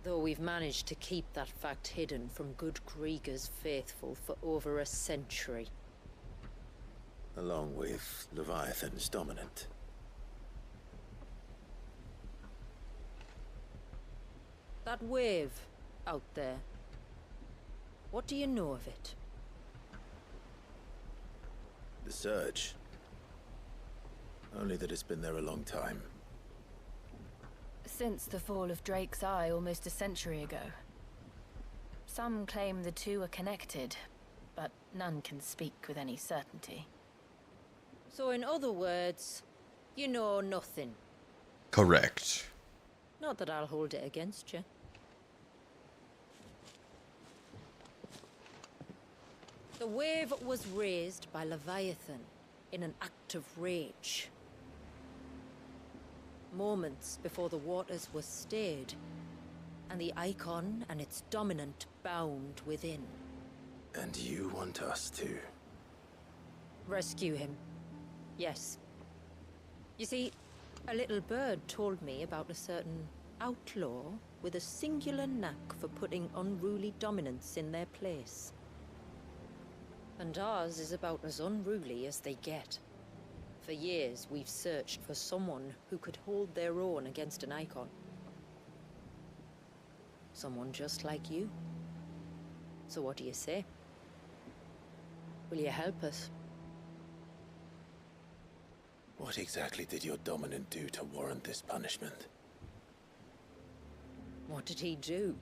Though we've managed to keep that fact hidden from good Krieger's faithful for over a century. Along with Leviathan's dominant. That wave out there. What do you know of it? The Surge. Only that it's been there a long time. Since the fall of Drake's Eye almost a century ago. Some claim the two are connected, but none can speak with any certainty. So in other words, you know nothing. Correct. Not that I'll hold it against you. The wave was raised by Leviathan in an act of rage. Moments before the waters were stayed, and the Eikon and its dominant bound within. And you want us to? Rescue him. Yes. You see, a little bird told me about a certain outlaw with a singular knack for putting unruly dominants in their place. And ours is about as unruly as they get. For years, we've searched for someone who could hold their own against an Eikon. Someone just like you. So what do you say? Will you help us? What exactly did your dominant do to warrant this punishment? What did he do?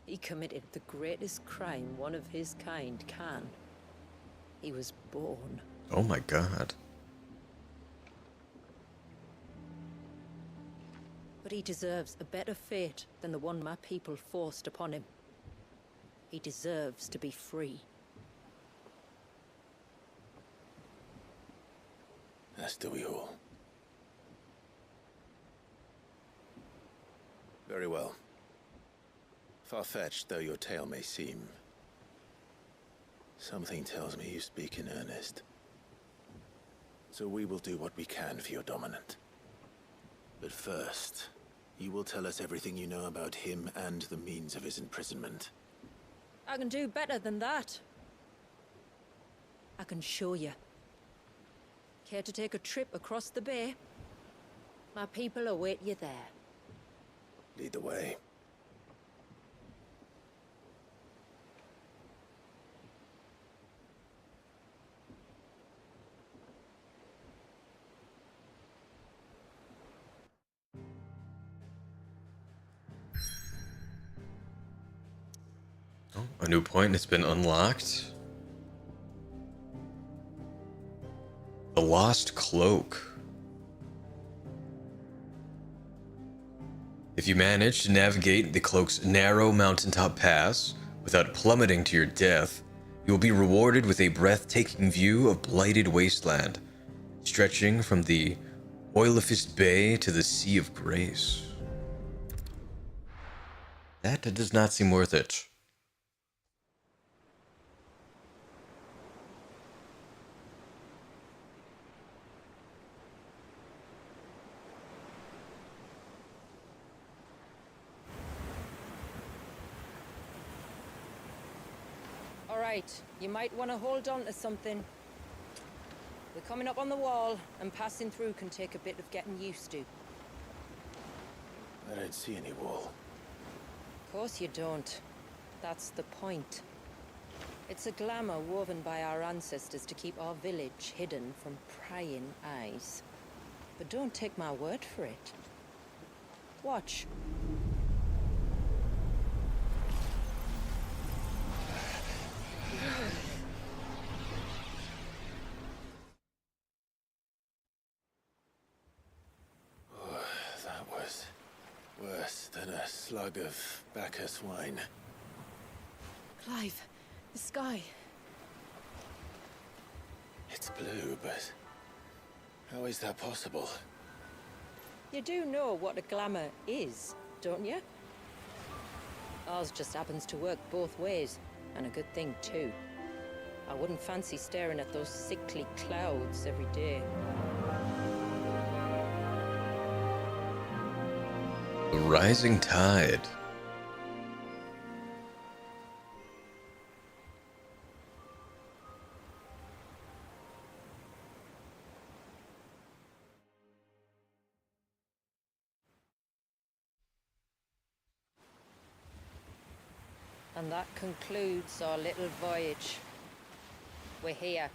He committed the greatest crime one of his kind can. He was born. Oh my god. But he deserves a better fate than the one my people forced upon him. He deserves to be free. As do we all. Very well. Far-fetched though your tale may seem, something tells me you speak in earnest. So we will do what we can for your dominant. But first, you will tell us everything you know about him and the means of his imprisonment. I can do better than that. I can show you. Care to take a trip across the bay? My people await you there. Lead the way. Oh, a new point has been unlocked. The Lost Cloak. If you manage to navigate the cloak's narrow mountaintop pass without plummeting to your death, you will be rewarded with a breathtaking view of blighted wasteland, stretching from the Oilifist Bay to the Sea of Grace. That does not seem worth it. Right, you might want to hold on to something. We're coming up on the wall, and passing through can take a bit of getting used to. I don't see any wall. Of course you don't. That's the point. It's a glamour woven by our ancestors to keep our village hidden from prying eyes. But don't take my word for it. Watch. That was worse than a slug of Bacchus wine. Clive, the sky. It's blue, but how is that possible? You do know what a glamour is, don't you? Ours just happens to work both ways, and a good thing too. I wouldn't fancy staring at those sickly clouds every day. The rising tide. And that concludes our little voyage. We're here.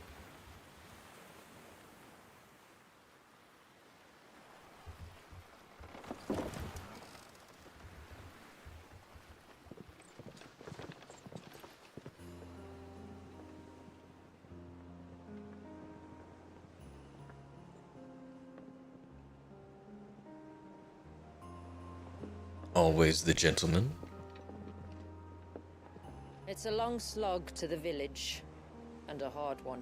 Always the gentleman. It's a long slog to the village, and a hard one.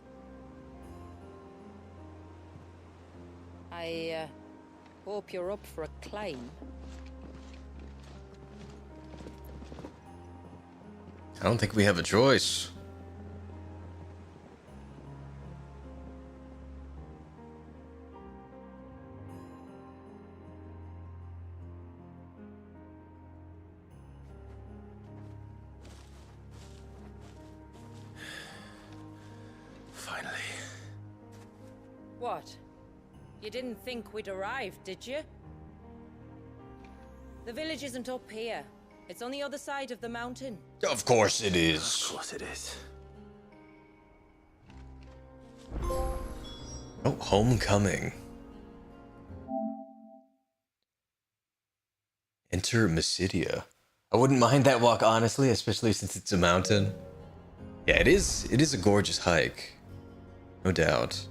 I hope you're up for a climb. I don't think we have a choice. Finally. What? You didn't think we'd arrived, did you? The village isn't up here. It's on the other side of the mountain. Of course it is. Of course it is. Oh, homecoming. Enter Mysidia. I wouldn't mind that walk, honestly, especially since it's a mountain. Yeah, it is a gorgeous hike. No doubt.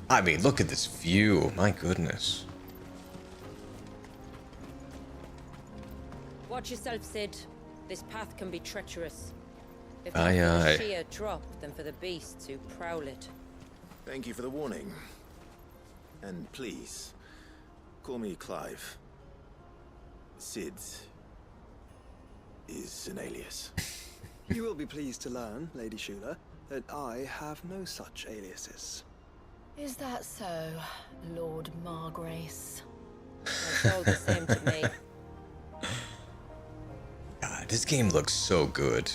I mean, look at this view. My goodness. Watch yourself, Sid. This path can be treacherous. If Aye, not for aye. the sheer drop, then for the beasts who prowl it. Thank you for the warning. And please, call me Clive. Sid is an alias. You will be pleased to learn, Lady Shula, that I have no such aliases. Is that so, Lord Margrace? It's all the same to me. God, this game looks so good.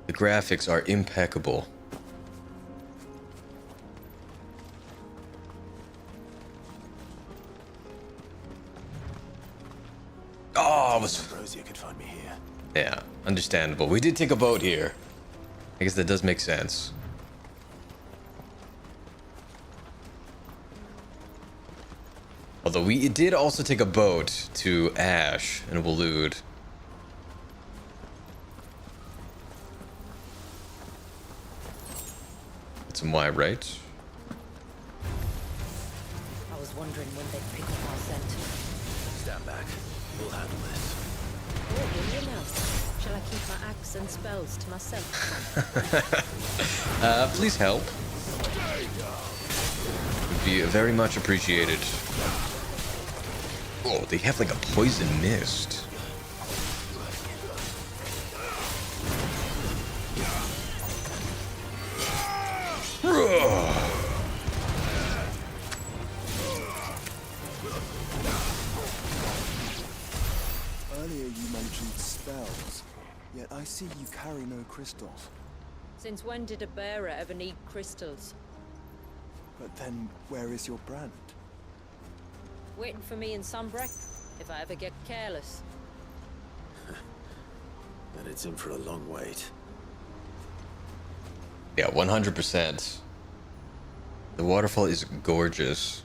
The graphics are impeccable. Oh, I was... Rosie could find me here. Yeah, understandable. We did take a boat here. I guess that does make sense. Although we did also take a boat to Ash and Waloed. That's some wine, right? I was wondering when they'd pick up our scent. Stand back. We'll handle this. Oh, will you now? Shall I keep my axe and spells to myself? Please help. Would be very much appreciated. Oh, they have like a poison mist. Earlier you mentioned spells, yet I see you carry no crystals. Since when did a bearer ever need crystals? But then, where is your brand? Waiting for me in Sunbreck, if I ever get careless. Then it's in for a long wait. Yeah, 100%. The waterfall is gorgeous.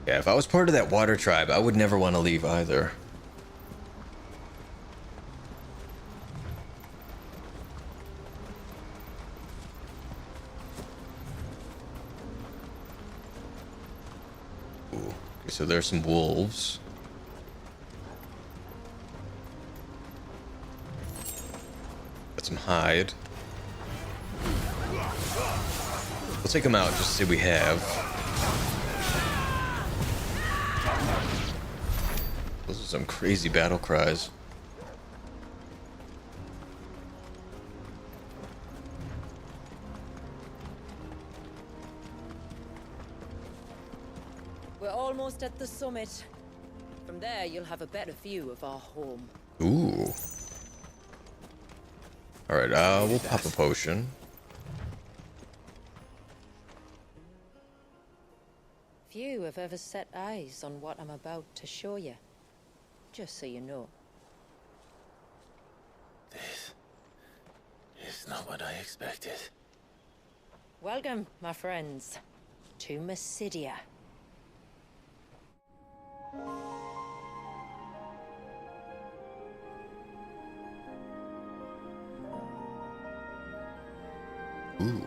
Yeah, if I was part of that water tribe, I would never want to leave either. Ooh. Okay, so there's some wolves. Got some hide. We'll take them out just to see what we have. Those are some crazy battle cries. We're almost at the summit. From there, you'll have a better view of our home. Ooh. Alright, we'll pop a potion. Few have ever set eyes on what I'm about to show you. Just so you know. This is not what I expected. Welcome, my friends, to Mysidia. Ooh.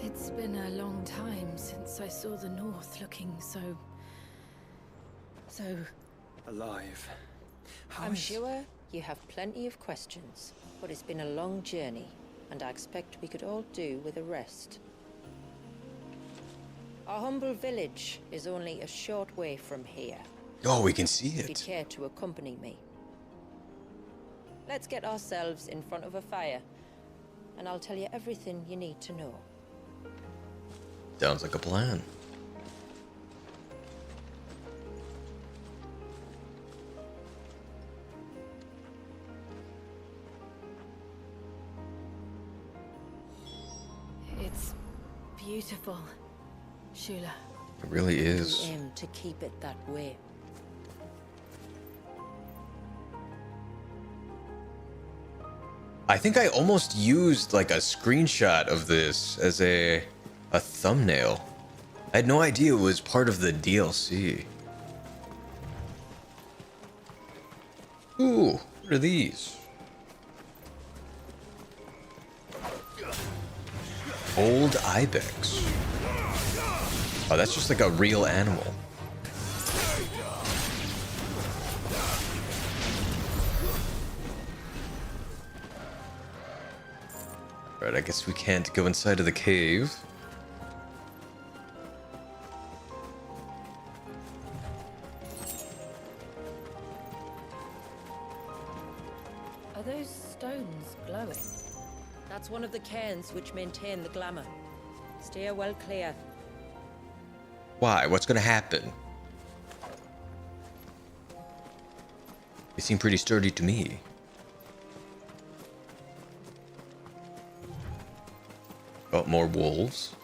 It's been a long time since I saw the North looking so alive. I'm sure you have plenty of questions, but it's been a long journey, and I expect we could all do with a rest. Our humble village is only a short way from here. Oh, we can see If you'd it. care to accompany me. Let's get ourselves in front of a fire, and I'll tell you everything you need to know. Sounds like a plan. It's beautiful, Shula. It really is. We aim to keep it that way. I think I almost used like a screenshot of this as a thumbnail. I had no idea it was part of the DLC. Ooh, what are these? Old ibex. Oh, that's just like a real animal. Right, I guess we can't go inside of the cave. Are those stones glowing? That's one of the cairns which maintain the glamour. Steer well clear. Why? What's gonna happen? They seem pretty sturdy to me. Oh, more wolves.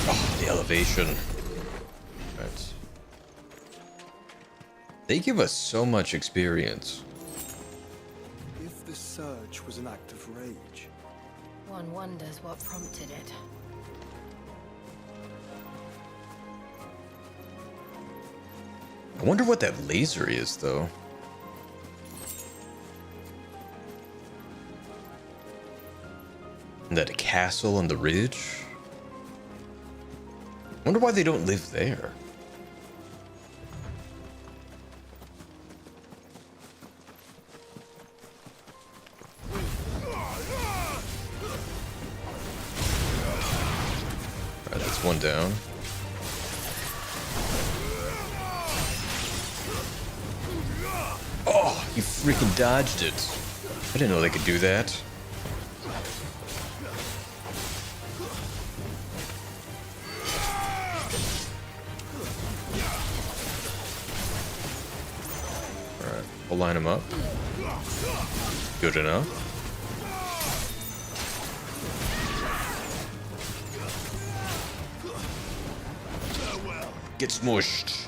Oh, the elevation. Right. They give us so much experience. If this surge was an act of rage, One wonders what prompted it. I wonder what that laser is, though. Isn't that a castle on the ridge? I wonder why they don't live there. Alright, that's one down. Oh, you freaking dodged it. I didn't know they could do that. Alright, we'll line them up. Good enough. Get smushed.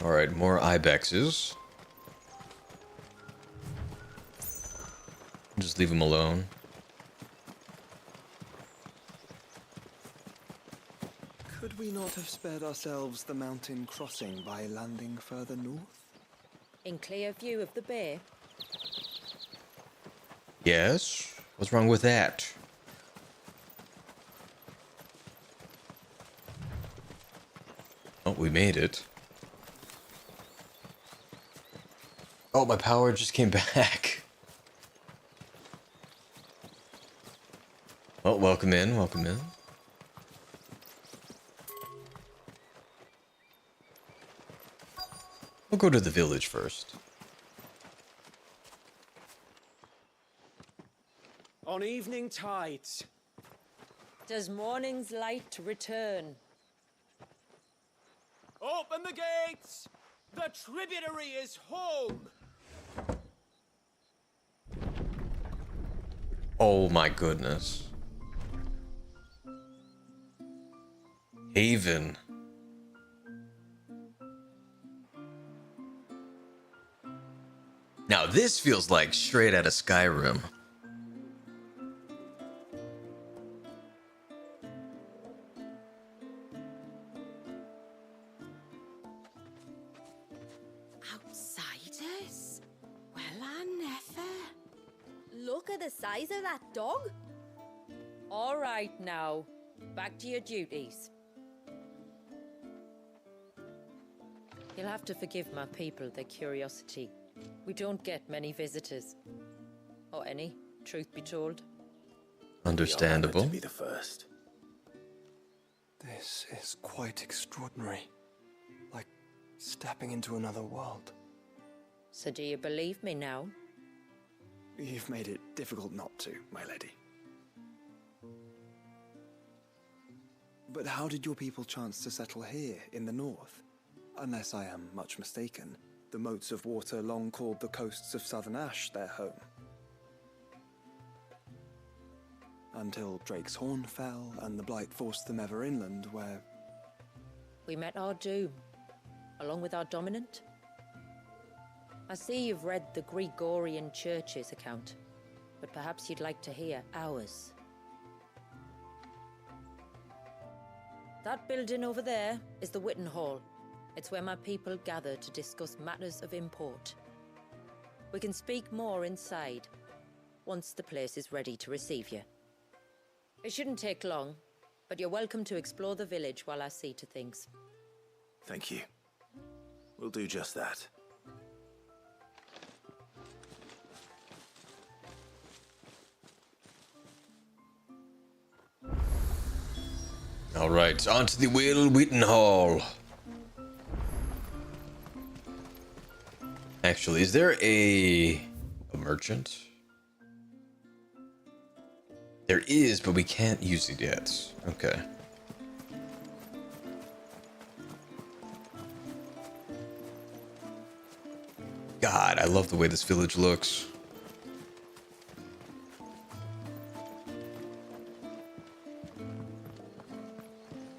Alright, more ibexes. Just leave them alone. could we not have spared ourselves the mountain crossing by landing further north? In clear view of the bay? Yes? What's wrong with that? Oh, we made it. Oh, my power just came back. Oh, welcome in, welcome in. We'll go to the village first. On evening tides. Does morning's light return? Open the gates! The tributary is home! Oh my goodness. Haven. Now this feels like straight out of Skyrim. Outsiders? Well, I never. Look at the size of that dog. All right now, back to your duties. You'll have to forgive my people their curiosity. We don't get many visitors. Or any, truth be told. Understandable. To be the first. This is quite extraordinary. Like stepping into another world. So do you believe me now? You've made it difficult not to, my lady. But how did your people chance to settle here in the north? Unless I am much mistaken, the moats of water long called the coasts of Southern Ash their home. Until Drake's Horn fell and the Blight forced them ever inland, where... We met our doom, along with our dominant. I see you've read the Gregorian Church's account, but perhaps you'd like to hear ours. That building over there is the Witten Hall. It's where my people gather to discuss matters of import. We can speak more inside, once the place is ready to receive you. It shouldn't take long, but you're welcome to explore the village while I see to things. Thank you. We'll do just that. All right, on to the Witten Hall. Actually, is there a merchant? There is, but we can't use it yet. Okay. God, I love the way this village looks.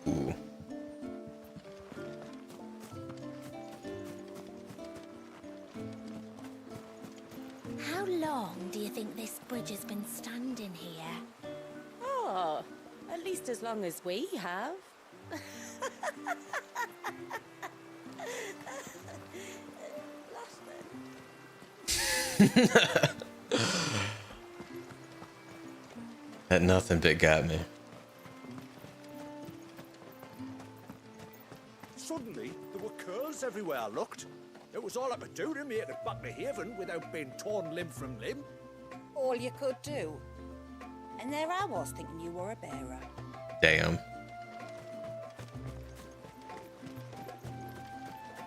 Ooh. How long do you think this bridge has been standing here? Oh, at least as long as we have. That nothing bit got me. Suddenly, there were curls everywhere I looked. It was all I could do to make it back to Haven without being torn limb from limb. All you could do. And there I was thinking you were a bearer. Damn.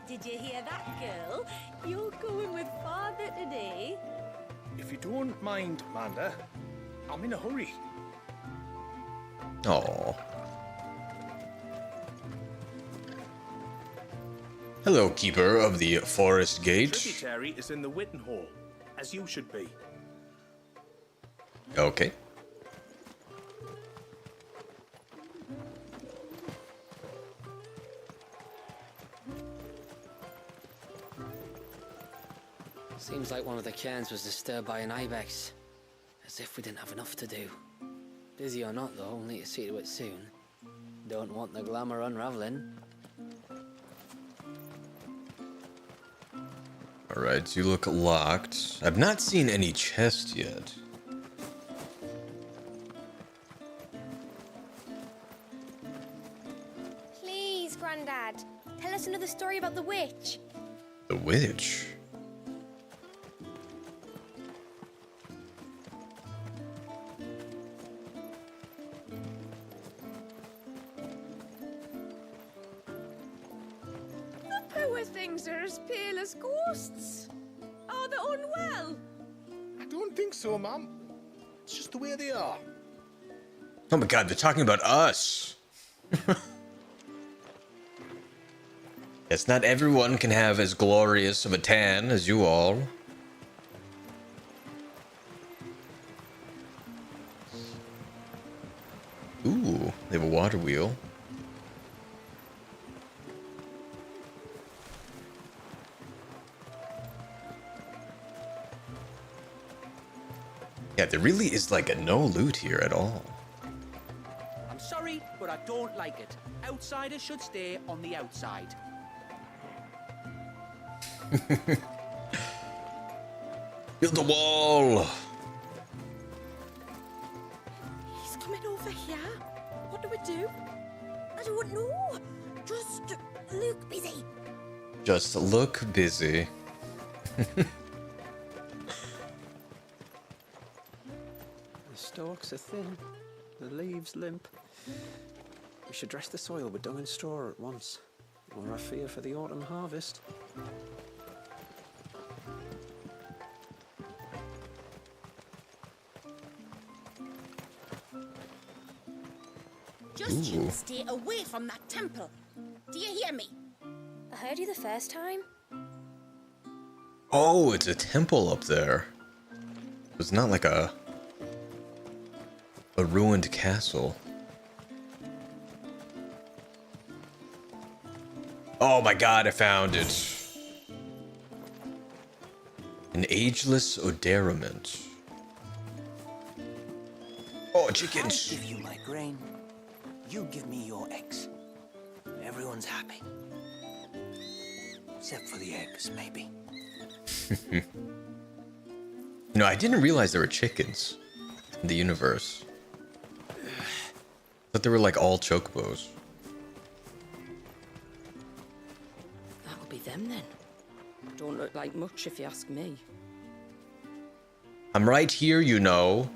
Did you hear that, girl? You're going with father today. If you don't mind, Amanda, I'm in a hurry. Oh. Hello, keeper of the forest gate. Tributary is in the Witten Hall, as you should be. Okay. Seems like one of the cairns was disturbed by an ibex. As if we didn't have enough to do. Busy or not, though, we'll need to see to it soon. Don't want the glamour unraveling. Alright, you look locked. I've not seen any chest yet. Please, Grandad, tell us another story about the witch. The witch? Poor things are as pale as ghosts. Are they unwell? I don't think so, Mum. It's just the way they are. Oh my god, they're talking about us. Yes, not everyone can have as glorious of a tan as you all. Ooh, they have a water wheel. Yeah, there really is like a no loot here at all. I'm sorry, but I don't like it. Outsiders should stay on the outside. Build a wall! He's coming over here. What do we do? I don't know. Just look busy. Just look busy. The stalks are thin, the leaves limp. We should dress the soil with dung and straw at once, or I fear for the autumn harvest. Just you stay away from that temple. Do you hear me? I heard you the first time. Oh, it's a temple up there. It's not like a ruined castle. Oh my god, I found it. An ageless oderiment. Oh, chickens. I give you my grain. You give me your eggs. Everyone's happy. Except for the eggs, maybe. You know, I didn't realize there were chickens in the universe. But they were like all chocobos. That'll be them then. Don't look like much if you ask me. I'm right here, you know.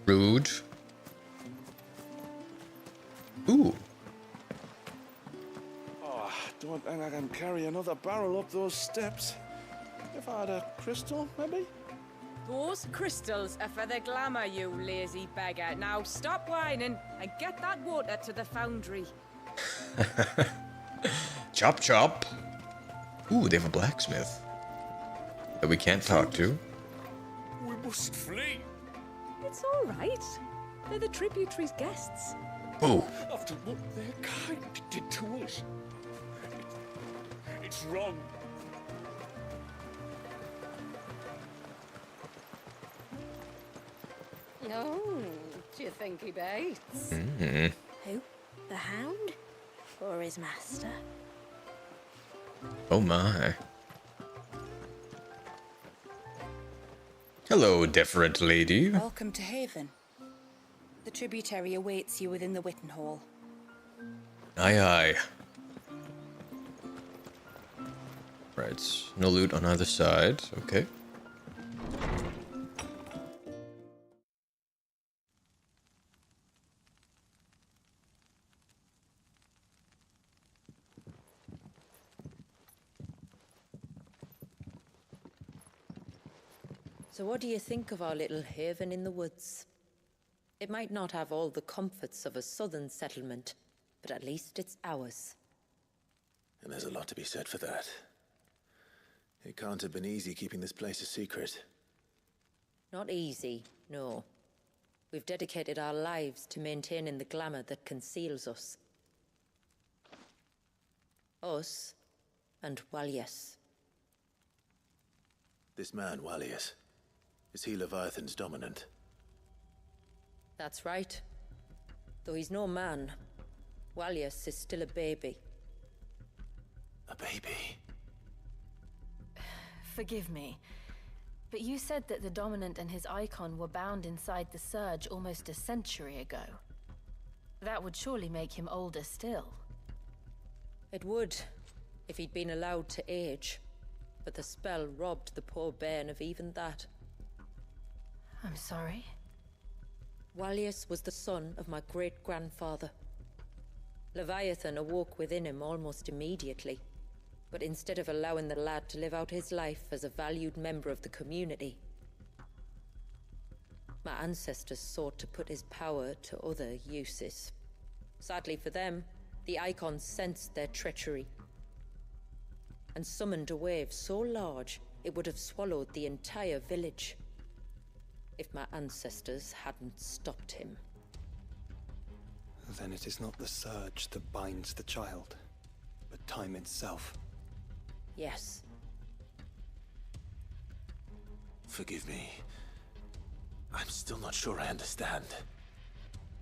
Rude. Ooh. Oh, don't think I can carry another barrel up those steps. If I had a crystal, maybe? Those crystals are for the glamour, you lazy beggar. Now stop whining and get that water to the foundry. Chop chop. Ooh, they have a blacksmith that we can't talk to. We must flee. It's all right. They're the tributaries' guests. Ooh. After what their kind did to us. It's wrong. Oh, do you think he bites? Mm. Who? The Hound? Or his master? Oh my. Hello, deferent lady. Welcome to Haven. The tributary awaits you within the Witten Hall. Aye aye. Right, no loot on either side. Okay. So what do you think of our little haven in the woods? It might not have all the comforts of a southern settlement, but at least it's ours. And there's a lot to be said for that. It can't have been easy keeping this place a secret. Not easy, no. We've dedicated our lives to maintaining the glamour that conceals us. Us and Walyas. This man, Walyas, is he Leviathan's dominant? That's right. Though he's no man, Walyas is still a baby. A baby? Forgive me, but you said that the Dominant and his Eikon were bound inside the Surge almost a century ago. That would surely make him older still. It would, if he'd been allowed to age. But the spell robbed the poor bairn of even that. I'm sorry? Walyas was the son of my great-grandfather. Leviathan awoke within him almost immediately. But instead of allowing the lad to live out his life as a valued member of the community, my ancestors sought to put his power to other uses. Sadly for them, the Eikons sensed their treachery and summoned a wave so large it would have swallowed the entire village if my ancestors hadn't stopped him. Then it is not the surge that binds the child, but time itself. Yes. Forgive me. I'm still not sure I understand.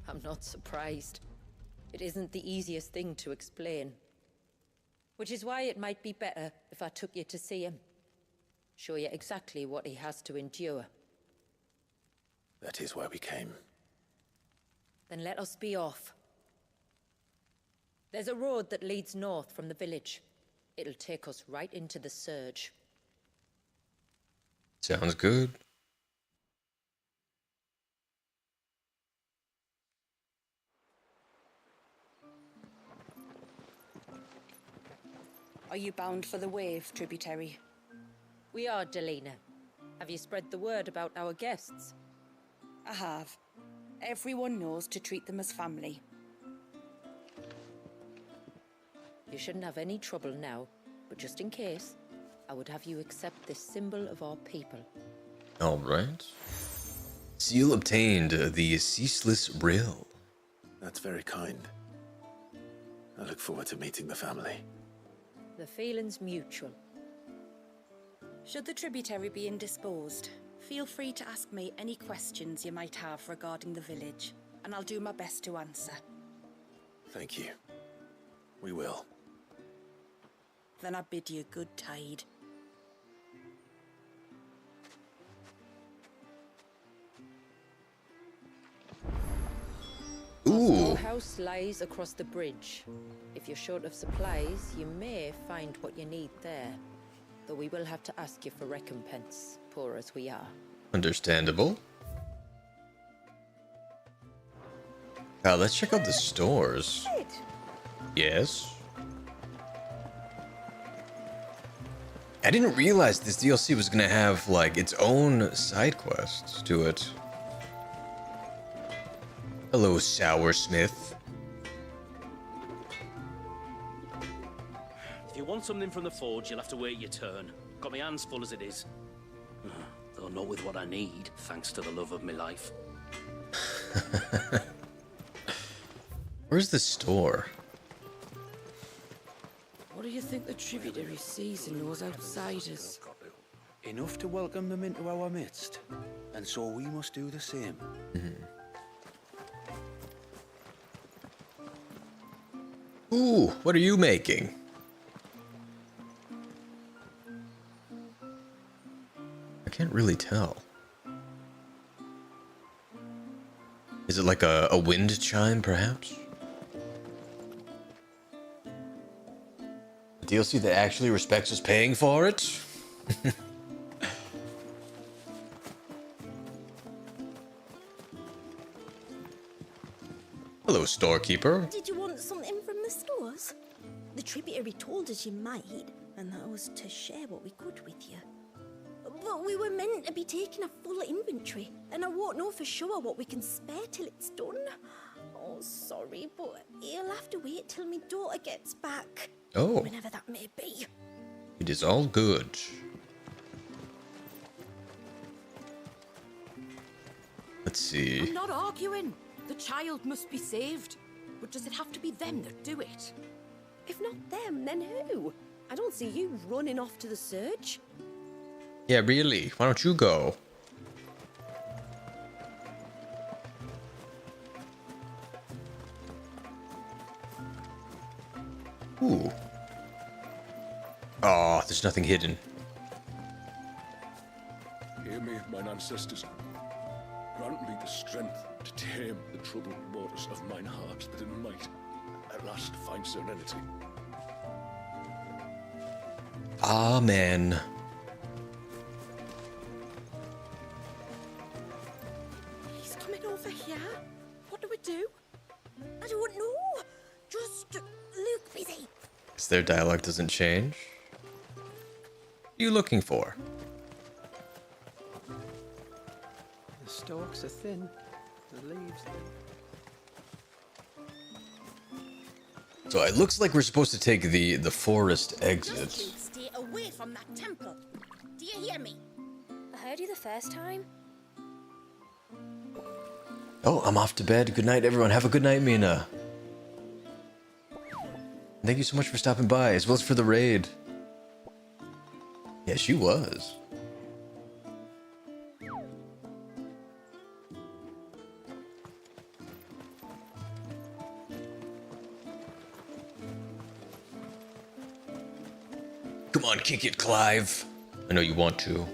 I'm not surprised. It isn't the easiest thing to explain. Which is why it might be better if I took you to see him. Show you exactly what he has to endure. That is why we came. Then let us be off. There's a road that leads north from the village. It'll take us right into the surge. Sounds good. Are you bound for the wave, tributary? We are, Delina. Have you spread the word about our guests? I have. Everyone knows to treat them as family. You shouldn't have any trouble now, but just in case, I would have you accept this symbol of our people. All right. Seal obtained, the ceaseless rill. That's very kind. I look forward to meeting the family. The feeling's mutual. Should the tributary be indisposed, feel free to ask me any questions you might have regarding the village, and I'll do my best to answer. Thank you. We will. Then I bid you good tide. Ooh. Our house lies across the bridge. If you're short of supplies, you may find what you need there. Though we will have to ask you for recompense, poor as we are. Understandable. Let's check out the stores. Yes. I didn't realize this DLC was gonna have, like, its own side quests to it. Hello, Soursmith. If you want something from the forge, you'll have to wait your turn. Got my hands full as it is. Though not with what I need, thanks to the love of my life. Where's the store? What do you think the tributary sees in those outsiders? Enough to welcome them into our midst, and so we must do the same. Ooh, what are you making? I can't really tell. Is it like a wind chime, perhaps? A DLC that actually respects us paying for it? Hello, storekeeper. Did you want something from the stores? The tributary told us you might, and that was to share what we could with you. But we were meant to be taking a full inventory, and I won't know for sure what we can spare till it's done. Oh, sorry, but you'll have to wait till my daughter gets back. Oh. Whenever that may be. It is all good. Let's see. I'm not arguing. The child must be saved. But does it have to be them that do it? If not them, then who? I don't see you running off to the surge. Yeah, really. Why don't you go? Ooh. Oh, there's nothing hidden. Hear me, mine ancestors. Grant me the strength to tame the troubled waters of mine heart, that it might at last find serenity. Amen. He's coming over here. What do we do? I don't know. Just look busy. Guess their dialogue doesn't change. What are you looking for? The stalks are thin, the leaves So it looks like we're supposed to take the forest exit. Stay away from that temple. Do you hear me? I heard you the first time. Oh, I'm off to bed. Good night, everyone. Have a good night, Mina. Thank you so much for stopping by, as well as for the raid. Yeah, she was. kick it, Clive. I know you want to.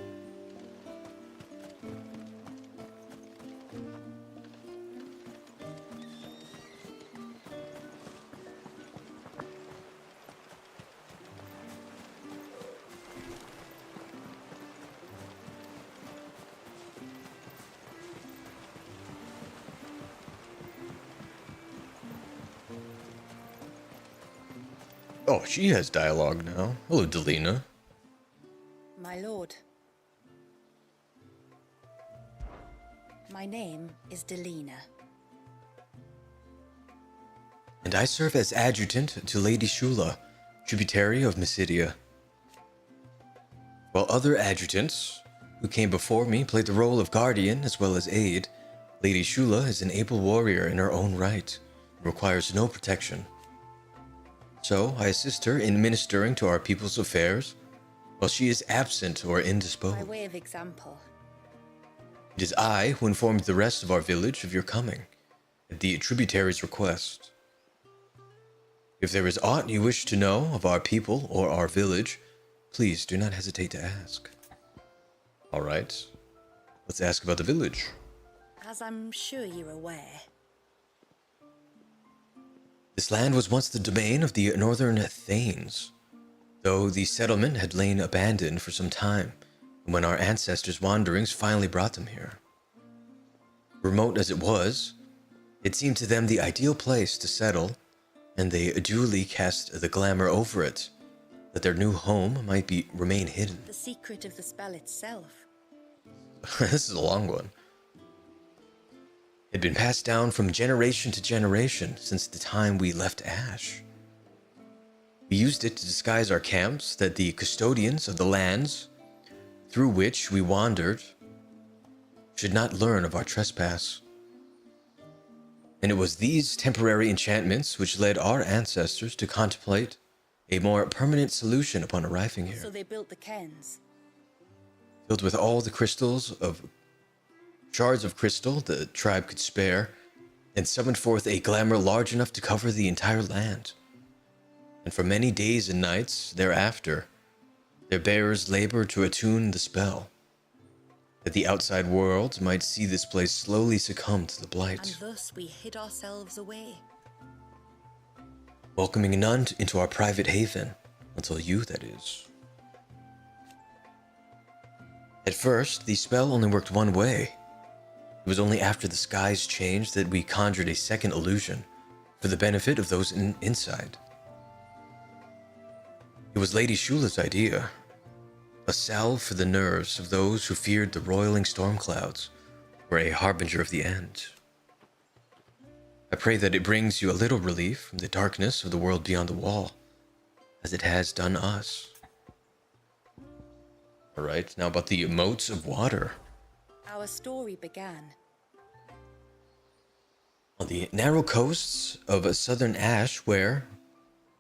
Oh, she has dialogue now. Hello, Delina. My lord. My name is Delina. And I serve as adjutant to Lady Shula, tributary of Mysidia. While other adjutants who came before me played the role of guardian as well as aid, Lady Shula is an able warrior in her own right and requires no protection. So I assist her in ministering to our people's affairs while she is absent or indisposed. By way of example. It is I who informed the rest of our village of your coming, at the tributary's request. If there is aught you wish to know of our people or our village, please do not hesitate to ask. All right, let's ask about the village. As I'm sure you're aware, This land was once the domain of the northern Thanes, though the settlement had lain abandoned for some time when our ancestors' wanderings finally brought them here. Remote as it was, it seemed to them the ideal place to settle, and they duly cast the glamour over it, that their new home might remain hidden. the secret of the spell itself. This is a long one. It had been passed down from generation to generation since the time we left Ash. We used it to disguise our camps, that the custodians of the lands through which we wandered should not learn of our trespass. And it was these temporary enchantments which led our ancestors to contemplate a more permanent solution upon arriving here. So they built the cairns. Filled with all the shards of crystal the tribe could spare, and summoned forth a glamour large enough to cover the entire land. And for many days and nights thereafter, their bearers labored to attune the spell, that the outside world might see this place slowly succumb to the blight, And thus we hid ourselves away. welcoming none into our private haven, until you, that is. At first, the spell only worked one way. It was only after the skies changed that we conjured a second illusion for the benefit of those inside. It was Lady Shula's idea, a salve for the nerves of those who feared the roiling storm clouds were a harbinger of the end. I pray that it brings you a little relief from the darkness of the world beyond the wall, as it has done us. All right, now about the moats of water. Our story began. On the narrow coasts of southern Ash, where,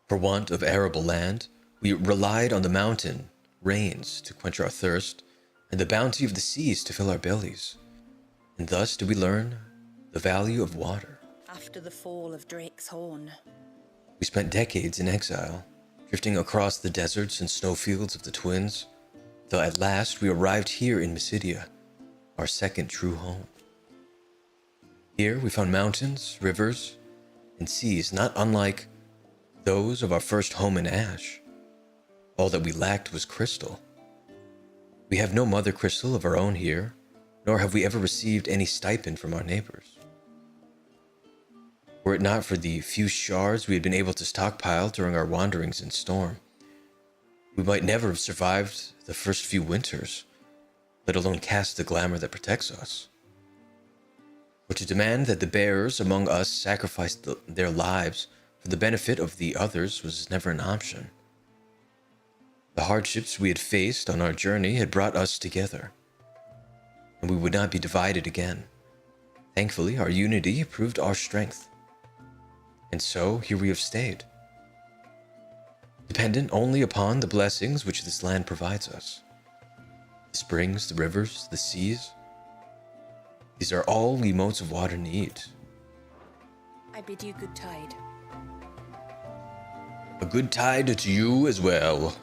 for want of arable land, we relied on the mountain rains to quench our thirst, and the bounty of the seas to fill our bellies. And thus do we learn the value of water. After the fall of Drake's Horn. We spent decades in exile, drifting across the deserts and snowfields of the Twins, till at last we arrived here in Mysidia, our second true home. Here we found mountains, rivers, and seas not unlike those of our first home in Ash. All that we lacked was crystal. We have no mother crystal of our own here, nor have we ever received any stipend from our neighbors. Were it not for the few shards we had been able to stockpile during our wanderings in storm, we might never have survived the first few winters, let alone cast the glamour that protects us. For to demand that the bearers among us sacrifice their lives for the benefit of the others was never an option. The hardships we had faced on our journey had brought us together, and we would not be divided again. Thankfully, our unity proved our strength. And so, here we have stayed, dependent only upon the blessings which this land provides us. The springs, the rivers, the seas. These are all we motes of water need. I bid you good tide. A good tide to you as well.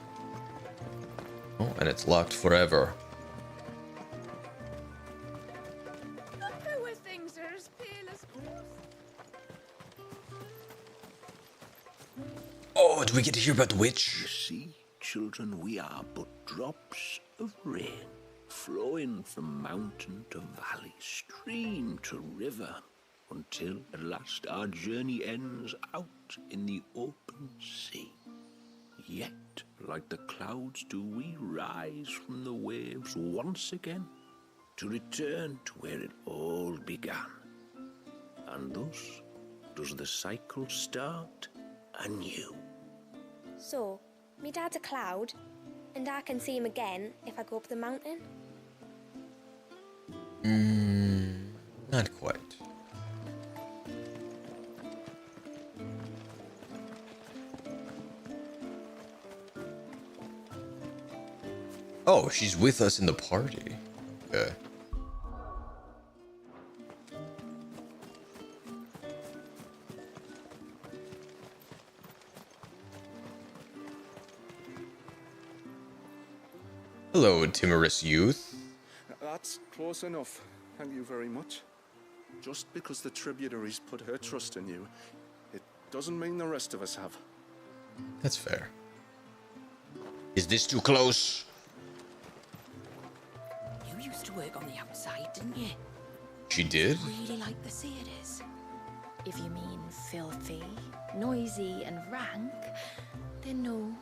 Oh, and it's locked forever. Poor things are as pale as ghosts. Oh, do we get to hear about the witch? You see, children, we are but drops of rain, flowing from mountain to valley, stream to river, until at last our journey ends out in the open sea. Yet, like the clouds, do we rise from the waves once again, to return to where it all began. And thus does the cycle start anew. So, me dad's a cloud, and I can see him again if I go up the mountain? Not quite. Oh, she's with us in the party. Okay. Hello, timorous youth. That's close enough. Thank you very much. Just because the tributaries put her trust in you, it doesn't mean the rest of us have. That's fair. Is this too close? You used to work on the outside, didn't you? She did? Really like the sea it is. If you mean filthy, noisy, and rank, then no.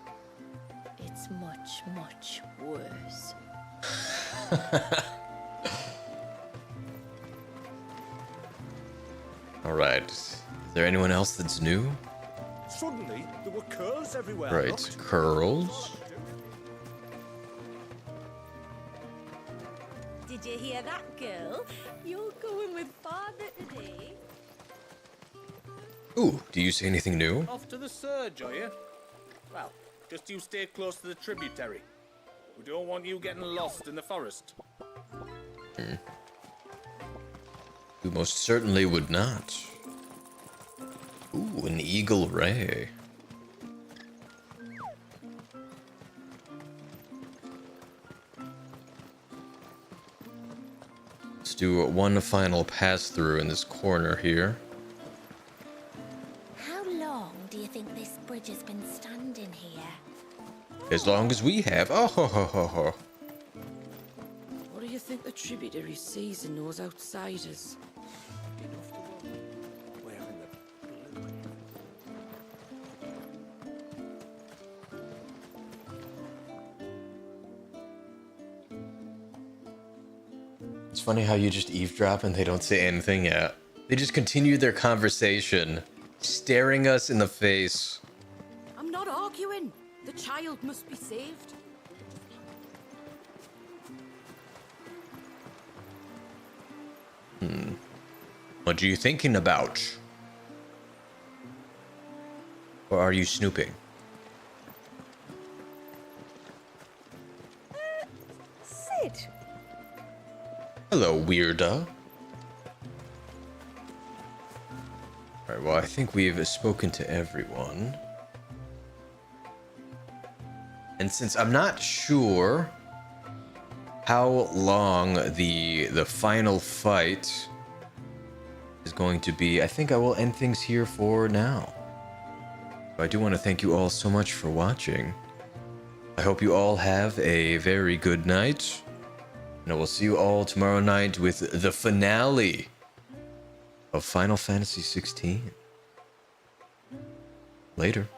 It's much, much worse. Alright. Is there anyone else that's new? Suddenly, there were curls everywhere. Right, looked. curls. Did you hear that, girl? You're going with father today. Ooh, do you see anything new? Off to the surge, are you? Well, just you stay close to the tributary. We don't want you getting lost in the forest. You most certainly would not. Ooh, an eagle ray. Let's do one final pass through in this corner here. How long do you think this bridge has been standing here? As long as we have. Oh, ho, ho, ho, ho. What do you think the tributary sees in those outsiders? It's funny how you just eavesdrop and they don't say anything yet. They just continue their conversation, staring us in the face. I'm not arguing. The child must be saved. What are you thinking about? Or are you snooping? Sid. Hello, weirda. Alright, well, I think we've spoken to everyone. And since I'm not sure how long the final fight is going to be, I think I will end things here for now. I do want to thank you all so much for watching. I hope you all have a very good night. And I will see you all tomorrow night with the finale of Final Fantasy XVI. Later.